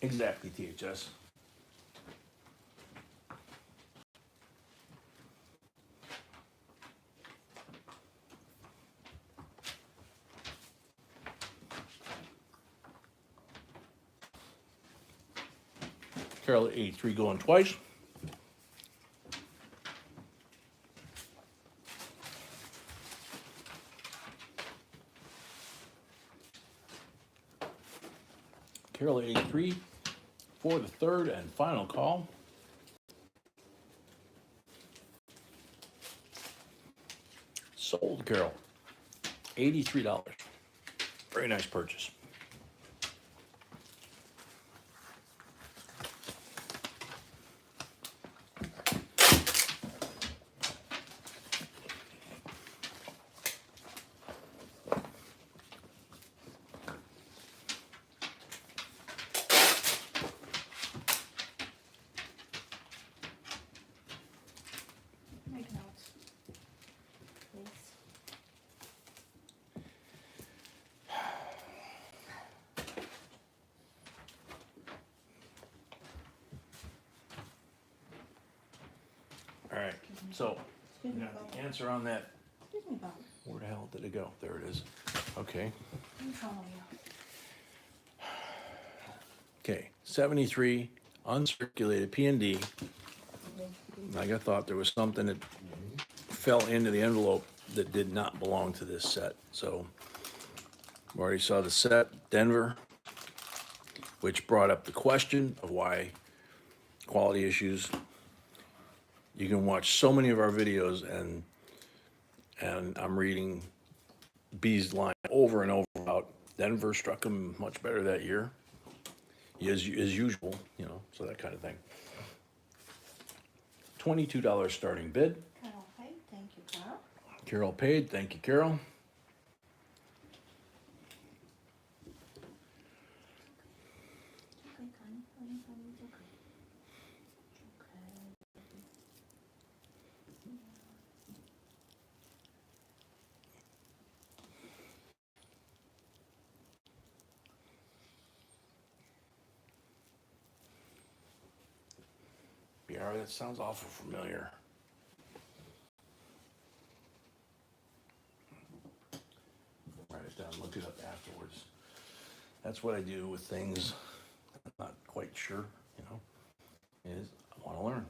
Exactly, THS. Carol at 83 going twice. Carol at 83 for the third and final call. Sold, Carol. $83. Very nice purchase. Make notes, please. All right, so we Excuse me, got Bob. the answer on that. Excuse me, Bob. Where the hell did it go? There it is. Okay. I'm following you. Okay, 73 uncirculated P&D. Like I thought there was something that fell into the envelope that did not belong to this set. So we already saw the set, Denver, which brought up the question of why quality issues. You can watch so many of our videos and I'm reading B's line over and over about Denver struck him much better that year. As usual, you know, so that kind of thing. $22 starting bid. Carol, hey, thank you, Carol. Carol paid. Thank you, Carol. Okay, honey, it's okay. Okay. BR, that sounds awful familiar. Write it down, look it up afterwards. That's what I do with things I'm not quite sure, you know, is I want to learn.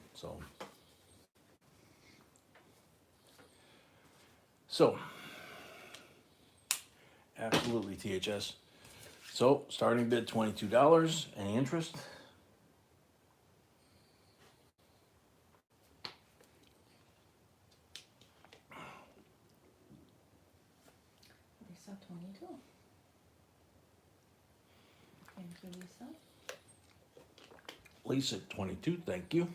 So, absolutely THS. So, starting bid $22. Any interest? Lisa, 22. Thank you, Lisa. Lisa, 22. Thank you.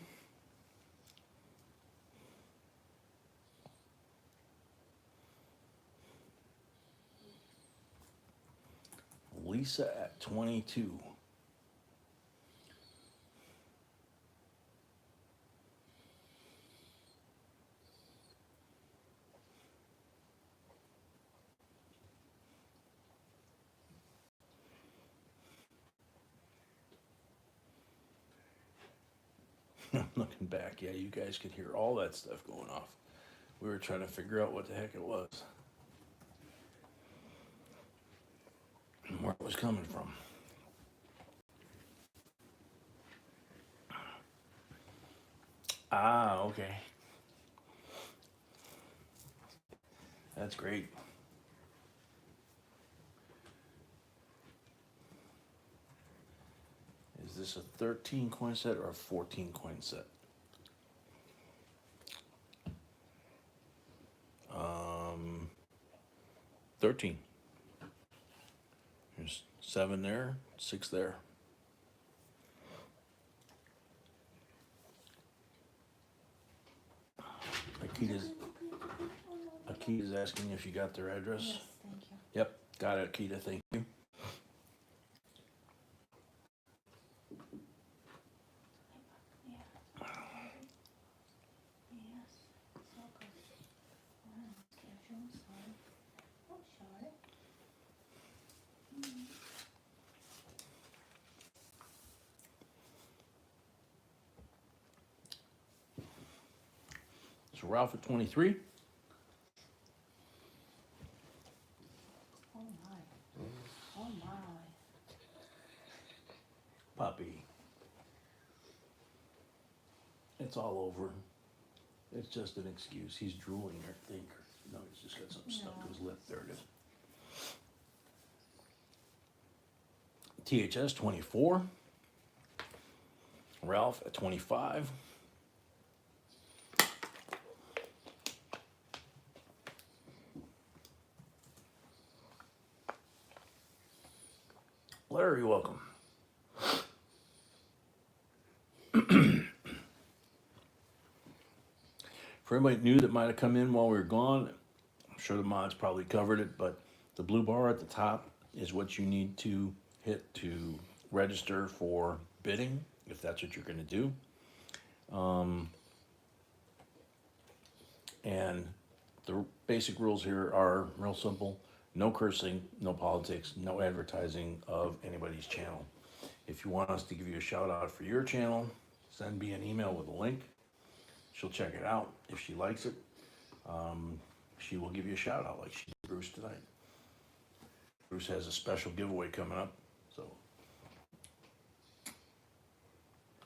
Lisa at 22. Looking back, yeah, you guys could hear all that stuff going off. We were trying to figure out what the heck it was and where it was coming from. Ah, okay. That's great. Is this a 13 coin set or a 14 coin set? 13. There's 7 there, 6 there. Akita's asking if you got their address. Yes, thank you. Yep, got it, Akita, thank you. Yeah. Yes, it's all good. Schedule, sorry. Oh, sorry. So Ralph at 23. Oh my. Oh my. Puppy. It's all over. It's just an excuse. He's drooling, I think. No, he's just got something stuck to his lip. There it is. THS 24. Ralph at 25. Larry, welcome. For anybody new that might have come in while we were gone, I'm sure the mods probably covered it, but the blue bar at the top is what you need to hit to register for bidding, if that's what you're going to do. And the basic rules here are real simple. No cursing, no politics, no advertising of anybody's channel. If you want us to give you a shout out for your channel, send me an email with a link. She'll check it out. If she likes it, she will give you a shout out like she did Bruce tonight. Bruce has a special giveaway coming up, so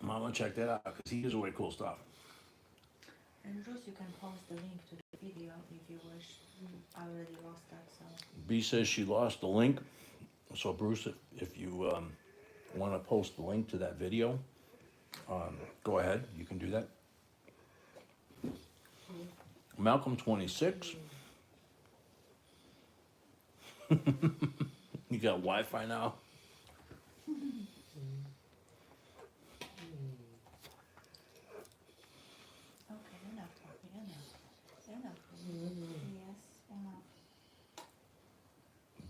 I'm gonna check that out because he gives away cool stuff. And Bruce, you can post the link to the video if you wish. I already lost that, so. B says she lost the link. So Bruce, if you want to post the link to that video, go ahead. You can do that. Malcolm 26. You got Wi-Fi now? Okay, enough talking, enough. Yes,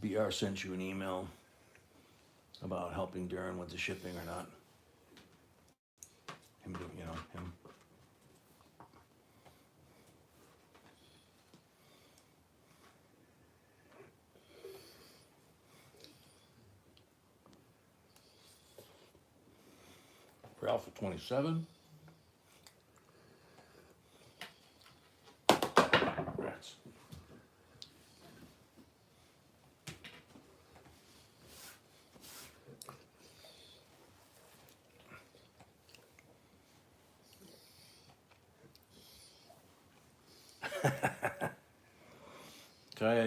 enough. BR sent you an email about helping Darren with the shipping or not. Him, him. Ralph at 27. Rats.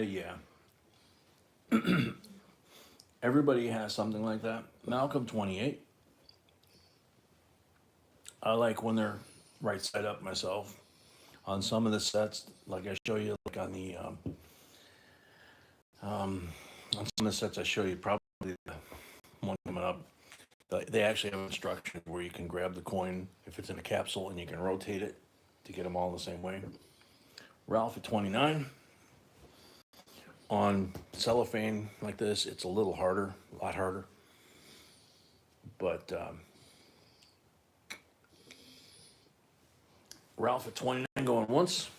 Yeah. Everybody has something like that. Malcolm 28. I like when they're right side up myself. On some of the sets, like I show you, like on the on some of the sets I show you, probably the one coming up, they actually have instructions where you can grab the coin if it's in a capsule and you can rotate it to get them all the same way. Ralph at 29. On cellophane like this, it's a little harder, a lot harder. But Ralph at 29 going once.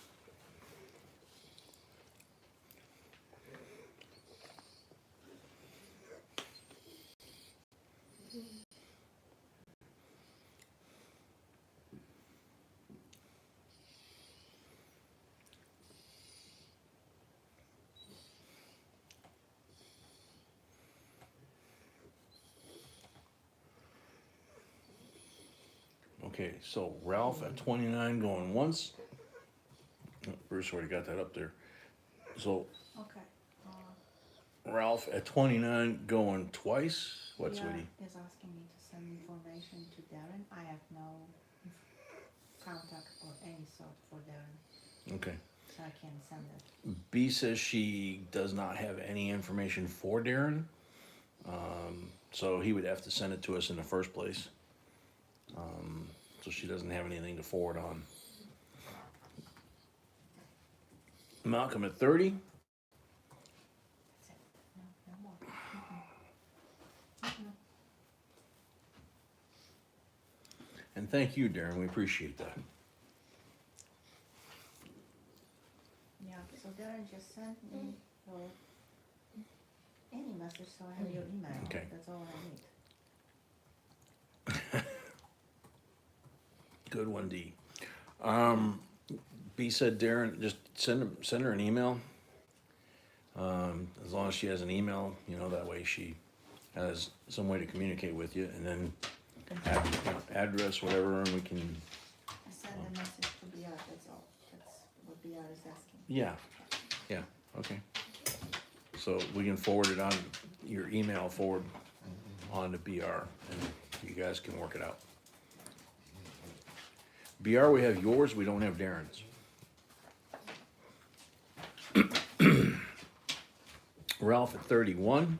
Okay, so Ralph at 29 going once. Bruce already got that up there. So Okay. Ralph at 29 going twice. What, sweetie? Is asking me to send information to Darren. I have no contact or any sort for Darren, Okay. so I can't send it. B says she does not have any information for Darren. So he would have to send it to us in the first place. So she doesn't have anything to forward on. Malcolm at 30. That's it. No more. And thank you, Darren. We appreciate that. Yeah, so Darren just sent me any message, so I have your email. Okay. That's all I need. Good one, D. B said, Darren, just send her an email. As long as she has an email, you know, that way she has some way to communicate with you, and then address, whatever, and we can. I send a message to BR, that's all. That's what BR is asking. Yeah, yeah, okay. So we can forward it on your email forward on to BR, and you guys can work it out. BR, we have yours, we don't have Darren's. Ralph at 31.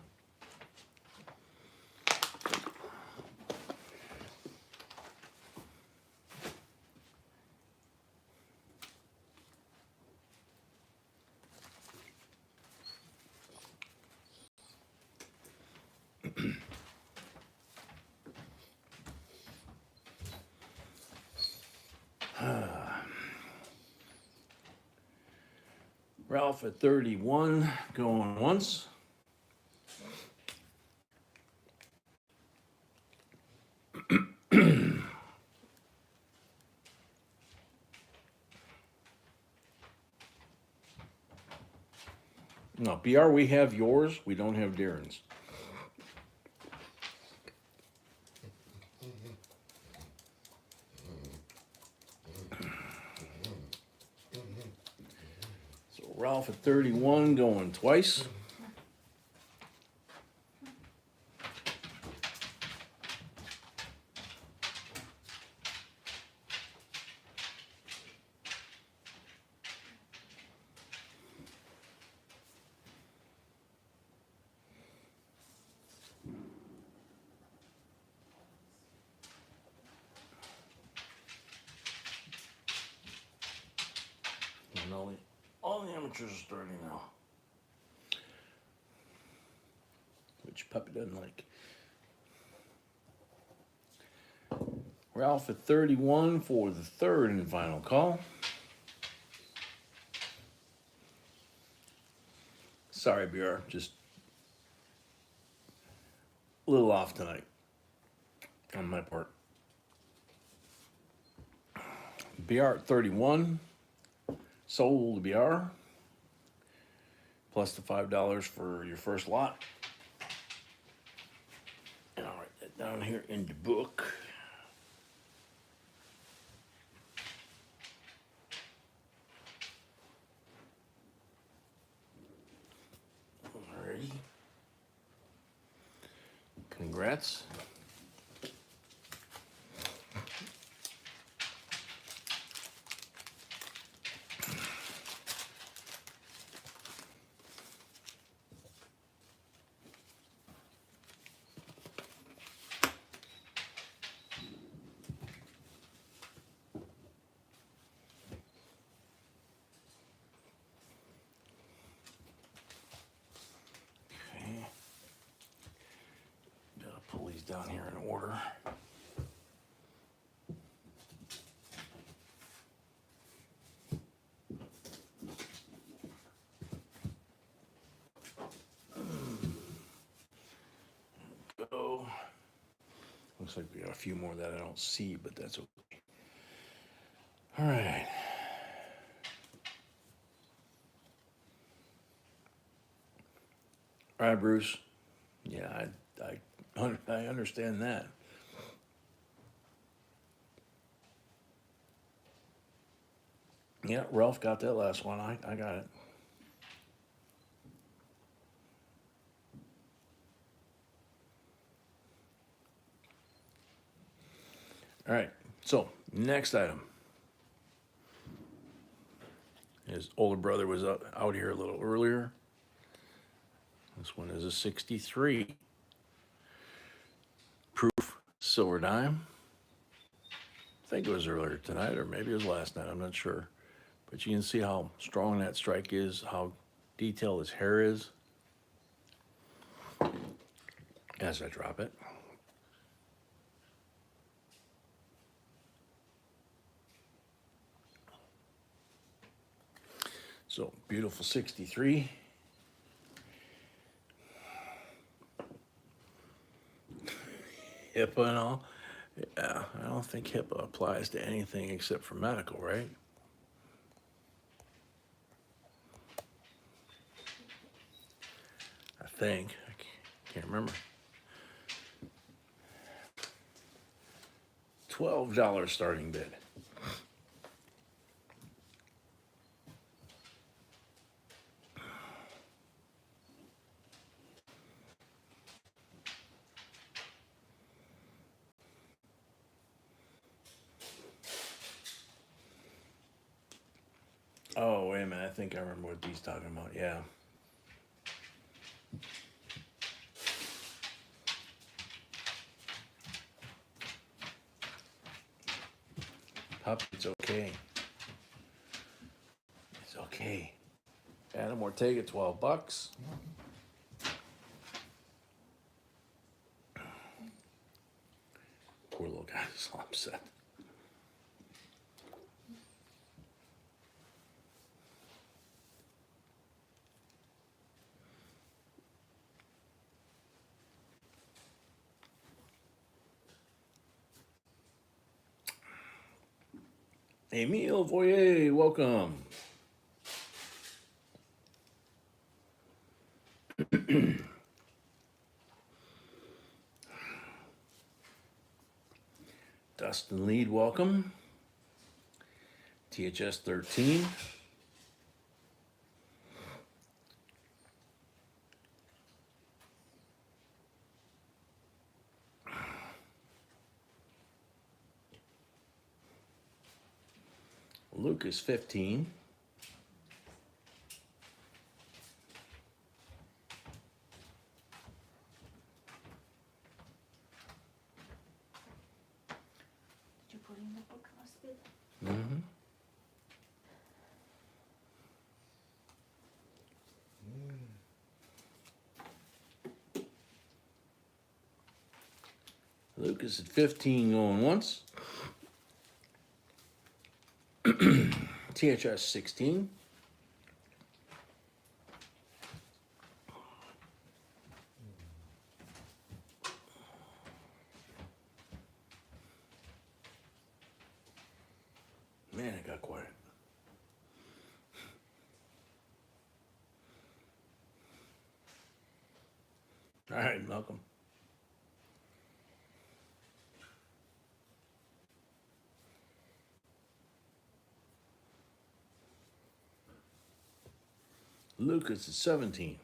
Ralph at 31, going once. No, BR, we have yours, we don't have Darren's. So Ralph at 31, going twice. And all the amateurs are starting now. Which Puppy doesn't like. Ralph at 31 for the third and final call. Sorry, BR, just a little off tonight on my part. BR at 31, sold BR, plus the $5 for your first lot. And I'll write that down here in the book. Alrighty. Congrats. Down here in order. Go. Looks like we got a few more that I don't see, but that's okay. All right. All right, Bruce. Yeah, I understand that. Yeah, Ralph got that last one. I got it. All right, so next item. His older brother was out here a little earlier. This one is a 63. Proof silver dime. I think it was earlier tonight, or maybe it was last night, I'm not sure. But you can see how strong that strike is, how detailed his hair is as I drop it. So, beautiful 63. HIPAA and all. Yeah, I don't think HIPAA applies to anything except for medical, right? think. Can't remember. $12 starting bid. Oh, wait a minute. I think I remember what he's talking about. Yeah. Pup, it's okay. It's okay. Adam Ortega, $12. Poor little guy is so upset. Emile Voyer, welcome. Dustin Lead, welcome. THS 13. Lucas 15. Did you put in the book last bit? Mm-hmm. Lucas at 15 going once. THS 16. Man, it got quiet. All right, Malcolm. Lucas is 17.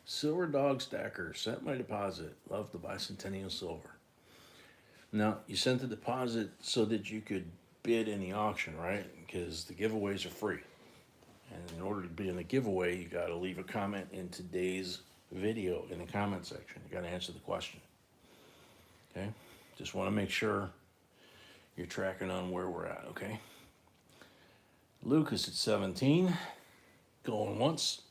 Silver Dog Stacker sent my deposit. Love the bicentennial silver. Now, you sent the deposit so that you could bid in the auction, right? Because the giveaways are free. And in order to bid in the giveaway, you got to leave a comment in today's video in the comment section. You got to answer the question. Okay? Just want to make sure you're tracking on where we're at, okay? Lucas at 17. Going once.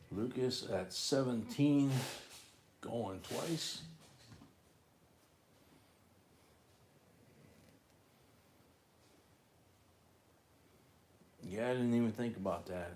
Lucas at 17, going twice. Yeah, I didn't even think about that.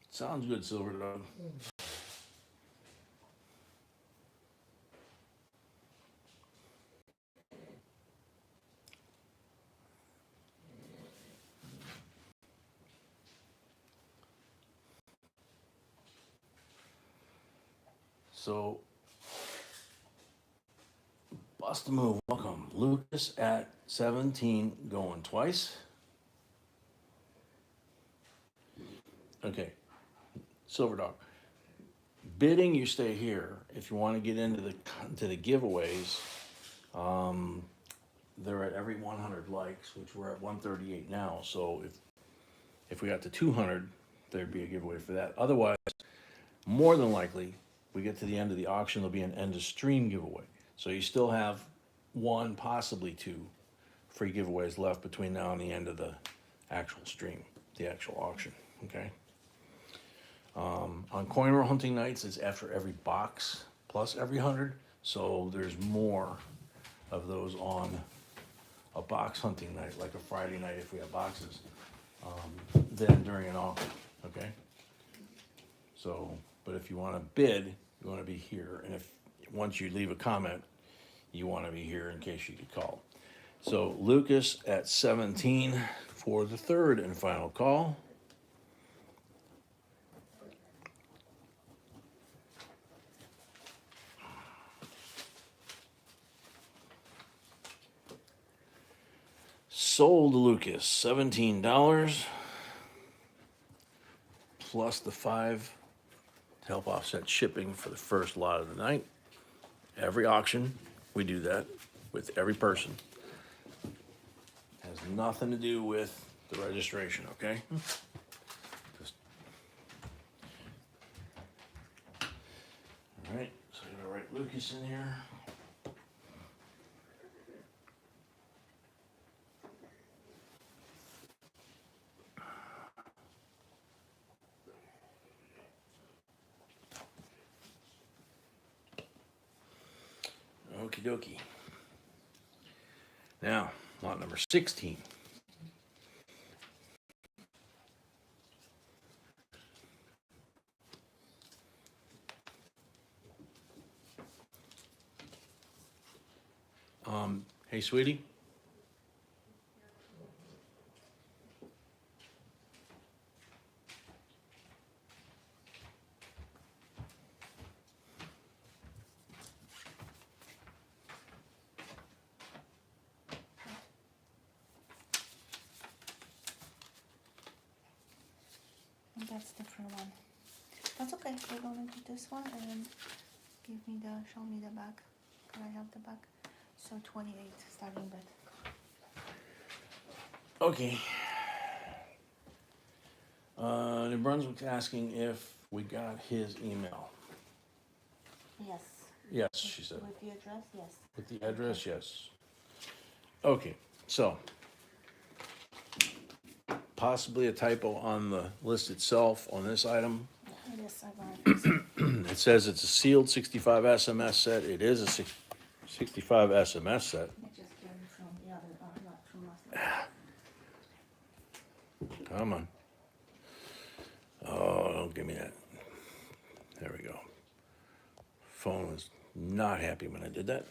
Sounds good, Silver Dog. So, bust a move. Welcome. Lucas at 17, going twice. Okay. Silver Dog. Bidding, you stay here. If you want to get into the giveaways, They're at every 100 likes, which we're at 138 now. So if we got to 200, there'd be a giveaway for that. Otherwise, more than likely, we get to the end of the auction, there'll be an end of stream giveaway. So you still have one, possibly two free giveaways left between now and the end of the actual stream, the actual auction, okay? On coin roll hunting nights, it's after every box plus every 100. So there's more of those on a box hunting night, like a Friday night if we have boxes, than during an auction, okay? So, but if you want to bid, you want to be here. And if once you leave a comment, you want to be here in case you get called. So Lucas at 17 for the third and final call. Sold Lucas, $17 plus the $5 to help offset shipping for the first lot of the night. Every auction, we do that with every person. Has nothing to do with the registration, okay? Just... All right, so I'm gonna write Lucas in here. Okie dokie. Now, lot number 16. Hey, sweetie. That's different one. That's okay. We're gonna do this one and then show me the back. Can I have the back? So 28 starting bid. Okay. New Brunswick's asking if we got his email. Yes. Yes, she said. With the address, yes. With the address, yes. Okay, so possibly a typo on the list itself on this item. Yeah, it is. I got it. It says it's a sealed 65 SMS set. It is a 65 SMS set. I just came from the other, not from last night. Come on. Oh, don't give me that. There we go. Phone was not happy when I did that.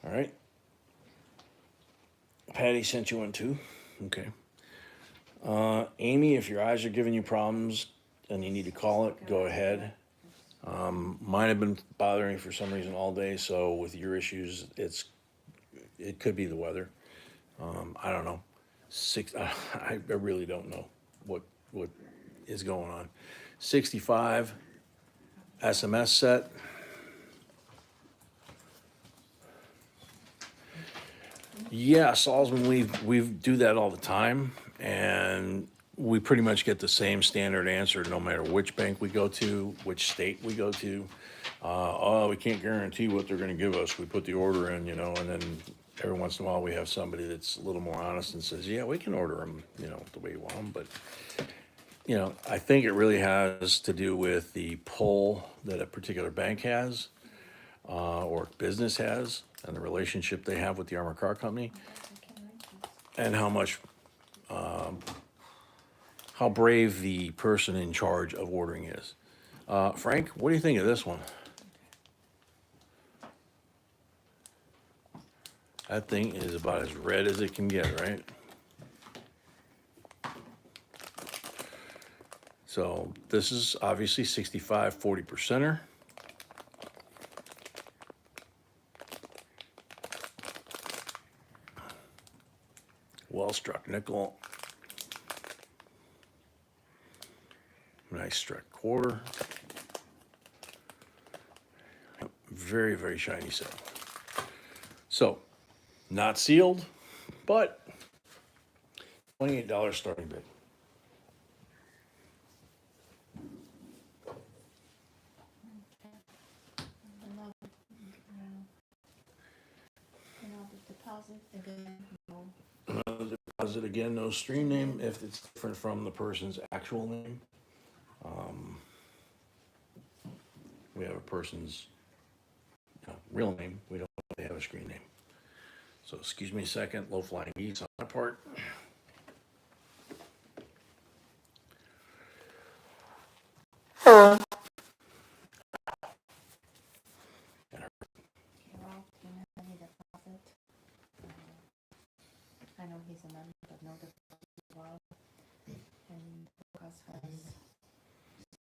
All right. Patty sent you one too. Okay. Amy, if your eyes are giving you problems and you need to call it, go ahead. Mine have been bothering me for some reason all day, so with your issues, it could be the weather. I don't know. I really don't know what is going on. 65 SMS set. Yeah, Salzman, we do that all the time, and we pretty much get the same standard answer no matter which bank we go to, which state we go to. We can't guarantee what they're going to give us. We put the order in, and then every once in a while we have somebody that's a little more honest and says, yeah, we can order them, the way you want them. But, I think it really has to do with the pull that a particular bank has or business has and the relationship they have with the armored car company and how much, how brave the person in charge of ordering is. Frank, what do you think of this one? That thing is about as red as it can get, right? So this is obviously 65 40%er. Well struck nickel. Nice struck quarter. Very, very shiny set. So, not sealed, but $28 starting bid. Another deposit again, no. Another deposit again, no stream name if it's different from the person's actual name. We have a person's real name. We don't know if they have a screen name. So excuse me a second, low flying geese on my part. Well, can I have any deposit? I know he's a member, but no deposit as well. And Lucas has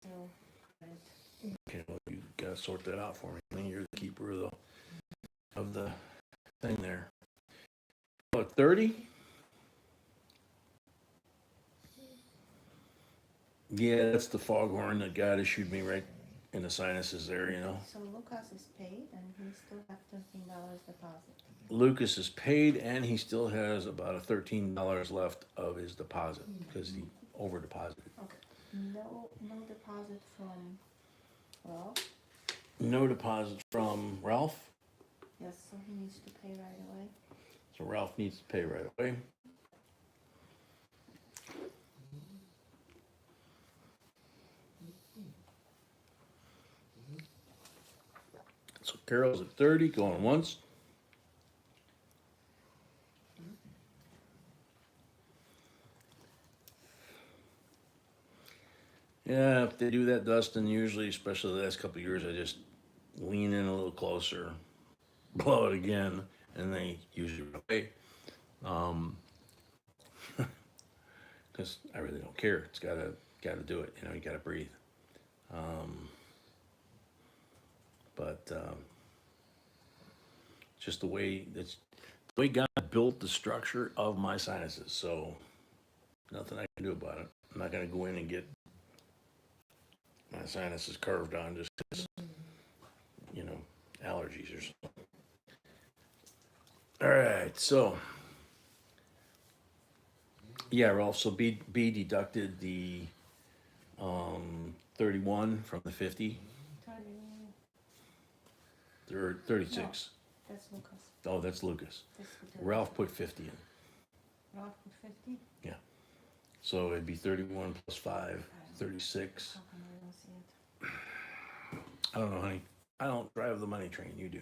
still credit. Okay, well, you gotta sort that out for me. I mean, you're the keeper of the thing there. Oh, 30? Yeah, that's the foghorn that God issued me right in the sinuses there, you know. So Lucas is paid and he still have $13 deposit. Lucas is paid and he still has about a $13 left of his deposit because he over deposited. Okay. No deposit from Ralph. No deposit from Ralph. Yes, so he needs to pay right away. So Ralph needs to pay right away. So Carol's at 30, going once. Yeah, if they do that, Dustin, usually, especially the last couple of years, I just lean in a little closer, blow it again, and they usually pay. Because I really don't care. It's gotta do it. You know, you gotta breathe. But just the way God built the structure of my sinuses. So nothing I can do about it. I'm not gonna go in and get my sinuses carved on just because, allergies or something. All right, so yeah, Ralph. So B deducted the 31 from the 50. 36. No, that's Lucas. Oh, that's Lucas. That's Ralph put 50 in. Ralph put 50? Yeah. So it'd be 31 plus 5, 36. How come I don't see it? I don't know, honey. I don't drive the money train. You do.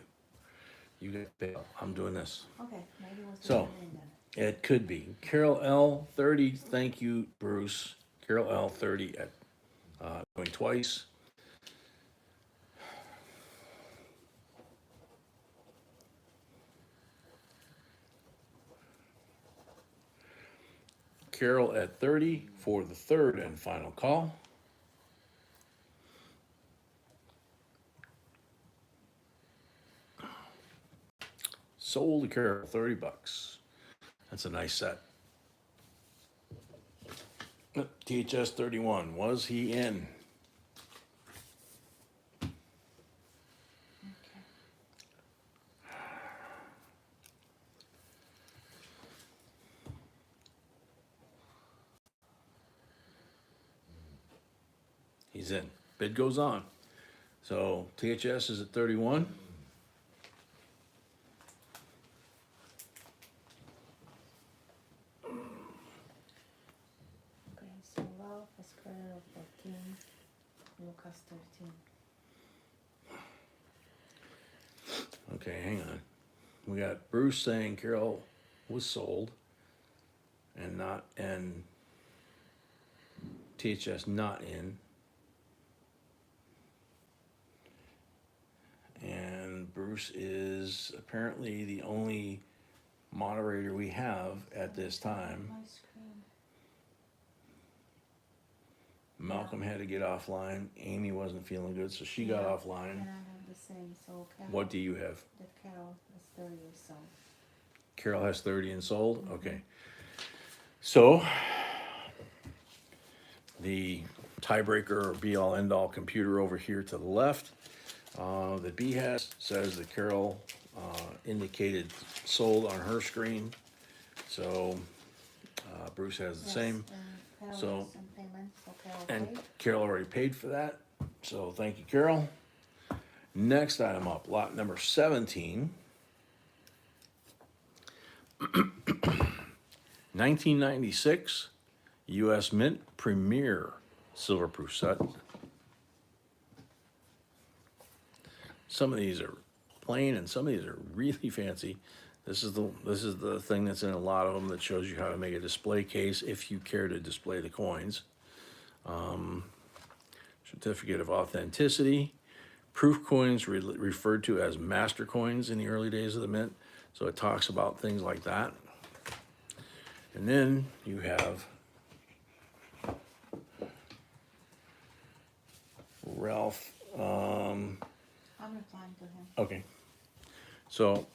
You get paid. I'm doing this. Okay, maybe it was the So, beginning then. it could be. Carol L, 30. Thank you, Bruce. Carol L, 30 at going twice. Carol at 30 for the third and final call. Sold to Carol, $30. That's a nice set. THS 31, was he in? He's in. Bid goes on. So THS is at 31. Okay, so Ralph has credit of 14, Lucas 13. Okay, hang on. We got Bruce saying Carol was sold and THS not in. And Bruce is apparently the only moderator we have at this time. My screen. Malcolm had to get offline. Amy wasn't feeling good, so she got offline. And I have the same, so Carol. What do you have? That Carol is 30 or so. Carol has 30 and sold? Okay. So, the tiebreaker or be-all, end-all computer over here to the left that B has says that Carol indicated sold on her screen. So Bruce has the same. And So- and payments, okay, And okay. Carol already paid for that. So thank you, Carol. Next item up, lot number 17. 1996 U.S. Mint Premier Silver Proof Set. Some of these are plain and some of these are really fancy. This is the thing that's in a lot of them that shows you how to make a display case if you care to display the coins. Certificate of authenticity. Proof coins referred to as master coins in the early days of the mint. So it talks about things like that. And then you have Ralph. I'm replying to him. Okay. So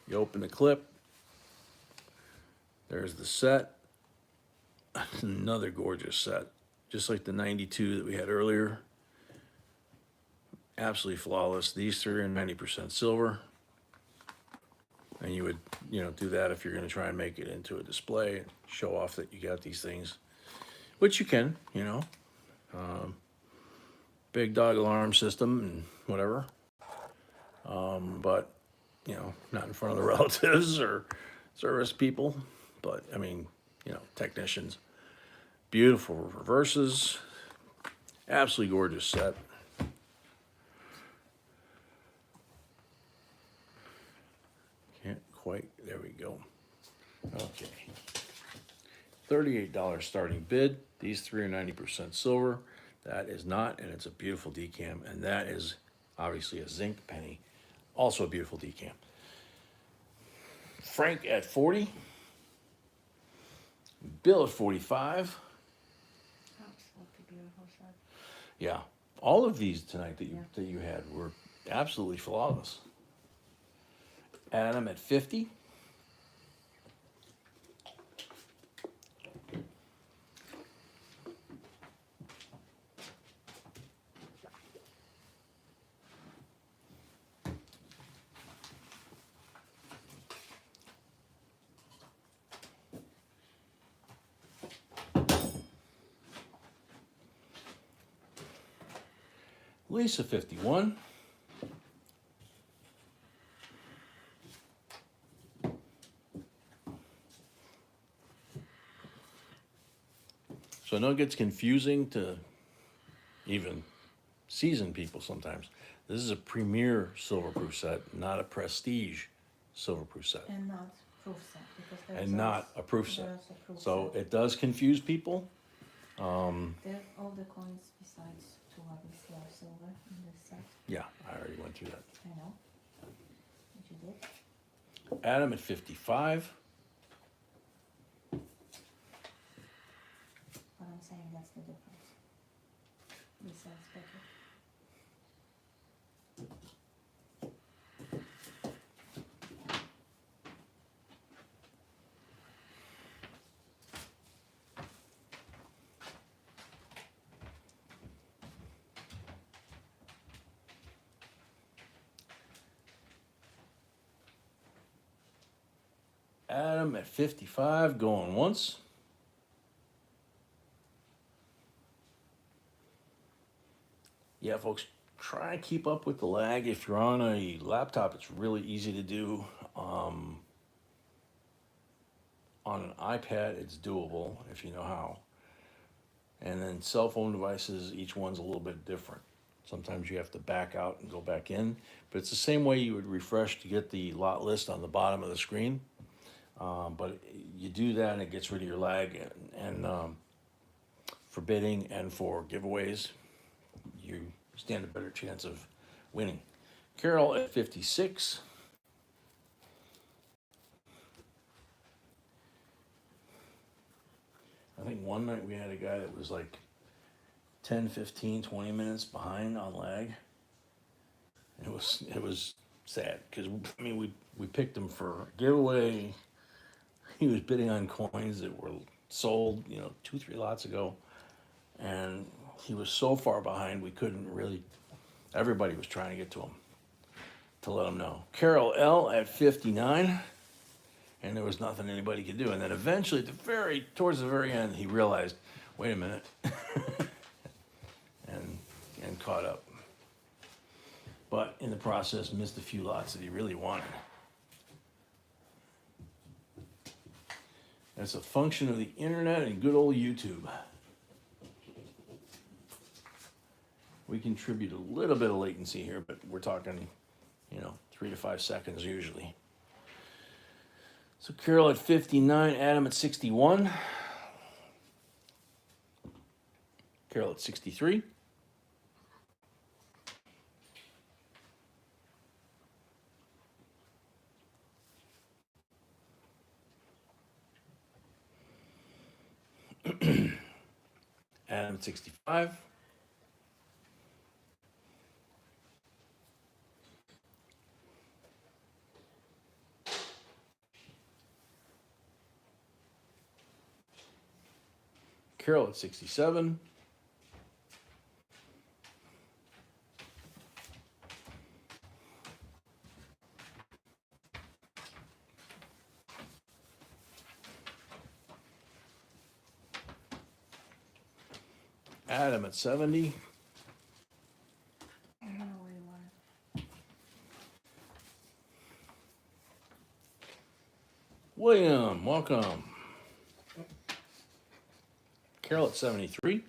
you open the clip. There's the set. Another gorgeous set. Just like the 92 that we had earlier. Absolutely flawless. These three are 90% silver. And you would, do that if you're going to try and make it into a display, show off that you got these things, which you can, big dog alarm system and whatever. But, not in front of the relatives or service people, but technicians. Beautiful reverses, absolutely gorgeous set. There we go. Okay. $38 starting bid. These three are 90% silver. That is not, and it's a beautiful decam. And that is obviously a zinc penny. Also a beautiful decam. Frank at 40. Bill at 45. Absolutely beautiful set. Yeah. All of these tonight that you had were absolutely flawless. Adam at 50. Lisa 51. So I know it gets confusing to even seasoned people sometimes. This is a premier silver proof set, not a prestige silver proof set. And not proof set. Because there's And not a proof set. there's a proof So set. it does confuse people. There, all the coins besides two obviously are silver in this set. Yeah, I already went through that. I know. But you did. Adam at 55. But I'm saying that's the difference. Besides better. Adam at 55, going once. Yeah, folks, try and keep up with the lag. If you're on a laptop, it's really easy to do. On an iPad, it's doable if you know how. And then cell phone devices, each one's a little bit different. Sometimes you have to back out and go back in, but it's the same way you would refresh to get the lot list on the bottom of the screen. But you do that and it gets rid of your lag and for bidding and for giveaways, you stand a better chance of winning. Carol at 56. I think one night we had a guy that was like 10, 15, 20 minutes behind on lag. It was sad because we picked him for a giveaway. He was bidding on coins that were sold, 2-3 lots ago. And he was so far behind we couldn't really, everybody was trying to get to him. to let them know. Carol L at 59, and there was nothing anybody could do. And then eventually, towards the very end, he realized, wait a minute, and caught up. But in the process, missed a few lots that he really wanted. That's a function of the internet and good old YouTube. We contribute a little bit of latency here, but we're talking, 3 to 5 seconds usually. So Carol at 59, Adam at 61. Carol at 63. Adam at 65. Carol at 67. Adam at 70. I don't know where you want it. William, welcome. Carol at 73.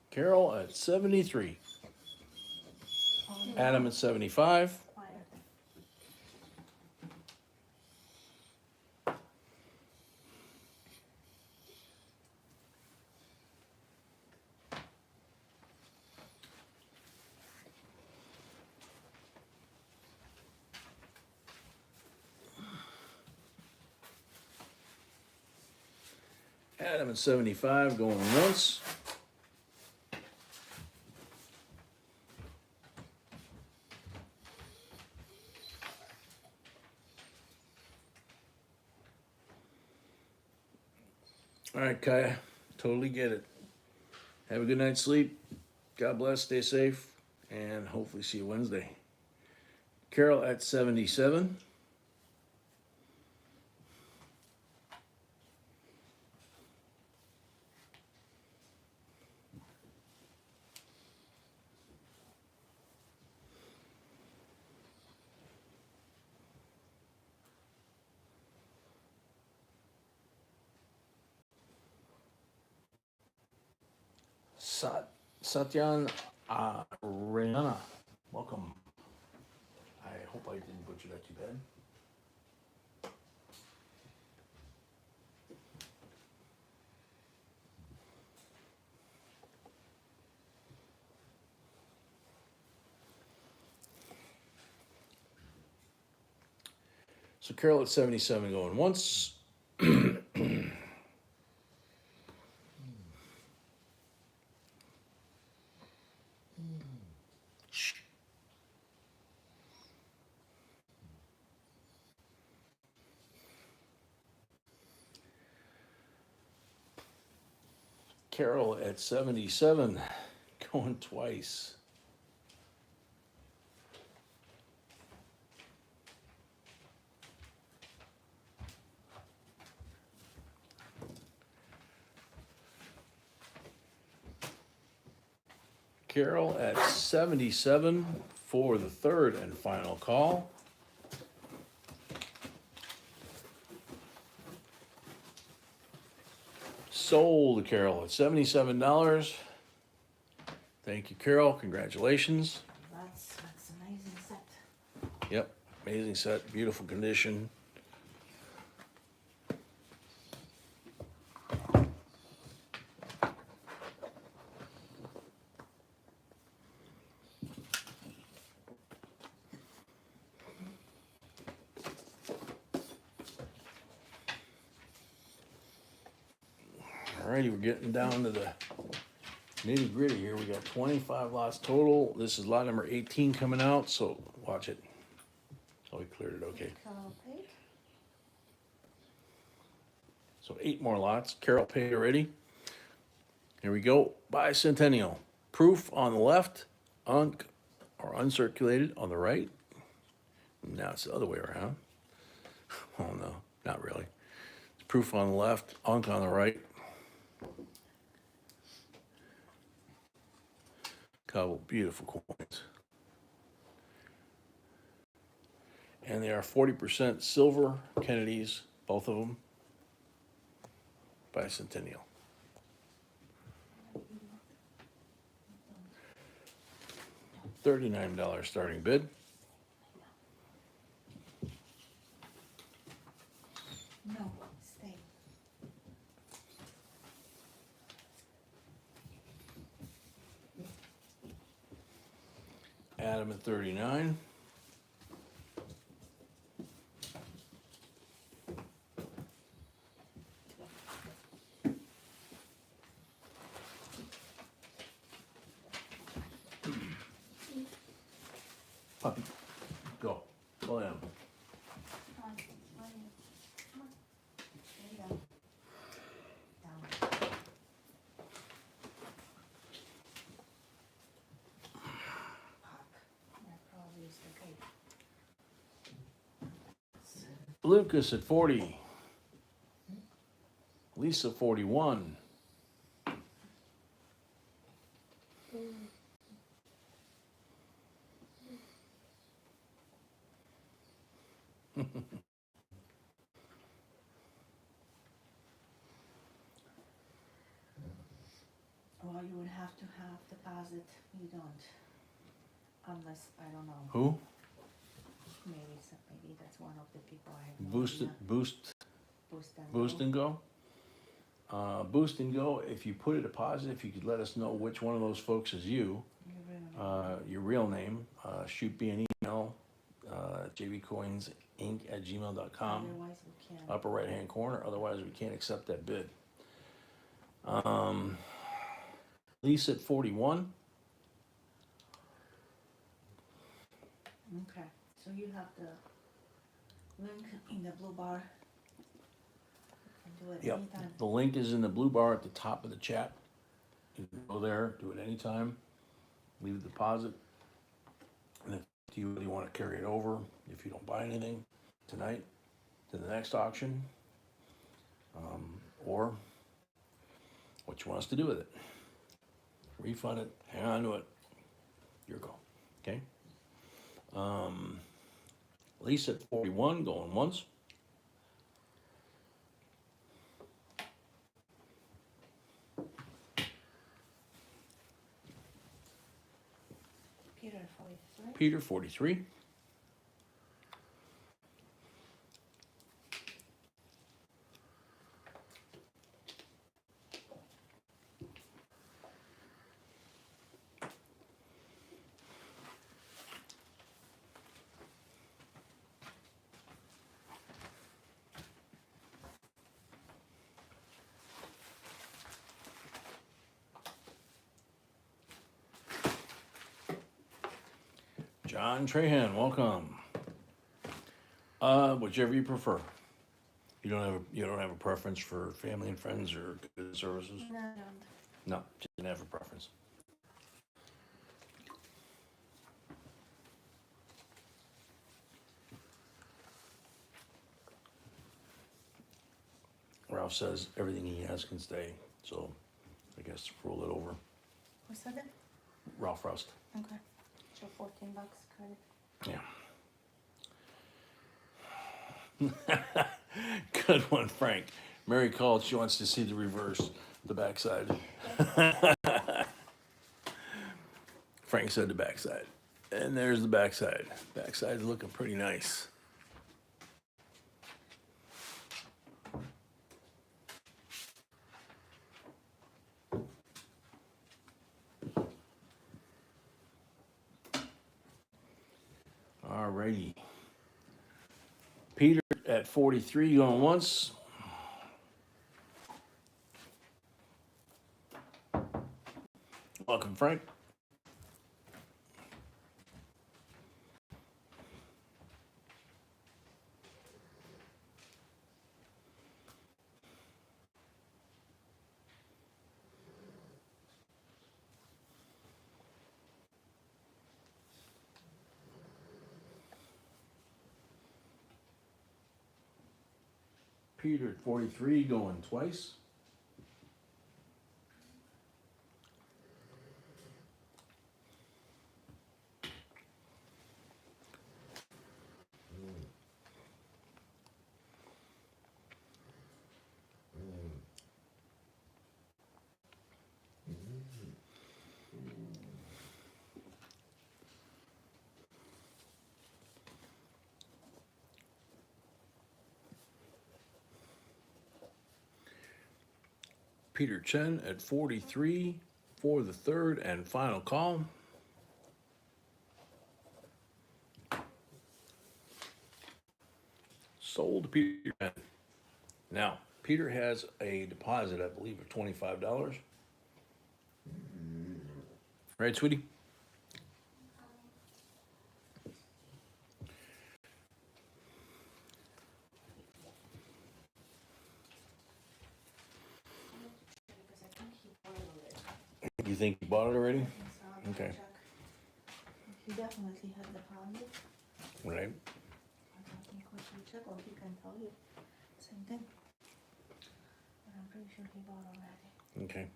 Carol at 73. Adam at 75. Quiet. Adam at 75 going once. All right, Kaya, totally get it. Have a good night's sleep. God bless, stay safe, and hopefully see you Wednesday. Carol at 77. Satyan Rihanna, welcome. I hope I didn't butcher that too bad. So Carol at 77 going once. Carol at 77 going twice. Carol at 77 for the third and final call. Sold Carol at $77. Thank you, Carol. Congratulations. That's amazing set. Yep, amazing set, beautiful condition. Alrighty, we're getting down to the nitty gritty here. We got 25 lots total. This is lot number 18 coming out, so watch it. Oh, we cleared it, okay. Paid. So 8 more lots. Carol paid already. Here we go. Bicentennial. Proof on the left, or uncirculated on the right. Now it's the other way around. Oh no, not really. It's proof on the left, on the right. Couple beautiful coins. And they are 40% silver Kennedys, both of them. Bicentennial. $39 starting bid. No, stay. Adam at 39. Puppy, go. Go down. Come on, come on. There you go. Down. Pop. That probably is okay. Lucas at 40. Lisa 41. Well, you would have to have deposit. You don't. Unless, I don't know. Who? Maybe that's one of the people I have. No Boost idea. Boost and go. Boost and go. If you put a deposit, if you could let us know which one of those folks is you, your real name, shoot me an email, jvcoinsinc@gmail.com. Otherwise we can't. Upper right hand corner. Otherwise, we can't accept that bid. Lisa at 41. Okay, so you have the link in the blue bar. You can do it Yep. anytime. The link is in the blue bar at the top of the chat. You can go there, do it anytime, leave a deposit. And if you really want to carry it over, if you don't buy anything tonight, to the next auction, or what you want us to do with it. Refund it, hang on to it, your call, okay? Lisa at 41, going once. Peter 43. Peter 43. John Trahan, welcome. Whichever you prefer. You don't have a preference for family and friends or good services? No, I don't. No, just didn't have a preference. Ralph says everything he has can stay, so I guess roll it over. Who said it? Ralph Rust. Okay. So $14 credit. Yeah. Good one, Frank. Mary called. She wants to see the reverse, the backside. Frank said the backside. And there's the backside. Backside's looking pretty nice. Alrighty. Peter at 43 going once. Welcome, Frank. Peter at 43 going twice. Peter Chen at 43 for the third and final call. Sold to Peter Chen. Now, Peter has a deposit, I believe, of $25. Right, sweetie? Because I think he bought it already. You think you bought it already? I think so. I'll Okay. check. He definitely had the deposit. Right. I can quickly check, or he can tell you. Same thing. But I'm pretty sure he bought already. Okay.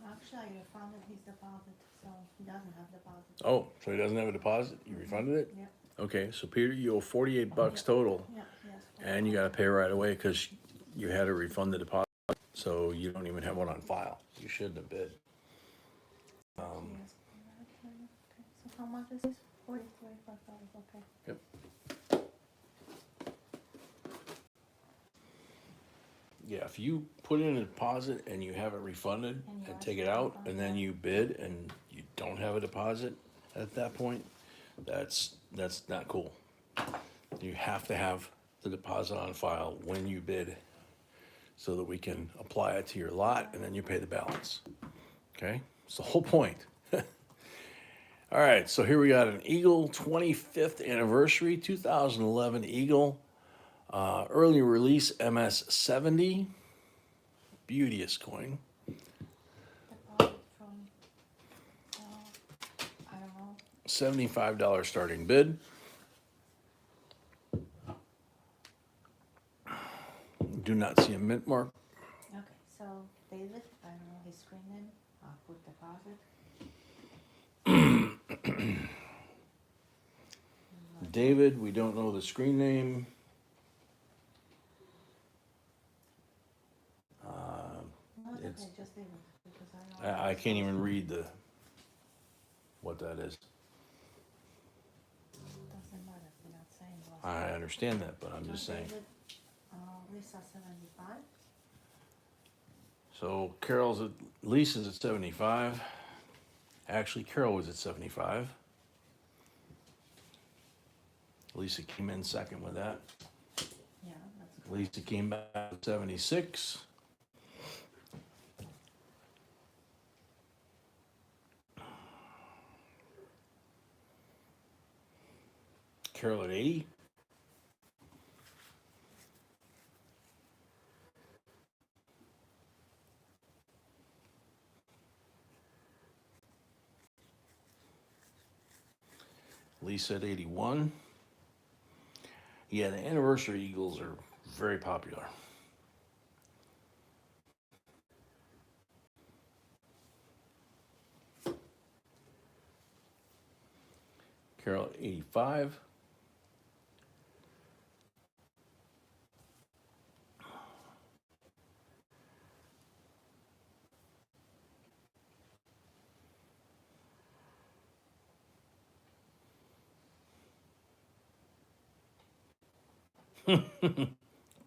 Actually, I refunded his deposit, so he doesn't have deposit. Oh, so he doesn't have a deposit? You refunded it? Yep. Okay, so Peter, you owe $48 total, Yeah, yes. and you gotta pay right away because you had to refund the deposit, so you don't even have one on file. You shouldn't have bid. Yes. Okay, so how much is this? $45, okay. Yep. Yeah, if you put in a deposit and you have it refunded And you and ask take it for a out, refund, and then yeah. you bid and you don't have a deposit at that point, that's not cool. You have to have the deposit on file when you bid so that we can apply it to your lot and then you pay the balance. Okay? It's the whole point. All right, so here we got an Eagle 25th anniversary, 2011 Eagle, early release MS70, beauteous coin. Deposit from, I don't know. $75 starting bid. Do not see a mint mark. Okay, so David, I don't know his screen name, I'll put deposit. David, we don't know the screen name. No, it's It's- okay, just leave it, because I know. I can't even read what that is. Doesn't matter, we're not saying what. I understand that, but I'm just saying. David, Lisa 75. So Carol's at, Lisa's at 75. Actually, Carol was at 75. Lisa came in second with that. Yeah, that's good. Lisa came back at 76. Carol at 80. Lisa at 81. Yeah, the anniversary Eagles are very popular. Carol at 85.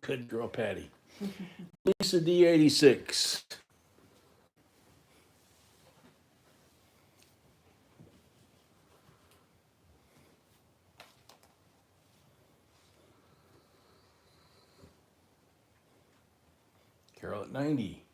Good girl, Patty. Lisa D 86. Carol at 90.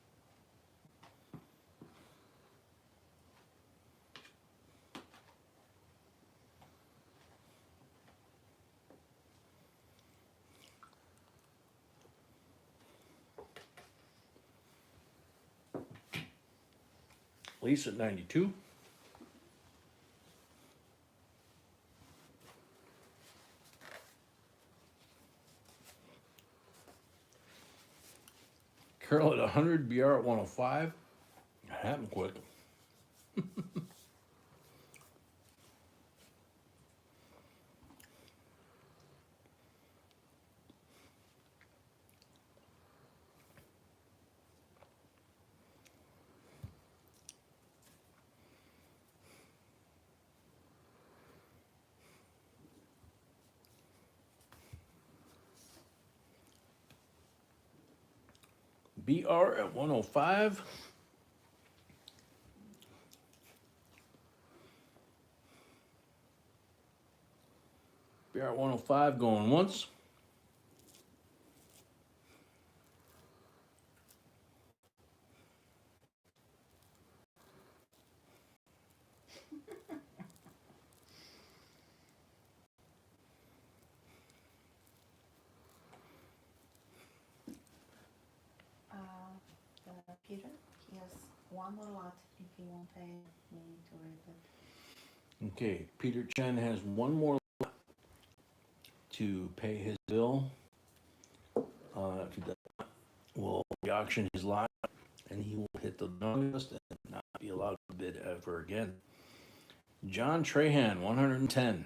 Elise at 92. Carol at 100, BR at 105. That happened quick. BR at 105. BR at 105 going once. Peter, he has one more lot if he won't pay me to read it. Okay, Peter Chen has one more to pay his bill. If he does not, we'll auction his lot, and he will hit the longest and not be allowed to bid ever again. John Trahan, 110.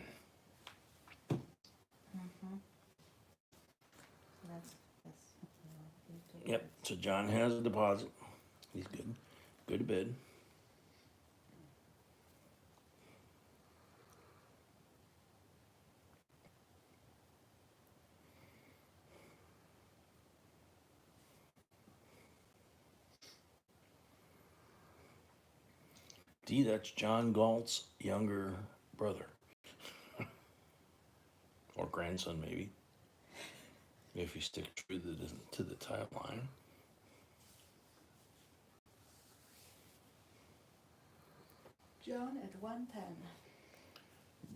Yep, so John has a deposit. He's good. Good to bid. D, that's John Galt's younger brother. Or grandson, maybe. If you stick true to the timeline. John at 110.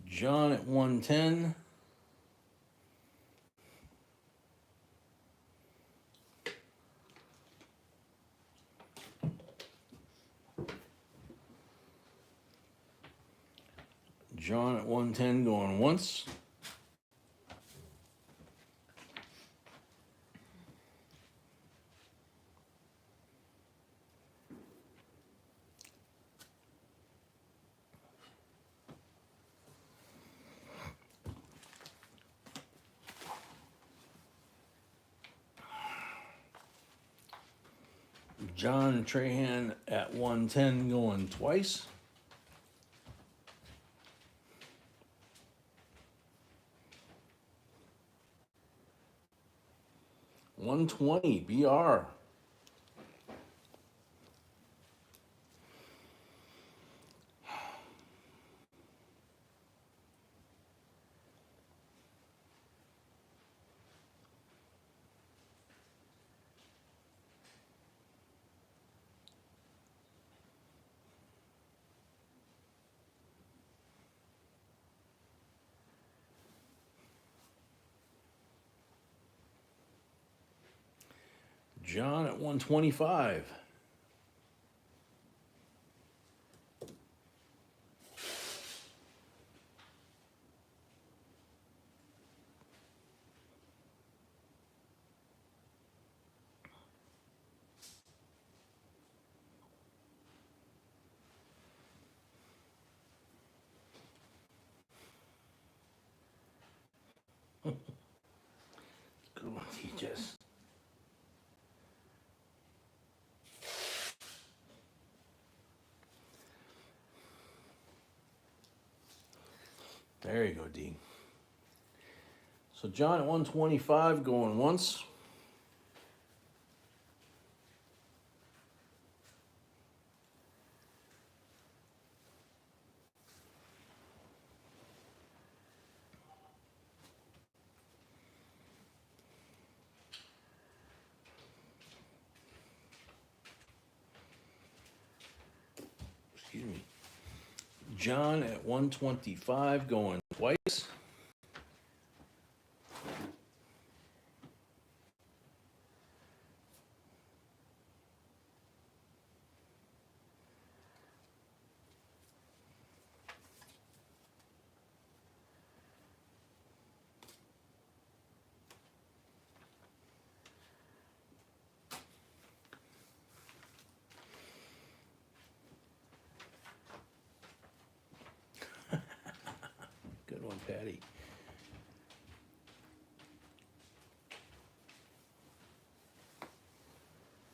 John at 110. John at 110 going once. John Trahan at 110 going twice. $120 BR. John at 125. Good one, teachers. There you go, D. So John at 125 going once. Excuse me. John at 125 going twice. Patty.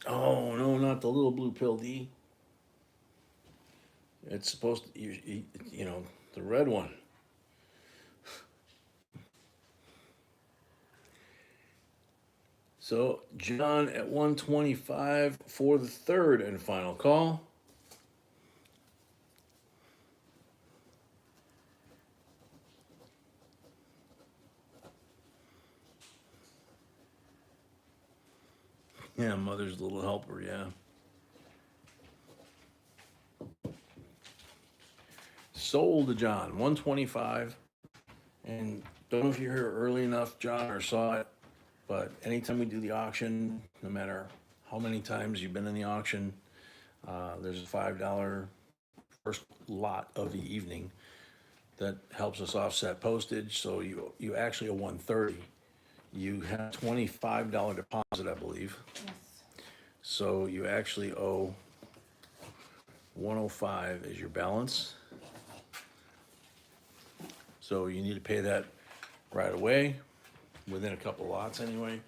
Oh, no, not the little blue pill D. It's supposed to, you know, the red one. So, John at 125 for the third and final call. Yeah, mother's little helper, yeah. Sold to John, 125. And don't know if you're here early enough, John, or saw it, but anytime we do the auction, no matter how many times you've been in the auction, there's a $5 first lot of the evening that helps us offset postage. So you actually owe 130. You have $25 deposit, I believe. Yes. So you actually owe 105 is your balance. So you need to pay that right away, within a couple lots anyway.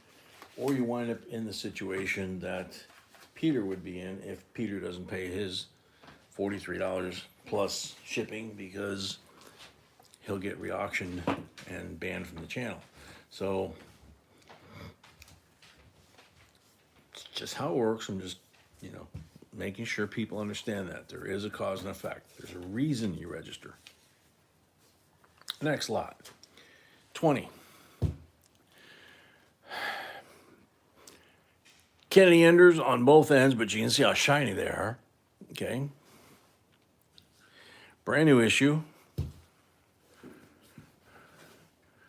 Or you wind up in the situation that Peter would be in if Peter doesn't pay his $43 plus shipping, because he'll get reauctioned and banned from the channel. So it's just how it works. I'm just, you know, making sure people understand that there is a cause and effect. There's a reason you register. Next lot, 20. Kennedy enders on both ends, but you can see how shiny they are. Okay. Brand new issue.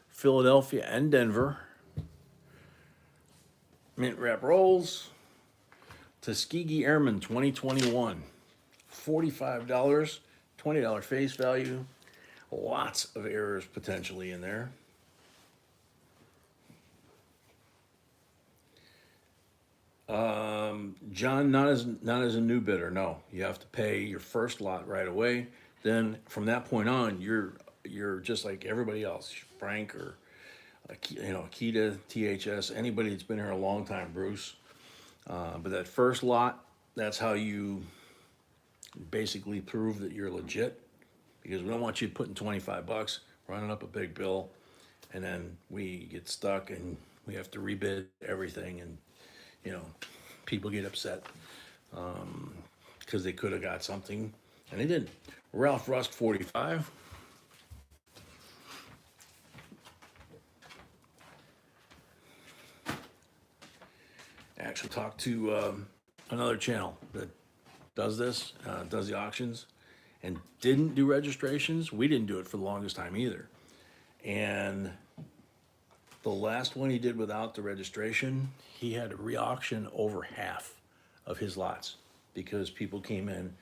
Philadelphia and Denver. Mint wrap rolls. Tuskegee Airmen 2021. $45, $20 face value. Lots of errors potentially in there. John, not as a new bidder. No, you have to pay your first lot right away. Then from that point on, you're just like everybody else. Frank or Akita, THS, anybody that's been here a long time, Bruce. But that first lot, that's how you basically prove that you're legit. Because we don't want you putting $25, running up a big bill, and then we get stuck and we have to rebid everything, and people get upset because they could have got something and they didn't. Ralph Rust 45. I actually talked to another channel that does this, does the auctions, and didn't do registrations. We didn't do it for the longest time either. And the last one he did without the registration, he had to re-auction over half of his lots because people came in,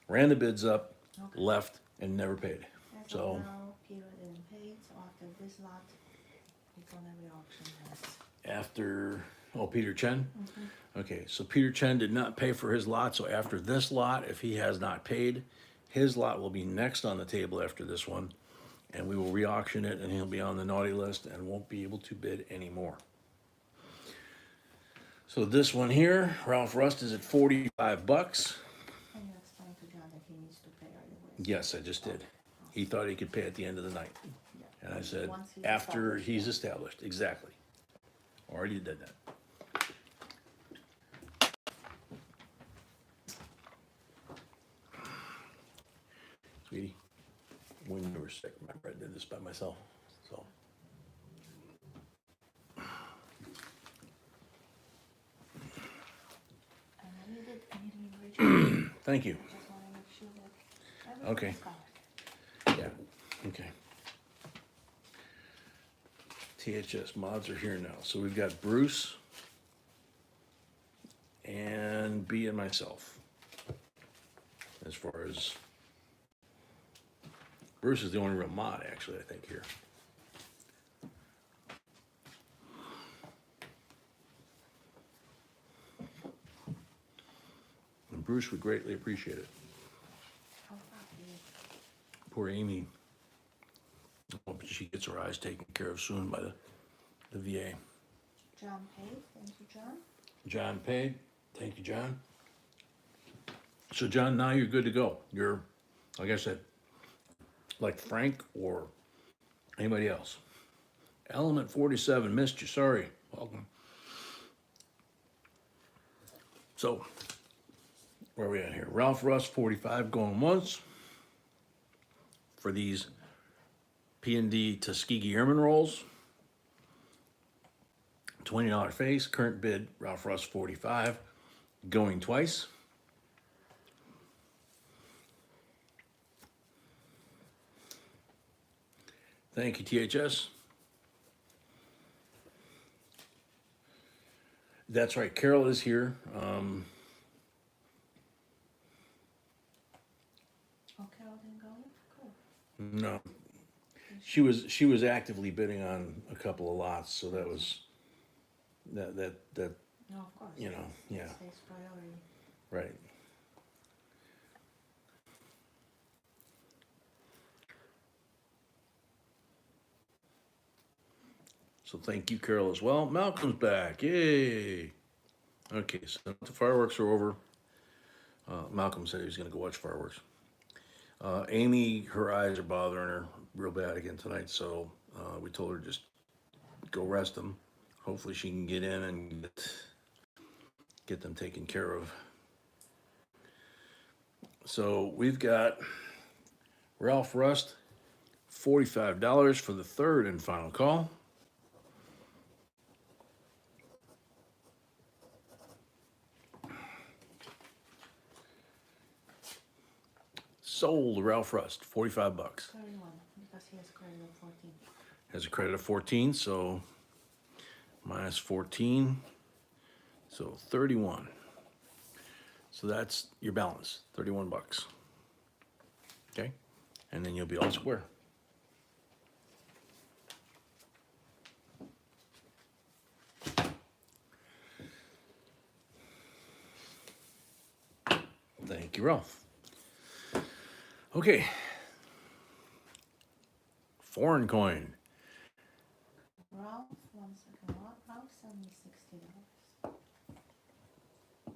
ran the bids up, left, and never paid. As of now, Peter didn't pay, so after this lot, he's gonna re-auction this. Peter Chen? Mm-hmm. Okay, so Peter Chen did not pay for his lot, so after this lot, if he has not paid, his lot will be next on the table after this one, and we will re-auction it, and he'll be on the naughty list and won't be able to bid anymore. So this one here, Ralph Rust, is at $45. And you explained to John that he needs to pay right away. Yes, I just did. He thought he could pay at the end of the night. Yeah. And I said, Once he's after established. he's established, exactly. Already did that. Sweetie, when you were sick, remember I did this by myself, so. And when you did anything original, Thank you. just wanna make sure that everything Okay. is covered. Yeah, okay. THS mods are here now. So we've got Bruce and B and myself. As far as Bruce is the only real mod, actually, I think, here. And Bruce would greatly appreciate it. How about you? Poor Amy Hope she gets her eyes taken care of soon by the VA. John paid. Thank you, John. John paid. Thank you, John. So, John, now you're good to go. You're, like I said, like Frank or anybody else. Element 47, missed you. Sorry. Welcome. So, where are we at here? Ralph Russ, 45, going once for these P&D Tuskegee Airman rolls. $20 face. Current bid, Ralph Russ, 45, going twice. Thank you, THS. That's right, Carol is here. Oh, Carol didn't go? Cool. No, she was actively bidding on a couple of lots, so that was that No, of course. you know, yeah, It's his priority. right. So thank you, Carol, as well. Malcolm's back, yay! Okay, so the fireworks are over. Malcolm said he was going to go watch fireworks. Amy, her eyes are bothering her real bad again tonight, so we told her just go rest them. Hopefully she can get in and get them taken care of. So we've got Ralph Rust, $45 for the third and final call. Sold Ralph Rust, 45 bucks. 31, because he has credit of 14. Has a credit of 14, so minus 14, so 31. So that's your balance, 31 bucks. Okay, and then you'll be all square. Thank you, Ralph. Okay. Foreign coin. Ralph, 1 second. Ralph sent me $60.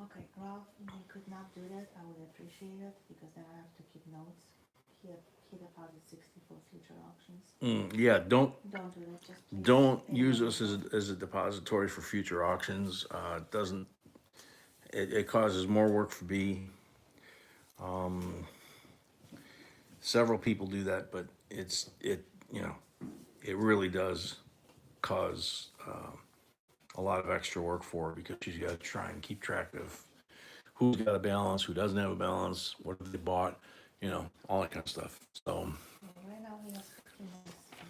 Okay, Ralph, we could not do that. I would appreciate it because then I have to keep notes. He deposited 60 for future auctions. Yeah, don't Don't do that. Just please don't pay use me. this as a depository for future auctions. It doesn't. It causes more work for B. Several people do that, but it really does cause a lot of extra work for her because she's got to try and keep track of who's got a balance, who doesn't have a balance, what have they bought, all that kind of stuff. So Right now he has 15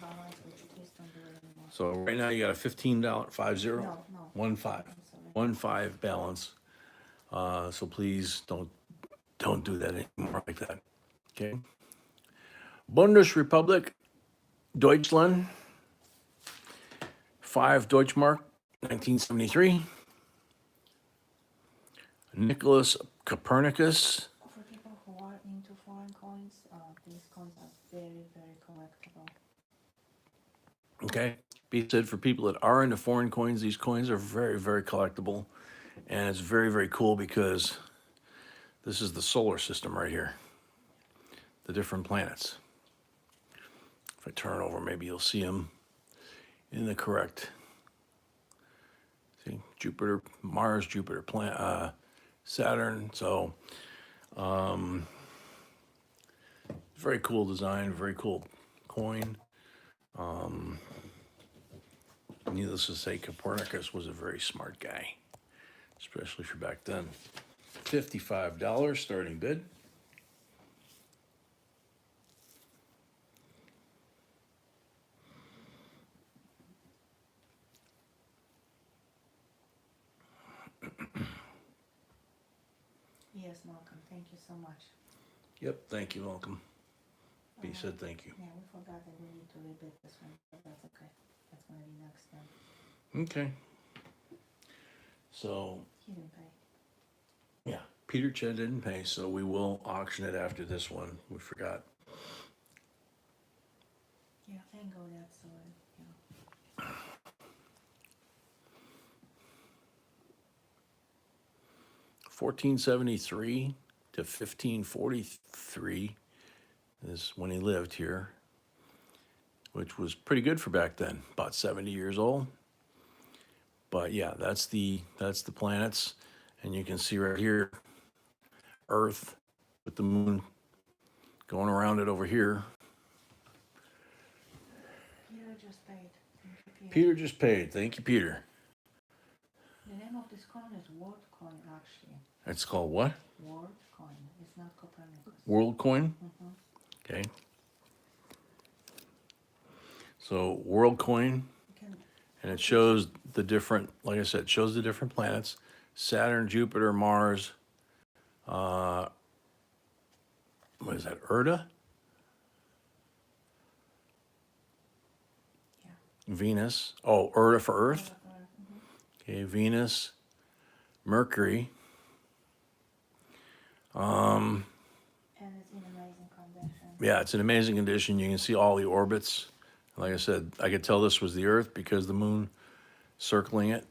balance, which please don't do it anymore. so right now you got a $15 50 No. 1 5 I'm sorry. 1 5 balance. So please don't do that anymore like that. Okay. Bundesrepublik Deutschland 5 Deutschmark 1973. Nicholas Copernicus. For people who are into foreign coins, these coins are very, very collectible. Okay. Be said for people that are into foreign coins, these coins are very, very collectible. And it's very, very cool because this is the solar system right here. The different planets. If I turn over, maybe you'll see them in the correct. See, Jupiter, Mars, Jupiter, Saturn. So, very cool design, very cool coin. Needless to say, Copernicus was a very smart guy, especially for back then. $55 starting bid. Yes, Malcolm, thank you so much. Yep, thank you, welcome. B said thank you. Yeah, we forgot that we need to rebid this one, but that's okay. That's gonna be next then. Okay. So, He didn't pay. yeah, Peter Chen didn't pay, so we will auction it after this one. We forgot. Yeah, angle that so yeah. 1473 to 1543 is when he lived here, which was pretty good for back then, about 70 years old. But yeah, that's the planets, and you can see right here, Earth with the moon going around it over here. Peter just paid. Thank you, Peter. Peter just paid. Thank you, Peter. The name of this coin is World Coin, actually. It's called what? World Coin. It's not Copernicus. World coin? Mm-hmm. Okay. So world coin, and it shows the different, like I said, it shows the different planets: Saturn, Jupiter, Mars. What is that? Urda? Yeah. Venus. Oh, Urda for Earth. Mm-hmm. Okay, Venus, Mercury. And it's in amazing condition. Yeah, it's an amazing condition. You can see all the orbits. Like I said, I could tell this was the Earth because the moon circling it.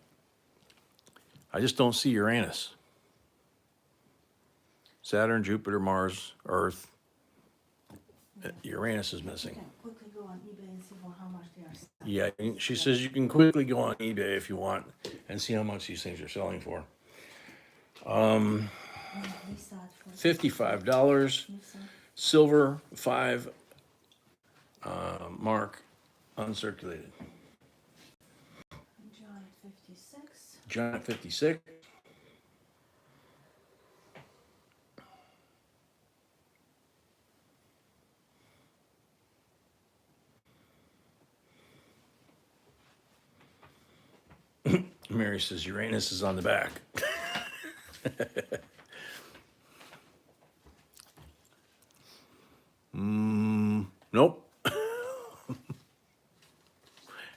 I just don't see Uranus. Saturn, Jupiter, Mars, Earth. Yeah. Uranus is You missing. can quickly go on eBay and see for how much they are selling. Yeah, she says you can quickly go on eBay if you want and see how much these things are selling for. $55. Silver, 5 mark, uncirculated. Giant 56. Giant 56. Mary says Uranus is on the back. Nope.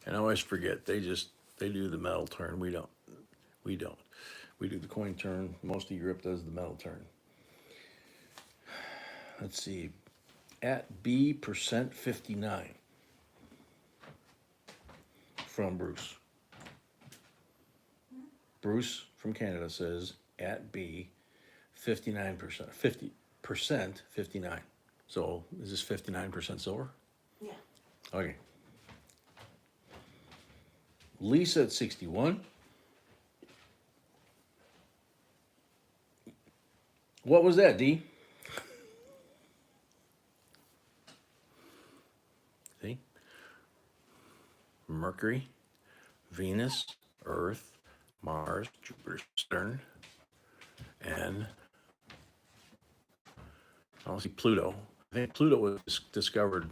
And I always forget, they do the metal turn. We don't. We do the coin turn. Most of Europe does the metal turn. Let's see. At B percent 59 from Bruce. Bruce from Canada says at B 59%. 50%, 59. So is this 59% silver? Yeah. Okay. Lisa at 61. What was that, D? See? Mercury, Venus, Earth, Mars, Jupiter, Saturn, and I don't see Pluto. I think Pluto was discovered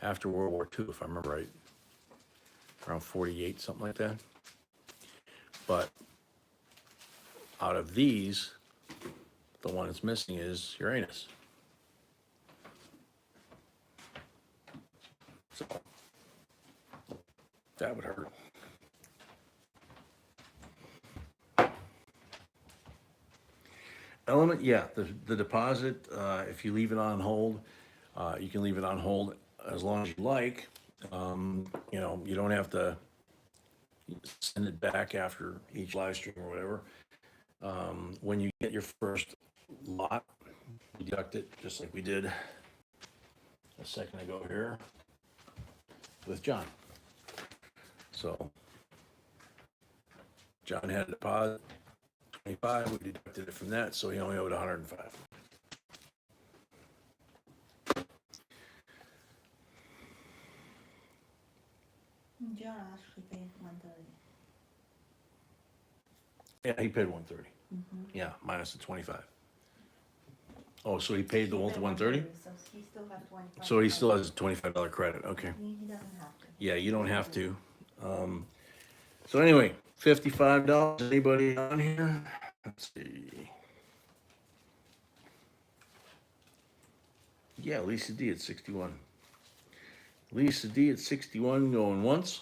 after World War II, if I remember right. Around 48, something like that. But out of these, the one that's missing is Uranus. So that would hurt. Element, yeah, the deposit, if you leave it on hold, you can leave it on hold as long as you like. You know, you don't have to send it back after each live stream or whatever. When you get your first lot, you deduct it just like we did a second ago here with John. So John had a deposit 25, we deducted it from that, so he only owed 105. Jana actually paid 130. Yeah, he paid 130. Yeah, minus the 25. Oh, so he paid the 130? So he still has 25. So he still has a $25 credit. Okay. He doesn't have to. Yeah, you don't have to. So anyway, $55. Anybody on here? Let's see. Yeah, Lisa D at 61. Lisa D at 61 going once.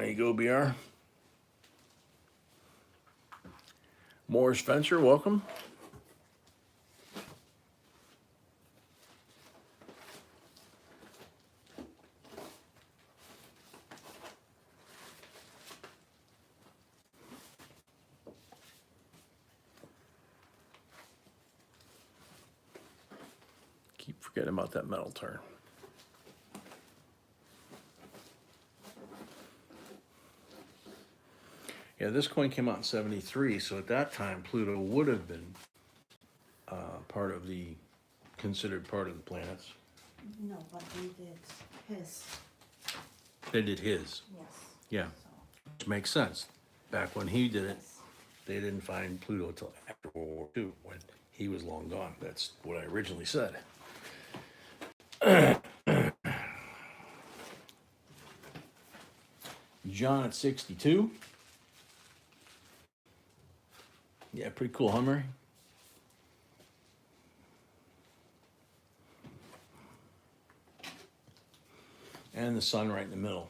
There you go, BR. Morris Spencer, welcome. Keep forgetting about that metal turn. Yeah, this coin came out in 73, so at that time, Pluto would have been part of the, considered part of the planets. No, but we did his, They did his, yes. yeah, So, which makes sense. Back when he did it, yes. they didn't find Pluto until after World War II, when he was long gone. That's what I originally said. John at 62. Yeah, pretty cool, Hummer. And the sun right in the middle.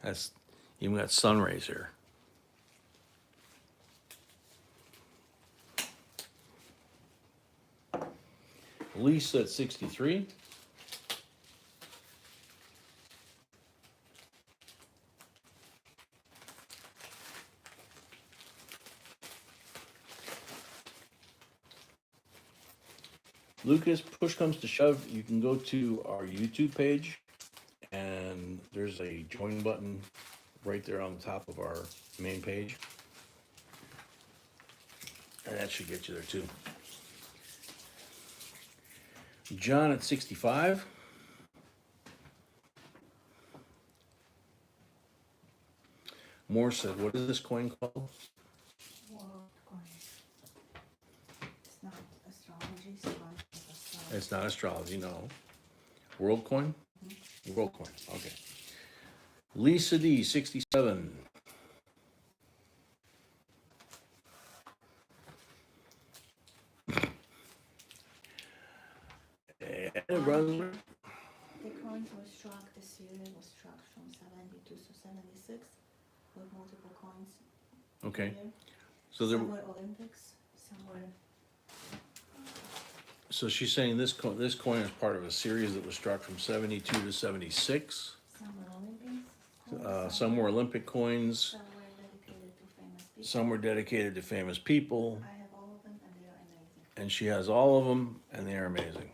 That's even got sun rays here. Lisa at 63. Lucas, push comes to shove, you can go to our YouTube page and there's a join button right there on the top of our main page. And that should get you there too. John at 65. Moore said, what is this coin called? World coin. It's not astrology, it's astrology. It's not astrology, no. World coin? World coin, okay. Lisa D, 67. And brother. The coins were struck this year, was struck from 72 to 76 with multiple coins. Okay. Here. So there. Some were Olympics, some were. So she's saying this coin is part of a series that was struck from 72 to 76. Some were Olympics. Some were Olympic coins. Some were dedicated to famous people. Some were dedicated to famous people. I have all of them and they are amazing. And she has all of them and they are amazing.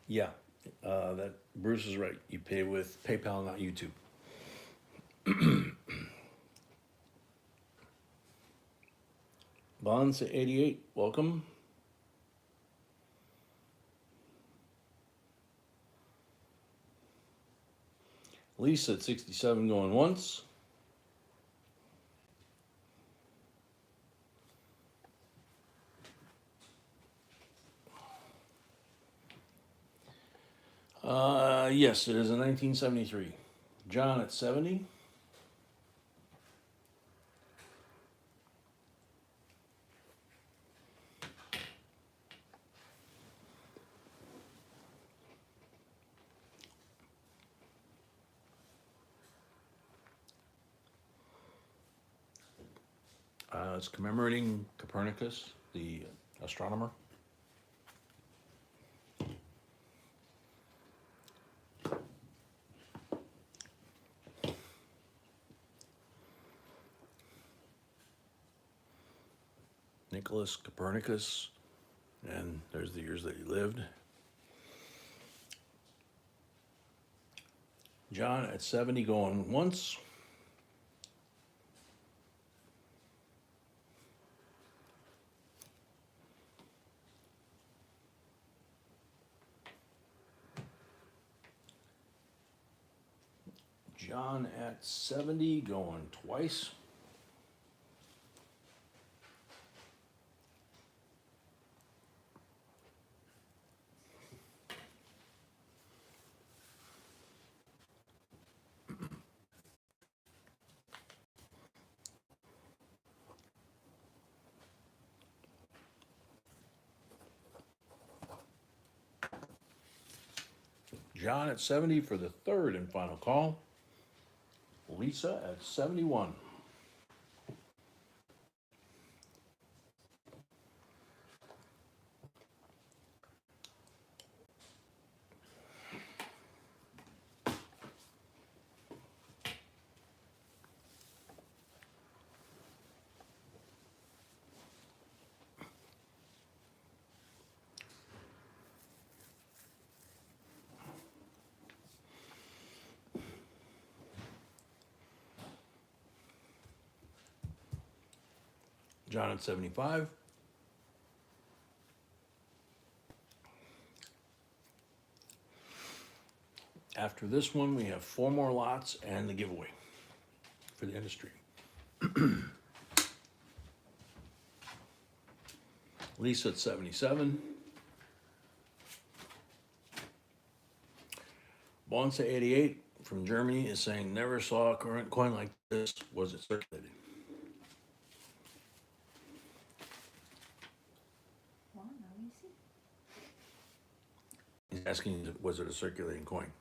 Yeah, that Bruce is right. You pay with PayPal, not YouTube. Bonds at 88, welcome. Lisa at 67 going once. Yes, it is a 1973. John at 70. It's commemorating Copernicus, the astronomer. Nicholas Copernicus, and there's the years that he lived. John at 70 going once. John at 70 going twice. John at 70 for the third and final call. Lisa at 71. John at 75. After this one, we have 4 more lots and the giveaway for the industry. Lisa at 77. Bonsa 88 from Germany is saying, never saw a current coin like this. Was it circulated? Well, let me see. He's asking, was it a circulating coin?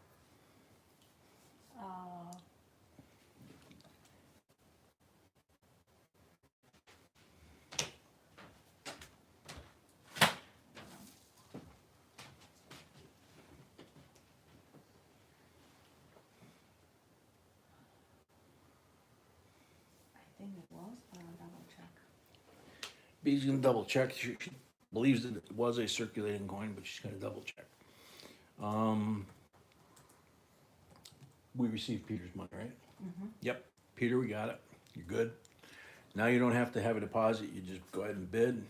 I think it was, but I'll double check. B's gonna double check. She believes that it was a circulating coin, but she's gonna double check. We received Peter's money, right? Mm-hmm. Yep, Peter, we got it. You're good. Now you don't have to have a deposit. You just go ahead and bid,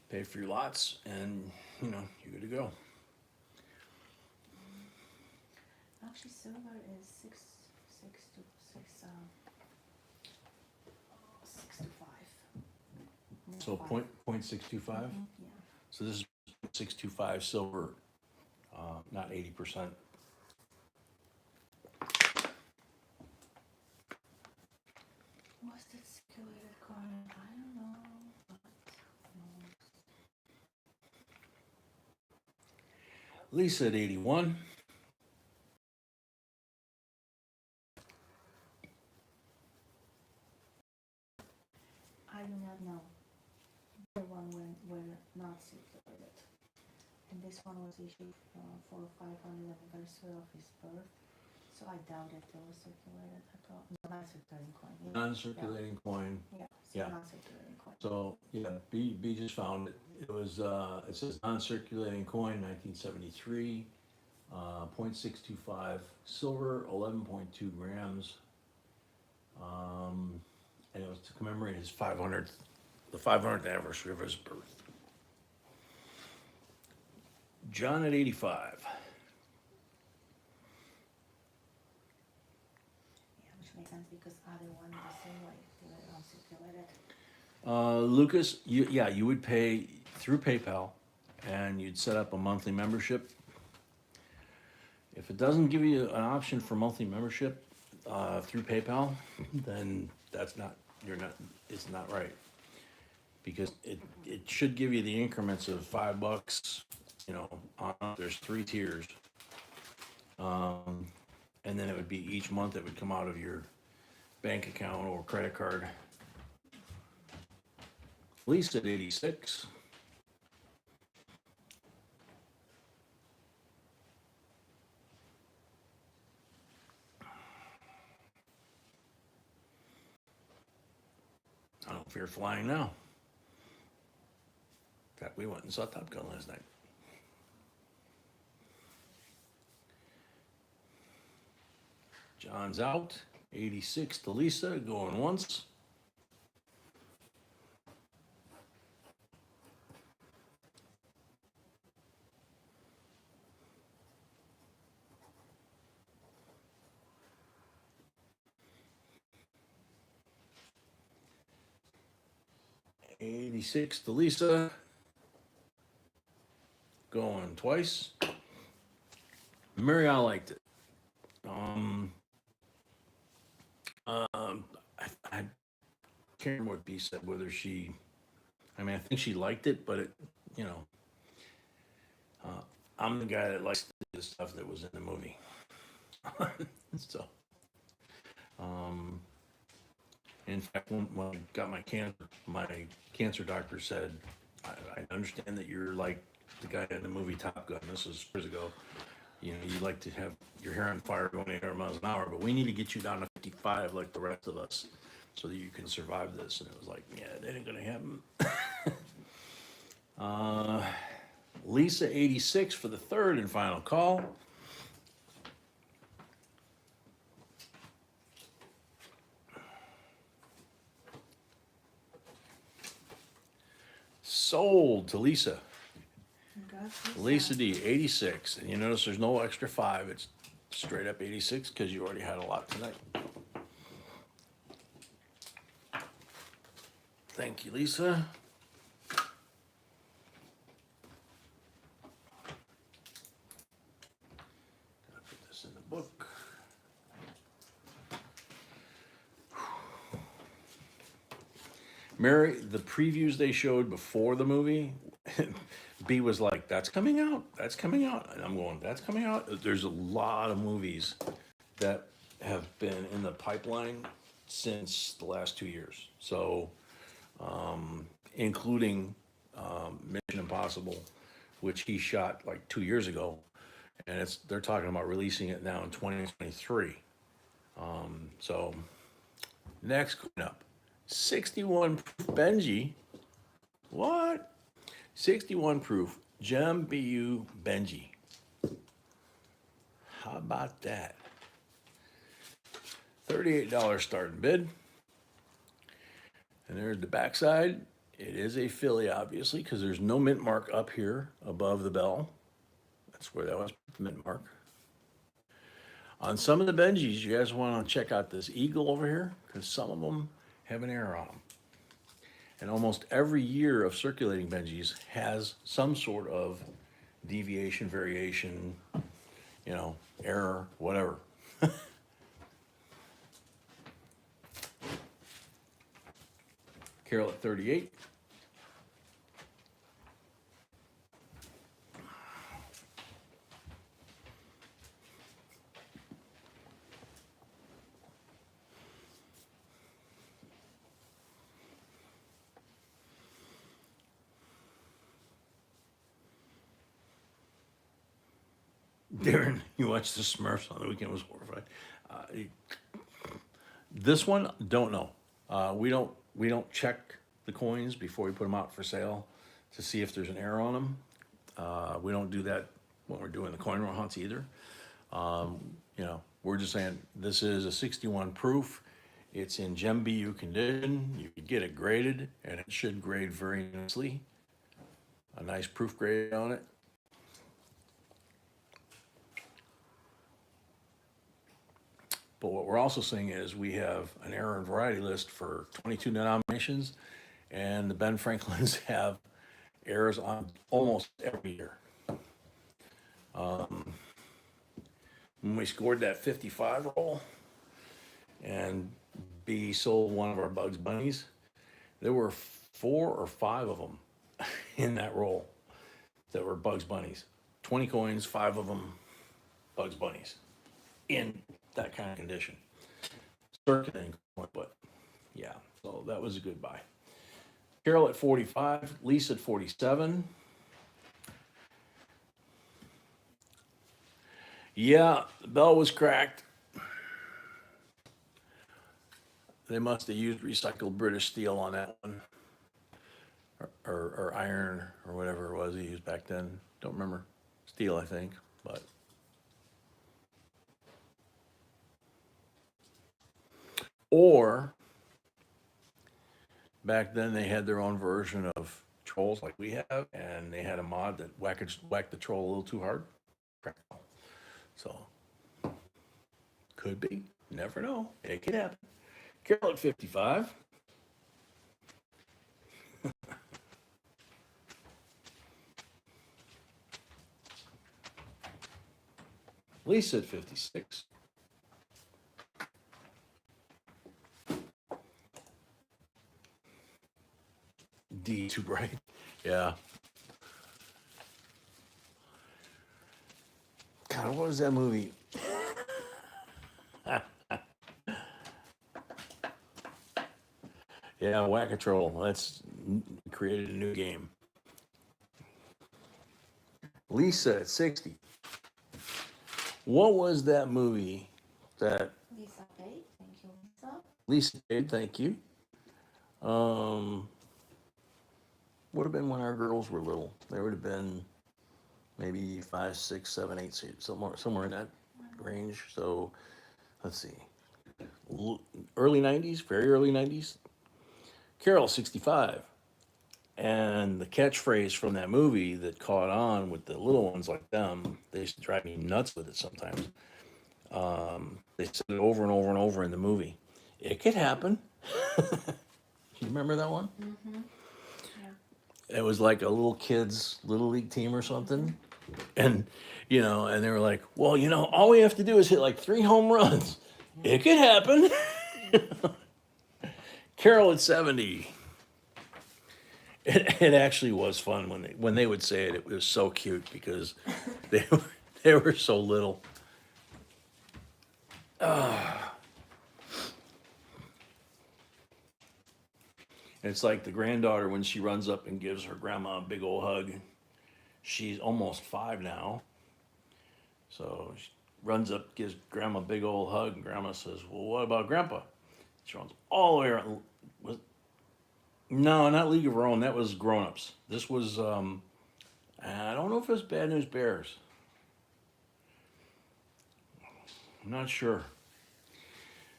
pay for your lots, and you're good to go. Actually, silver is 6 to 5. So point 0.625. Yeah. So this is 625 silver, not 80%. What's that circulated coin? I don't know. But Lisa at 81. I do not know. The one were not circulated. And this one was issued for 500th anniversary of his birth. So I doubt it was circulated at all. No, not circulating coin. Yeah. Non-circulating coin. Yeah. Yeah. Not circulating coin. So yeah, B just found it. It was it says non-circulating coin, 1973, 0.625 silver, 11.2 grams, and it was to commemorate his the 500th anniversary of his birth. John at 85. Yeah, which makes sense because other one the same way they were uncirculated. Lucas, you would pay through PayPal, and you'd set up a monthly membership. If it doesn't give you an option for monthly membership through PayPal, then it's not right, because it should give you the increments of $5. There's 3 tiers, and then it would be each month it would come out of your bank account or credit card. Lisa at 86. I don't fear flying now. In fact, we went and saw Top Gun last night. John's out. 86 to Lisa, going once. $86 to Lisa. Going twice. Marielle liked it. I can't remember what B said, whether I think she liked it, but I'm the guy that likes to do the stuff that was in the movie. So, in fact, when I got my cancer doctor said, I understand that you're like the guy in the movie Top Gun. This was years ago. You know, you like to have your hair on fire going 800 miles an hour, but we need to get you down to 55 like the rest of us so that you can survive this. And it was like, yeah, that ain't gonna happen. Lisa 86 for the third and final call. Sold to Lisa. Lisa D, 86. And you notice there's no extra 5. It's straight up 86 because you already had a lot tonight. Thank you, Lisa. Gotta put this in the book. Mary, the previews they showed before the movie, B was like, that's coming out, that's coming out. And I'm going, that's coming out. There's a lot of movies that have been in the pipeline since the last 2 years. So, including Mission Impossible, which he shot like 2 years ago. And they're talking about releasing it now in 2023. So, next coming up. 61 proof Benji. What? 61 proof Gem BU Benji. How about that? $38 starting bid. And there's the backside. It is a Philly, obviously, because there's no mint mark up here above the bell. That's where that was, the mint mark. On some of the Benjis, you guys want to check out this eagle over here, because some of them have an error on them. And almost every year of circulating Benjis has some sort of deviation, variation, you know, error, whatever. Carol at 38. Darren, you watched the Smurfs on the weekend, was horrified. This one, don't know. We don't check the coins before we put them out for sale to see if there's an error on them. We don't do that when we're doing the coin roll hunts either. You know, we're just saying this is a 61 proof. It's in Gem BU condition. You could get it graded, and it should grade very nicely. A nice proof grade on it. But what we're also saying is we have an error and variety list for 22 denominations, and the Ben Franklins have errors on almost every year. When we scored that 55 roll, and B sold one of our Bugs Bunnies, there were 4 or 5 of them in that roll that were Bugs Bunnies. 20 coins, 5 of them Bugs Bunnies in that kind of condition. Circulating, but yeah, so that was a good buy. Carol at 45, Lisa at 47. Yeah, the bell was cracked. They must have used recycled British steel on that one. Or iron, or whatever it was he used back then. Don't remember. Steel, I think, but. Or, back then they had their own version of trolls like we have, and they had a mod that whacked the troll a little too hard. So, could be. Never know. It could happen. Carol at 55. Lisa at 56. D too bright. Yeah. God, what was that movie? Yeah, Whack-A-Troll. That's created a new game. Lisa at 60. What was that movie that Lisa paid. Thank you, Lisa. Lisa did? Thank you. Would have been when our girls were little. There would have been maybe 5, 6, 7, 8, somewhere in that range. So let's see. Early 90s, very early 90s. Carol, 65. And the catchphrase from that movie that caught on with the little ones like them, they used to drive me nuts with it sometimes. They said it over and over and over in the movie. It could happen. You remember that one? Mm-hmm. Yeah. It was like a little kid's little league team or something. And, and they were like, well, all we have to do is hit like 3 home runs. It could happen. Carol at 70. It actually was fun when they would say it. It was so cute because they were so little. It's like the granddaughter when she runs up and gives her grandma a big old hug. She's almost 5 now. So she runs up, gives grandma a big old hug, and grandma says, well, what about grandpa? She runs all the way around. No, not League of Her Own. That was Grown Ups. This was, I don't know if it was Bad News Bears. I'm not sure.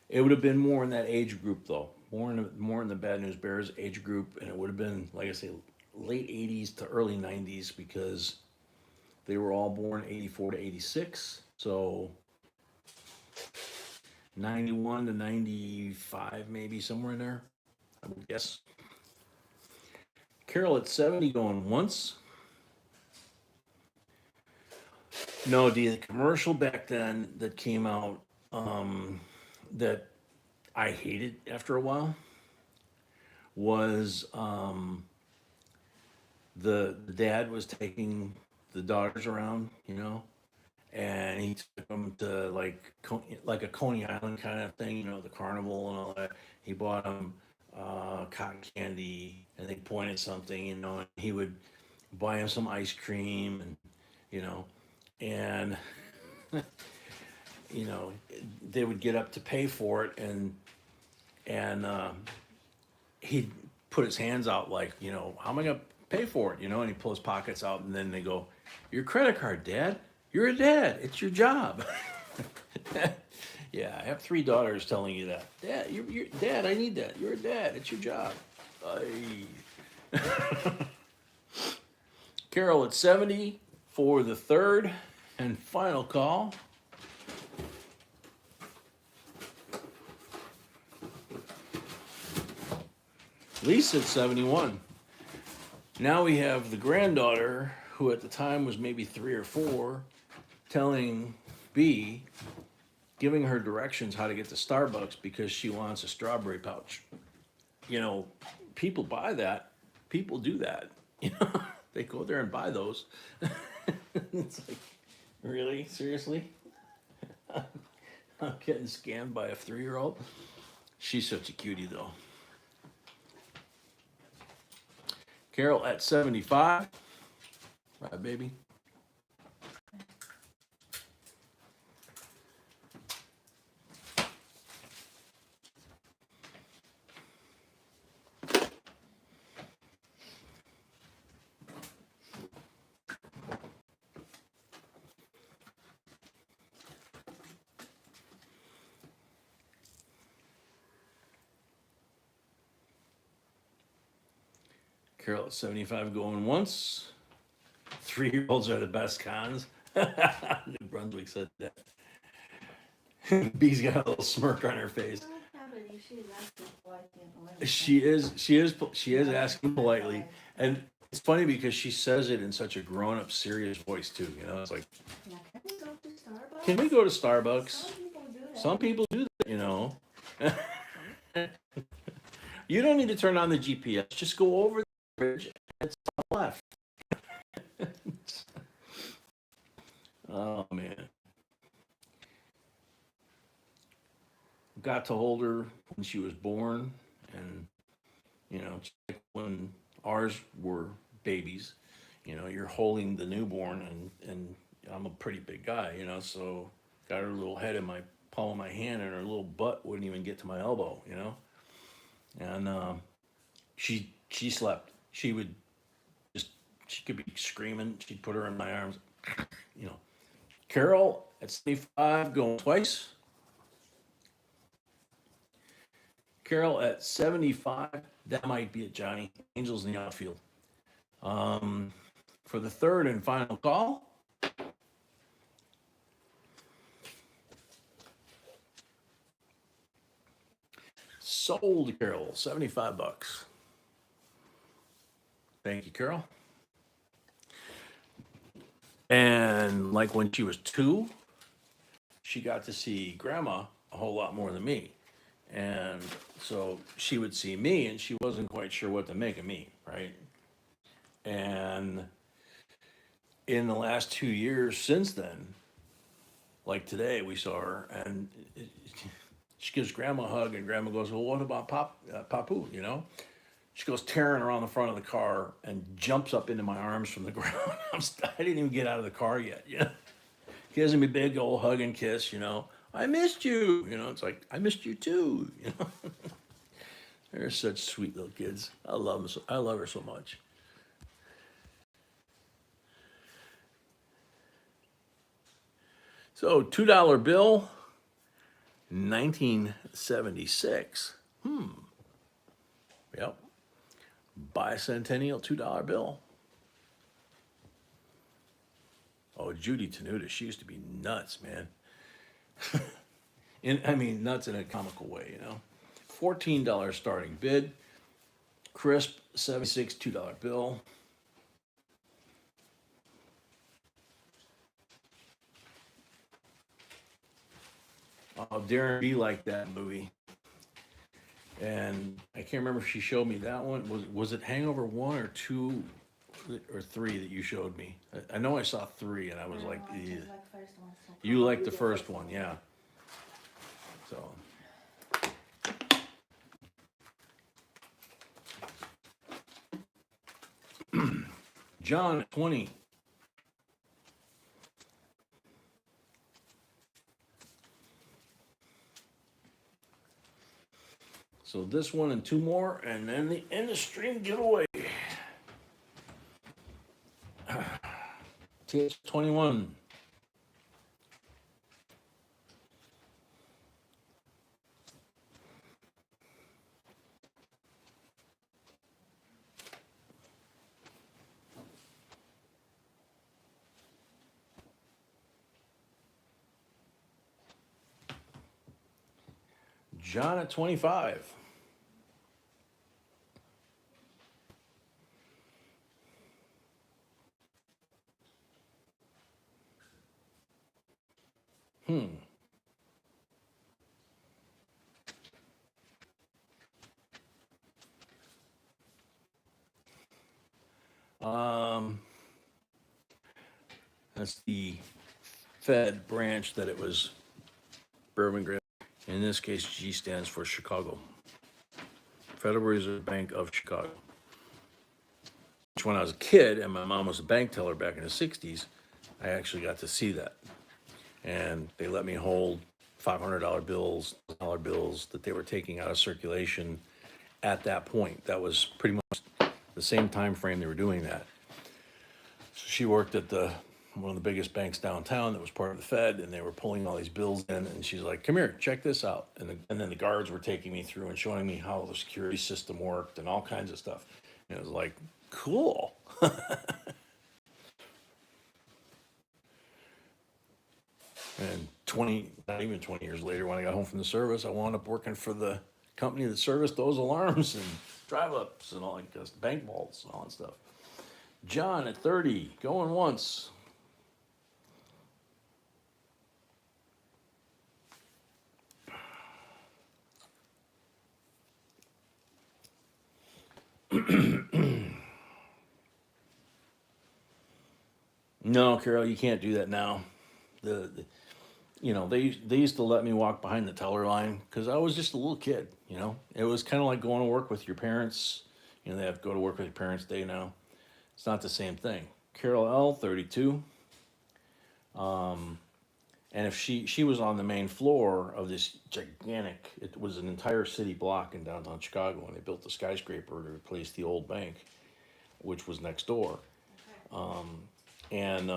It would have been more in that age group, though. More in the Bad News Bears age group, and it would have been, like I say, late 80s to early 90s because they were all born 84 to 86. So 91 to 95, maybe somewhere in there, I would guess. Carol at 70 going once. No, the commercial back then that came out that I hated after a while was the dad was taking the daughters around, and he took them to like a Coney Island kind of thing, the carnival and all that. He bought them cotton candy, and they pointed something, and he would buy them some ice cream, and they would get up to pay for it, and he'd put his hands out like, how am I gonna pay for it, and he'd pull his pockets out, and then they go, your credit card, Dad. You're a dad. It's your job. Yeah, I have 3 daughters telling you that. Dad, you're Dad, I need that. You're a dad. It's your job. Carol at 70 for the third and final call. Lisa at 71. Now we have the granddaughter, who at the time was maybe 3 or 4, telling B, giving her directions how to get to Starbucks because she wants a strawberry pouch. People buy that. People do that. They go there and buy those. It's like, really? Seriously? I'm getting scammed by a 3-year-old? She's such a cutie, though. Carol at 75. Right, baby? Carol at 75 going once. 3-year-olds are the best cons. New Brunswick said that. B's got a little smirk on her face. She is asking politely, and it's funny because she says it in such a grown-up, serious voice too. It's like, can we go to Starbucks? Some people do that. You don't need to turn on the GPS. Just go over the bridge. It's on the left. Oh man. got to hold her when she was born, and just like when ours were babies, you're holding the newborn, and I'm a pretty big guy, so got her little head in my palm of my hand, and her little butt wouldn't even get to my elbow, and she slept. She could be screaming. She'd put her in my arms, you know. Carol at 75 going twice. Carol at 75, that might be it, Johnny. Angels in the outfield. For the third and final call. Sold Carol, $75. Thank you, Carol. And like when she was 2, she got to see Grandma a whole lot more than me. And so she would see me, and she wasn't quite sure what to make of me, right? And in the last 2 years since then, like today, we saw her, and she gives Grandma a hug, and Grandma goes, "Well, what about Papu, She goes tearing around the front of the car and jumps up into my arms from the ground. I didn't even get out of the car yet, Gives me a big old hug and kiss, I missed you, it's like, I missed you too, They're such sweet little kids. I love them. I love her so much. So $2 bill, 1976. Yep. Bicentennial $2 bill. Oh, Judy Tenuta, she used to be nuts, man. Nuts in a comical way, $14 starting bid. Crisp, 76, $2 bill. Oh, Darren B liked that movie. And I can't remember if she showed me that one. Was it Hangover 1 or 2 or 3 that you showed me? I know I saw 3, and I was like, I like first one, so you liked the first one, yeah. So. John at 20. So this one and 2 more, and then the end of stream giveaway. TH21. John at 25. That's the Fed branch that it was Bourbon Grove. In this case, G stands for Chicago. Federal Reserve Bank of Chicago. Which when I was a kid and my mom was a bank teller back in the 60s, I actually got to see that. And they let me hold $500 bills, dollar bills that they were taking out of circulation at that point. That was pretty much the same time frame they were doing that. So she worked at one of the biggest banks downtown that was part of the Fed, and they were pulling all these bills in, and she's like, "Come here, check this out." And then the guards were taking me through and showing me how the security system worked and all kinds of stuff. And it was like, cool. And not even 20 years later, when I got home from the service, I wound up working for the company that serviced those alarms and drive-ups and all that, bank vaults and all that stuff. John at 30, going once. No, Carol, you can't do that now. you know, they used to let me walk behind the teller line because I was just a little kid. You know, it was kind of like going to work with your parents. You know, they have to go to work with your parents day now. It's not the same thing. Carol L, 32. And if she was on the main floor of this gigantic, it was an entire city block in downtown Chicago, and they built the skyscraper to replace the old bank, which was next door. And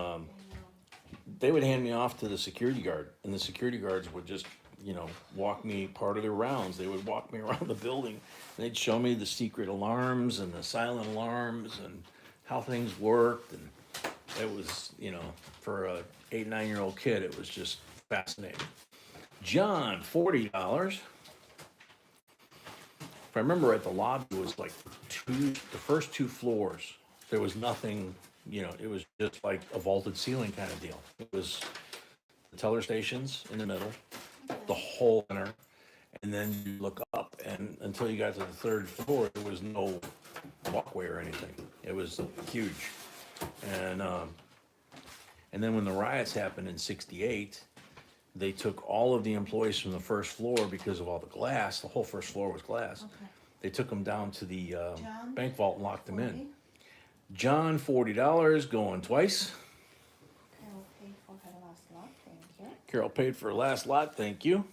they would hand me off to the security guard, and the security guards would just, you know, walk me part of their rounds. They would walk me around the building. And they'd show me the secret alarms and the silent alarms and how things worked. And it was, you know, for a 8, 9-year-old kid, it was just fascinating. John, $40. If I remember right, the lobby was like the first 2 floors. There was nothing, you know, it was just like a vaulted ceiling kind of deal. It was the teller stations in the middle, the whole center, and then you look up, and until you got to the 3rd floor, there was no walkway or anything. It was huge. And then when the riots happened in '68, they took all of the employees from the 1st floor because of all the glass. The whole 1st floor was glass. Okay. They took them down to the John, bank vault and locked them in. 40. John, $40, going twice. Carol paid for her last lot. Thank you. Carol paid for her last lot, thank you.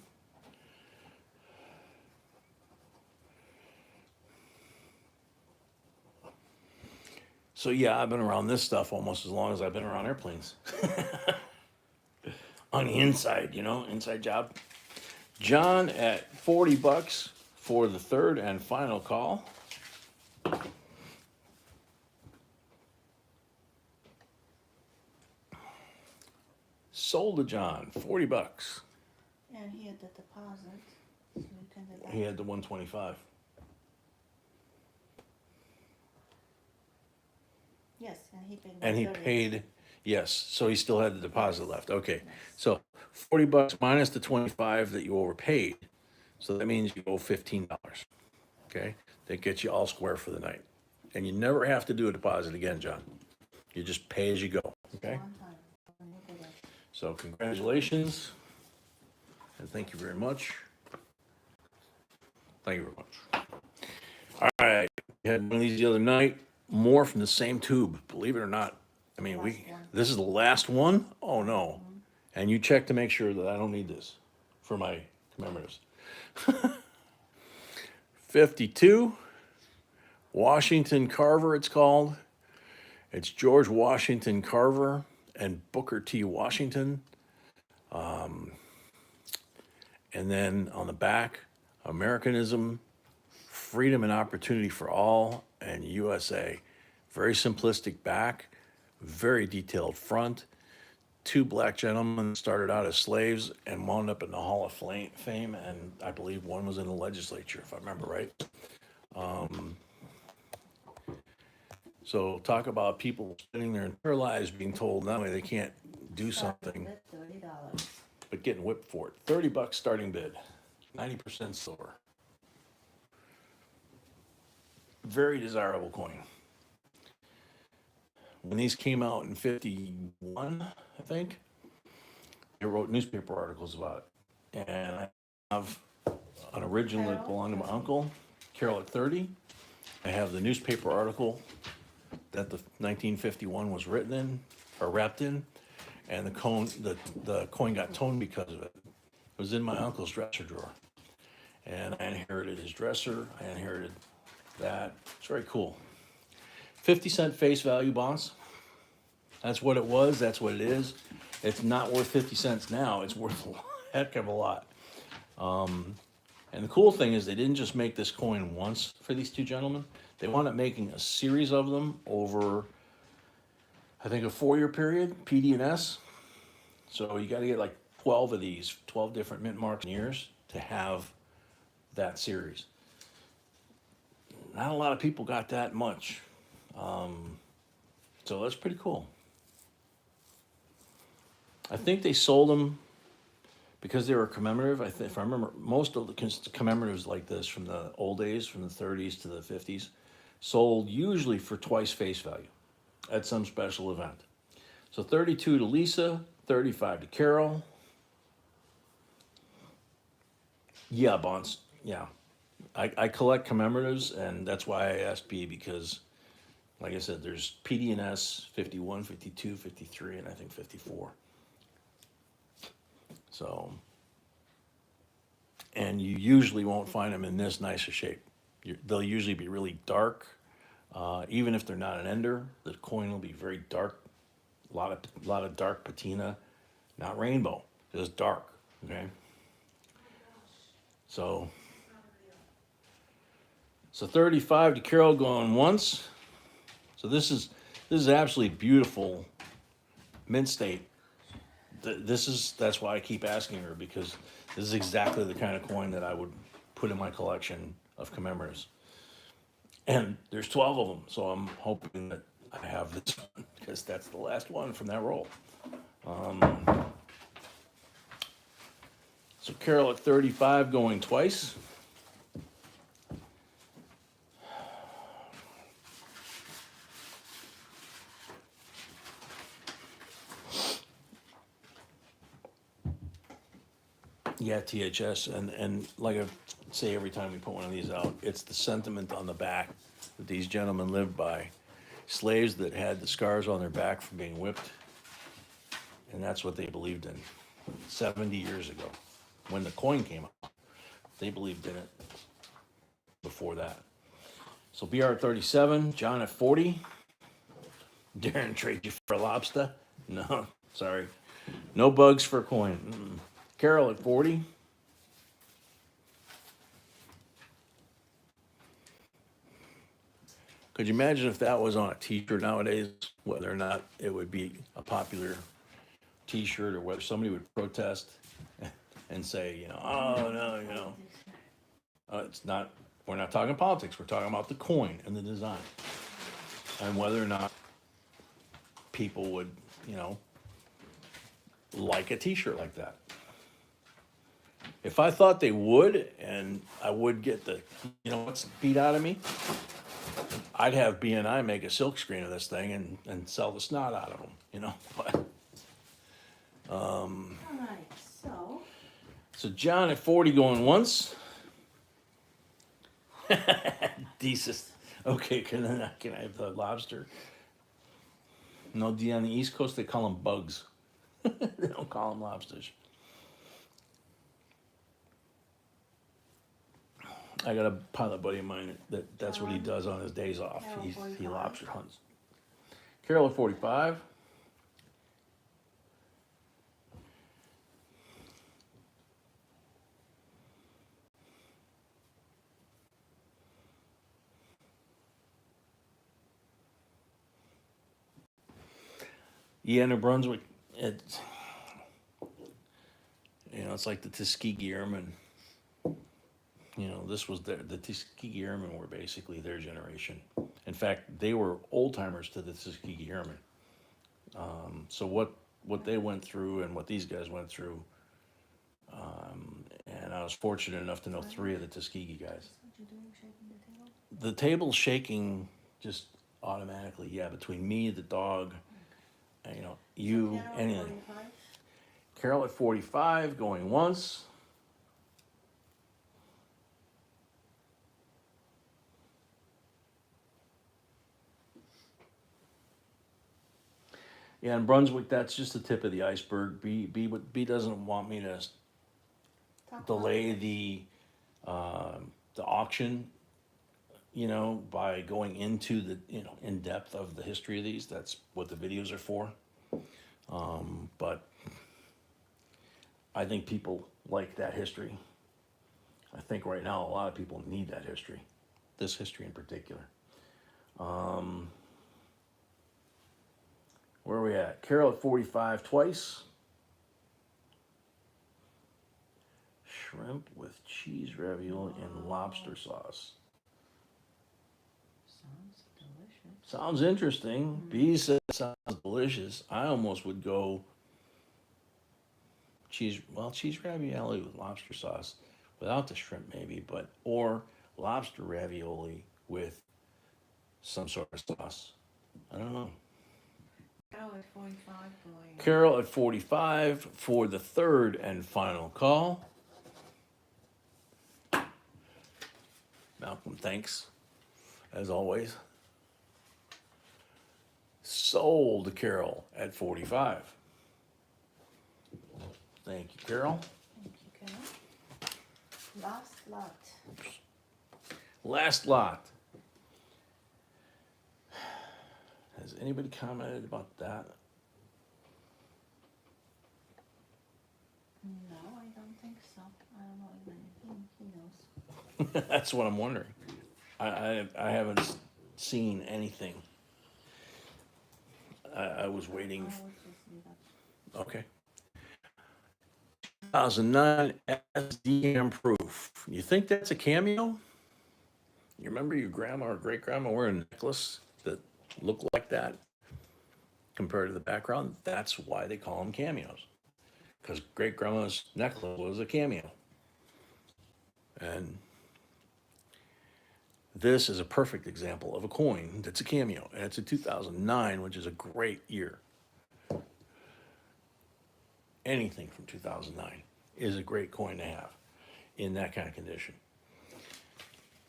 So yeah, I've been around this stuff almost as long as I've been around airplanes. On the inside, you know, inside job. John at $40 for the 3rd and final call. Sold to John, $40. And he had the deposit. So you can do that. He had the 125. Yes, and he paid. And he 130. paid, yes, so he still had the deposit left. Okay, so $40 minus the 25 that you overpaid. So that means you owe $15. Okay, that gets you all square for the night. And you never have to do a deposit again, John. You just pay as you go. Okay, One time. When you do that. so congratulations. And thank you very much. Thank you very much. All right, we had one of these the other night. More from the same tube, believe it or not. I mean, Last one. this is the last one? Oh, no. And you check to make sure that I don't need this for my commemoratives. 52, Washington Carver, it's called. It's George Washington Carver and Booker T. Washington. And then on the back, Americanism, freedom and opportunity for all, and USA. Very simplistic back, very detailed front. 2 black gentlemen started out as slaves and wound up in the Hall of Fame, and I believe one was in the legislature, if I remember right. So talk about people spending their entire lives being told not only they can't do something, $30. but getting whipped for it. $30 starting bid, 90% silver. Very desirable coin. When these came out in 51, I think, I wrote newspaper articles about it. And I have an original that belonged to my uncle, Carol at 30. I have the newspaper article that the 1951 was written in, or wrapped in, and the coin got toned because of it. It was in my uncle's dresser drawer. And I inherited his dresser, I inherited that. It's very cool. 50-cent face value bonds. That's what it was. That's what it is. It's not worth 50 cents now. It's worth a heck of a lot. And the cool thing is they didn't just make this coin once for these 2 gentlemen. They wound up making a series of them over, I think, a 4-year period, PD&S. So you got to get like 12 of these, 12 different mint marks in years to have that series. Not a lot of people got that much. So that's pretty cool. I think they sold them because they were commemorative. If I remember, most of the commemoratives like this from the old days, from the 30s to the 50s, sold usually for twice face value at some special event. So 32 to Lisa, 35 to Carol. Yeah, bonds. Yeah. I collect commemoratives, and that's why I asked B, because, like I said, there's PD&S 51, 52, 53, and I think 54. So, and you usually won't find them in this nice a shape. They'll usually be really dark. Even if they're not an ender, the coin will be very dark. A lot of dark patina, not rainbow, just dark. Okay. So 35 to Carol going once. So this is absolutely beautiful mint state. That's why I keep asking her, because this is exactly the kind of coin that I would put in my collection of commemoratives. And there's 12 of them, so I'm hoping that I have this one, because that's the last one from that roll. So Carol at 35 going twice. Yeah, THS, and like I say every time we put one of these out, it's the sentiment on the back that these gentlemen lived by. Slaves that had the scars on their back from being whipped, and that's what they believed in 70 years ago. When the coin came out, they believed in it before that. So BR at 37, John at 40. Darren trade you for a lobster? No, sorry. No bugs for a coin. Carol at 40. Could you imagine if that was on a t-shirt nowadays, whether or not it would be a popular t-shirt, or whether somebody would protest and say, oh no, it's not, we're not talking politics, we're talking about the coin and the design. And whether or not people would, like a t-shirt like that. If I thought they would, and I would get the, what's beat out of me, I'd have BNI make a silk screen of this thing and sell the snot out of them, But, All right, so John at 40 going once. Decent. Okay, can I have the lobster? No, on the East Coast they call them bugs. They don't call them lobsters. I got a pilot buddy of mine that's what he does on his days off. He lobster hunts. Carol at 45. Yeah, New Brunswick, it's like the Tuskegee Airmen. This was the Tuskegee Airmen were basically their generation. In fact, they were old timers to the Tuskegee Airmen. So what they went through and what these guys went through, and I was fortunate enough to know 3 of the Tuskegee guys. what you doing, shaking the table? The table's shaking just automatically. Yeah, between me, the dog, you, Carol, anything. 45. Carol at 45 going once. Yeah, in Brunswick, that's just the tip of the iceberg. B doesn't want me to Talk delay the auction, by going into the in depth of the history of these. That's what the videos are for. But I think people like that history. I think right now a lot of people need that history, this history in particular. Where are we at? Carol at 45 twice. Shrimp with cheese ravioli and lobster sauce. Sounds delicious. Sounds interesting. B said sounds delicious. I almost would go cheese ravioli with lobster sauce, without the shrimp maybe, or lobster ravioli with some sort of sauce. I don't know. Carol at 45 going. Carol at 45 for the third and final call. Malcolm, thanks, as always. Sold to Carol at 45. Thank you, Carol. Thank you, Carol. Last lot. Last lot. Has anybody commented about that? No, I don't think so. I don't know even he knows. That's what I'm wondering. I haven't seen anything. I was waiting. I will just leave that. Okay. 2009 SDM proof. You think that's a cameo? You remember your grandma or great grandma wearing a necklace that looked like that compared to the background? That's why they call them cameos. Because great grandma's necklace was a cameo. And this is a perfect example of a coin that's a cameo. And it's a 2009, which is a great year. Anything from 2009 is a great coin to have in that kind of condition.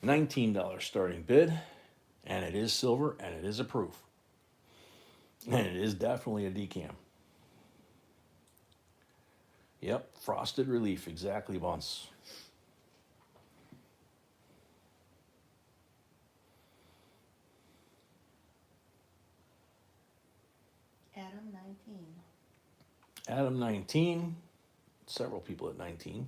$19 starting bid, and it is silver, and it is a proof. And it is definitely a decam. Yep, frosted relief, exactly once. Adam 19. Adam 19, several people at 19.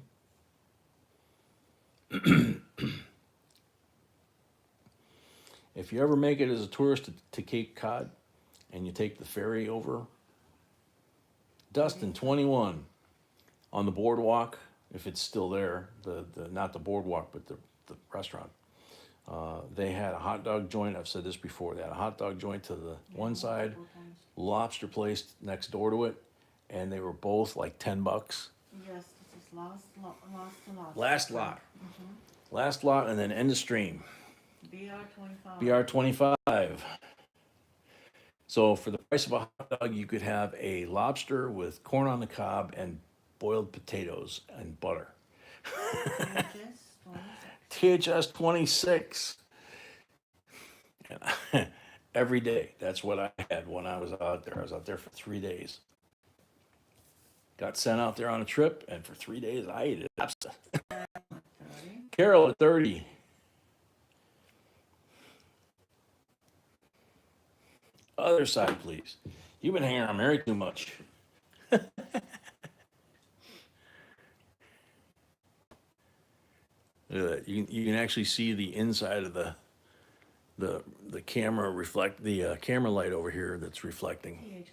If you ever make it as a tourist to Cape Cod and you take the ferry over, Dustin 21 on the boardwalk, if it's still there, the not the boardwalk but the restaurant. They had a hot dog joint. I've said this before. They had a hot dog joint to the one side, lobster place next door to it, and they were both like $10. Yes, this is last lot. Last lot. Last lot, and then end of stream. BR25. BR25. So for the price of a hot dog, you could have a lobster with corn on the cob and boiled potatoes and butter. THS 26. And every day. That's what I had when I was out there. I was out there for 3 days. Got sent out there on a trip, and for 3 days I ate it. Carol at 30. Other side, please. You've been hanging around Mary too much. You can actually see the inside of the camera reflect the camera light over here that's reflecting.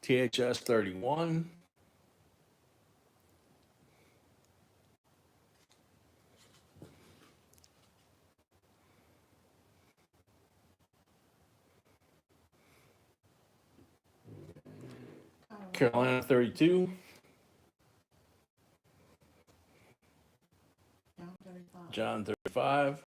THS 31. Carolina 32. John 35.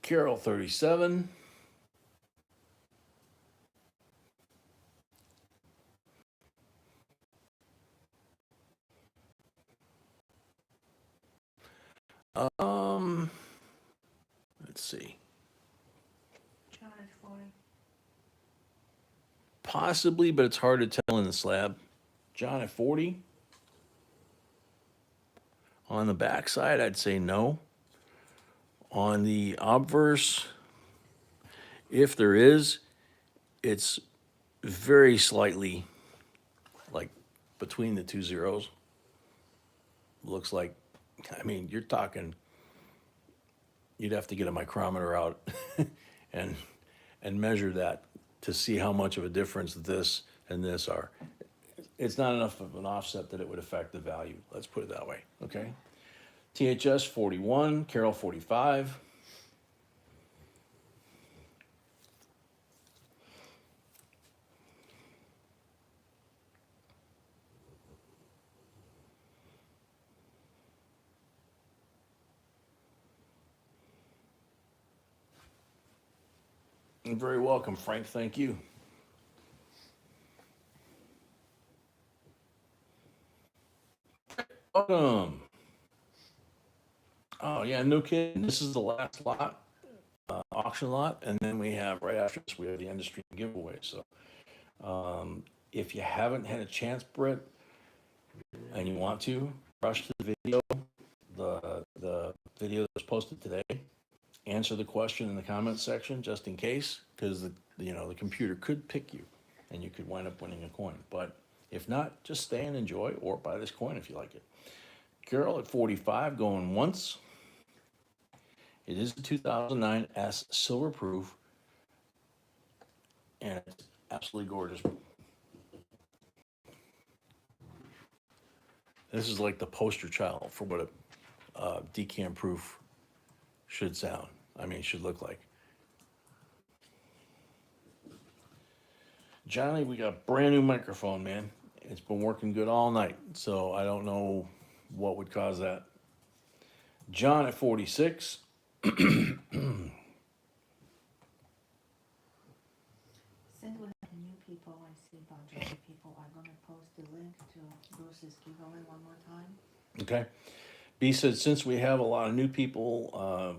Carol 37. Let's see. Possibly, but it's hard to tell in the slab. John at 40. On the back side, I'd say no. On the obverse, if there is, it's very slightly like between the two zeros. Looks like, I mean, you're talking, you'd have to get a micrometer out and measure that to see how much of a difference this and this are. It's not enough of an offset that it would affect the value. Let's put it that way, okay? THS 41, Carol 45. You're very welcome, Frank. Thank you. Welcome. Oh yeah, no kidding. This is the last lot, auction lot, and then we have right after this we have the end of stream giveaway. So if you haven't had a chance, Britt, and you want to rush to the video, the video that was posted today, answer the question in the comments section just in case, because the computer could pick you, and you could wind up winning a coin. But if not, just stay and enjoy, or buy this coin if you like it. Carol at 45 going once. It is the 2009 S Silver Proof, and it's absolutely gorgeous. This is like the poster child for what a decam proof should sound. I mean, should look like. Johnny, we got a brand new microphone, man. It's been working good all night, so I don't know what would cause that. John at 46. Since we have new people, I see a bunch of new people. I'm gonna post the link to Bruce's giveaway one more time. Okay. B said, since we have a lot of new people,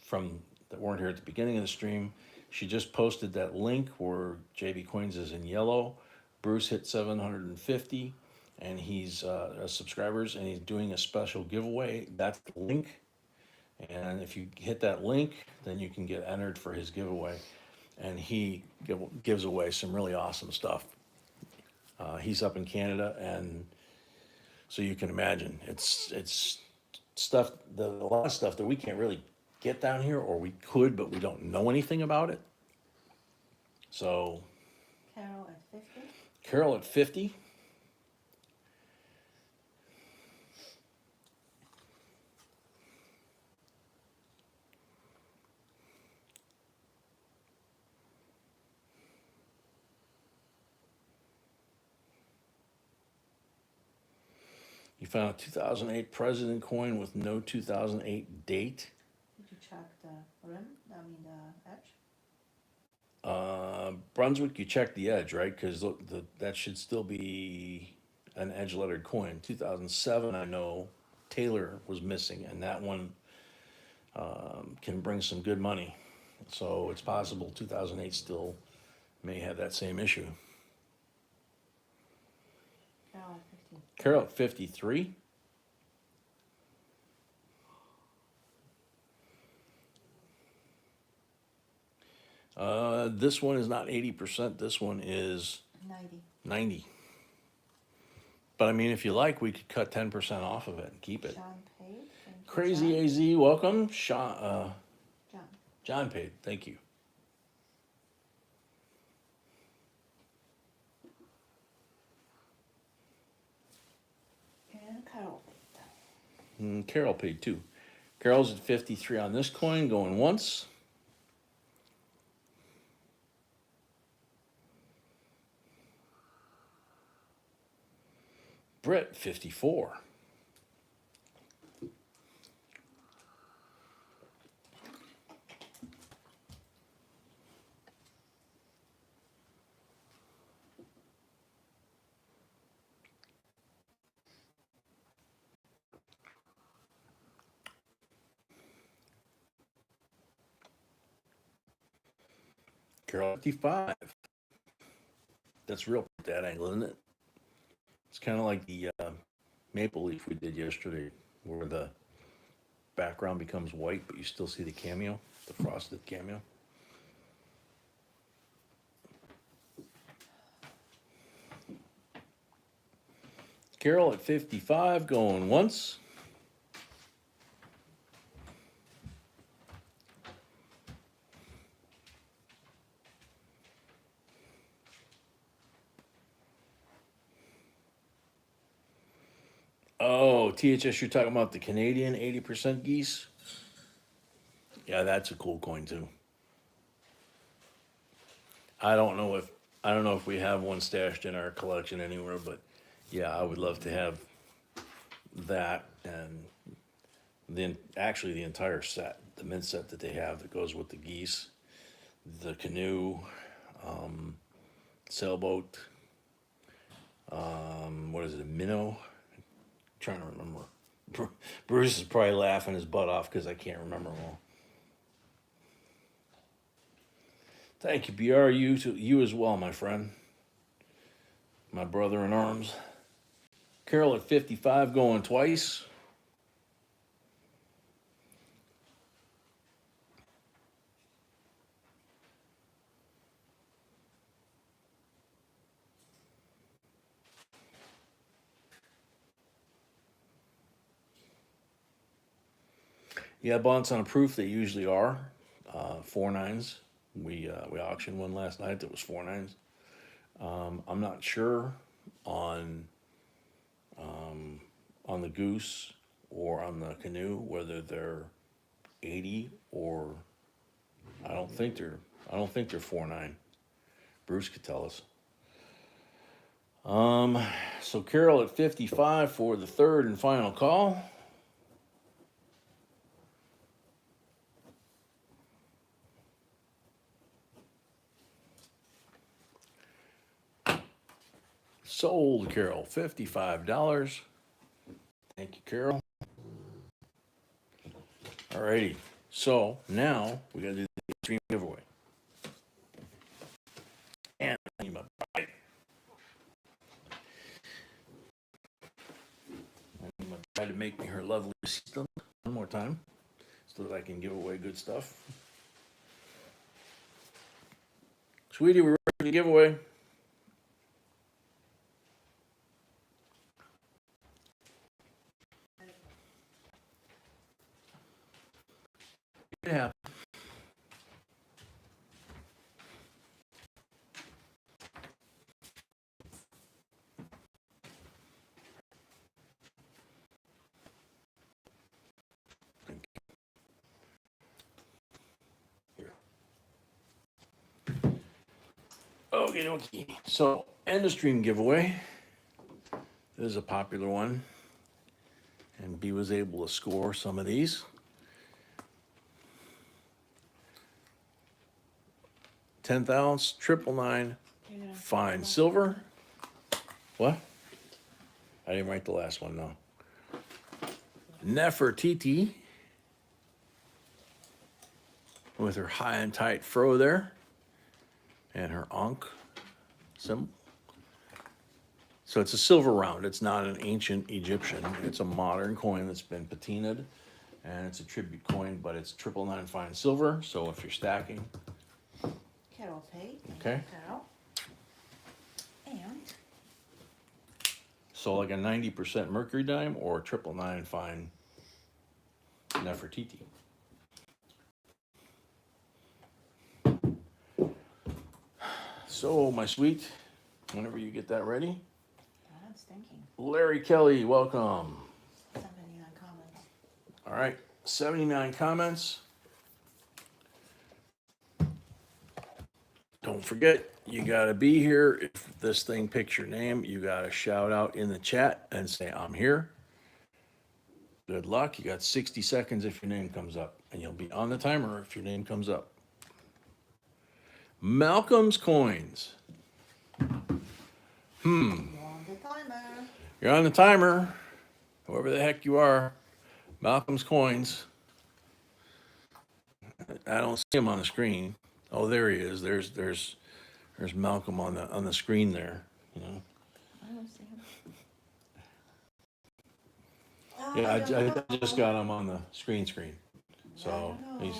from that weren't here at the beginning of the stream, she just posted that link where JB Coins is in yellow. Bruce hit 750, and he's subscribers, and he's doing a special giveaway. That's the link. And if you hit that link, then you can get entered for his giveaway. And he gives away some really awesome stuff. He's up in Canada, and so you can imagine it's stuff, a lot of stuff that we can't really get down here, or we could, but we don't know anything about it. So Carol at 50. Carol at 50. You found a 2008 President coin with no 2008 date. Did you check the rim? I mean the edge? Brunswick, you checked the edge, right? Because that should still be an edge lettered coin. 2007, I know Taylor was missing, and that one can bring some good money. So it's possible 2008 still may have that same issue. Carol at 50. Carol at 53. This one is not 80%. This one is 90. But I mean, if you like, we could cut 10% off of it and keep it. Unpaid. Crazy AZ, welcome. John Paid, thank you. And Carol paid. Carol paid too. Carol's at 53 on this coin, going once. Brett, 54. Carol, 55. That's real at that angle, isn't it? It's kind of like the maple leaf we did yesterday, where the background becomes white, but you still see the cameo, the frosted cameo. Carol at 55, going once. Oh, THS, you're talking about the Canadian 80% geese? Yeah, that's a cool coin too. I don't know if we have one stashed in our collection anywhere, but yeah, I would love to have that, and then actually the entire set, the mint set that they have that goes with the geese. the canoe, sailboat. What is it? A minnow? Trying to remember. Bruce is probably laughing his butt off because I can't remember them all. Thank you, BR. You as well, my friend. My brother in arms. Carol at 55 going twice. Yeah, bonds on a proof, they usually are. 4.9s. We auctioned one last night that was 4.9s. I'm not sure on the goose or on the canoe whether they're 80 or I don't think they're 4.9. Bruce could tell us. So Carol at 55 for the third and final call. Sold, Carol, $55. Thank you, Carol. Alrighty, so now we gotta do the stream giveaway. And I need my bride. I need my bride to make me her lovely system one more time so that I can give away good stuff. Sweetie, we're ready for the giveaway. Yeah. Okay, okay. So, end of stream giveaway. This is a popular one. And B was able to score some of these. 10th ounce, 999, fine silver. What? I didn't write the last one, no. Nefertiti with her high and tight fro there and her Ankh symbol. So it's a silver round. It's not an ancient Egyptian. It's a modern coin that's been patinaed, and it's a tribute coin, but it's 999 fine silver. So if you're stacking, Carol paid. okay. Carol. And So like a 90% mercury dime or 999 fine Nefertiti. So my sweet, whenever you get that ready. I'm thinking. Larry Kelly, welcome. 79 comments. All right, 79 comments. Don't forget, you gotta be here. If this thing picks your name, you gotta shout out in the chat and say, I'm here. Good luck. You got 60 seconds if your name comes up, and you'll be on the timer if your name comes up. Malcolm's coins. You're on the timer. You're on the timer. Whoever the heck you are. Malcolm's coins. I don't see him on the screen. Oh, there he is. There's Malcolm on the screen there. You know. I don't see him. Yeah, I just got him on the screen. So he's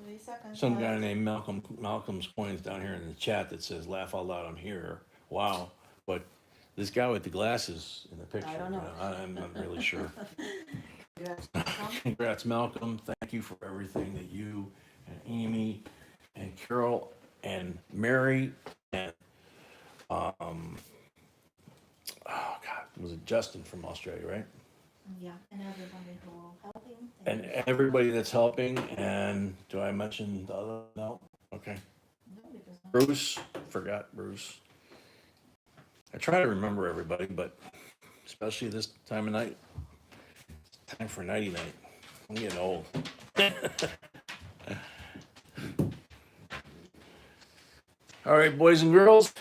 3 seconds. some guy named Malcolm's coins down here in the chat that says "Laugh out loud, I'm here." Wow, but this guy with the glasses in the picture, I don't know. I'm not really sure. Congrats. Congrats, Malcolm. Thank you for everything that you and Amy and Carol and Mary and oh God, was it Justin from Australia, right? Yeah, and everybody who helping. And everybody that's helping. And do I mention the other? No. Okay. No, because Bruce, forgot Bruce. I try to remember everybody, but especially this time of night, it's time for nighty night. I'm getting old. All right, boys and girls,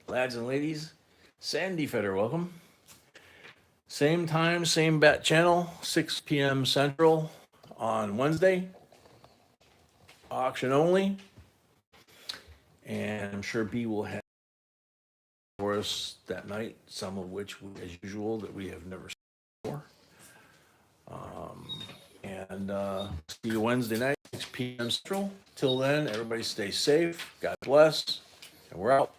lads and ladies, Sandy Fetter, welcome. Same time, same bat channel, 6 p.m. Central on Wednesday. Auction only. And I'm sure B will have for us that night, some of which, as usual, that we have never seen before. And see you Wednesday night, 6 p.m. Central. Till then, everybody stay safe. God bless. And we're out.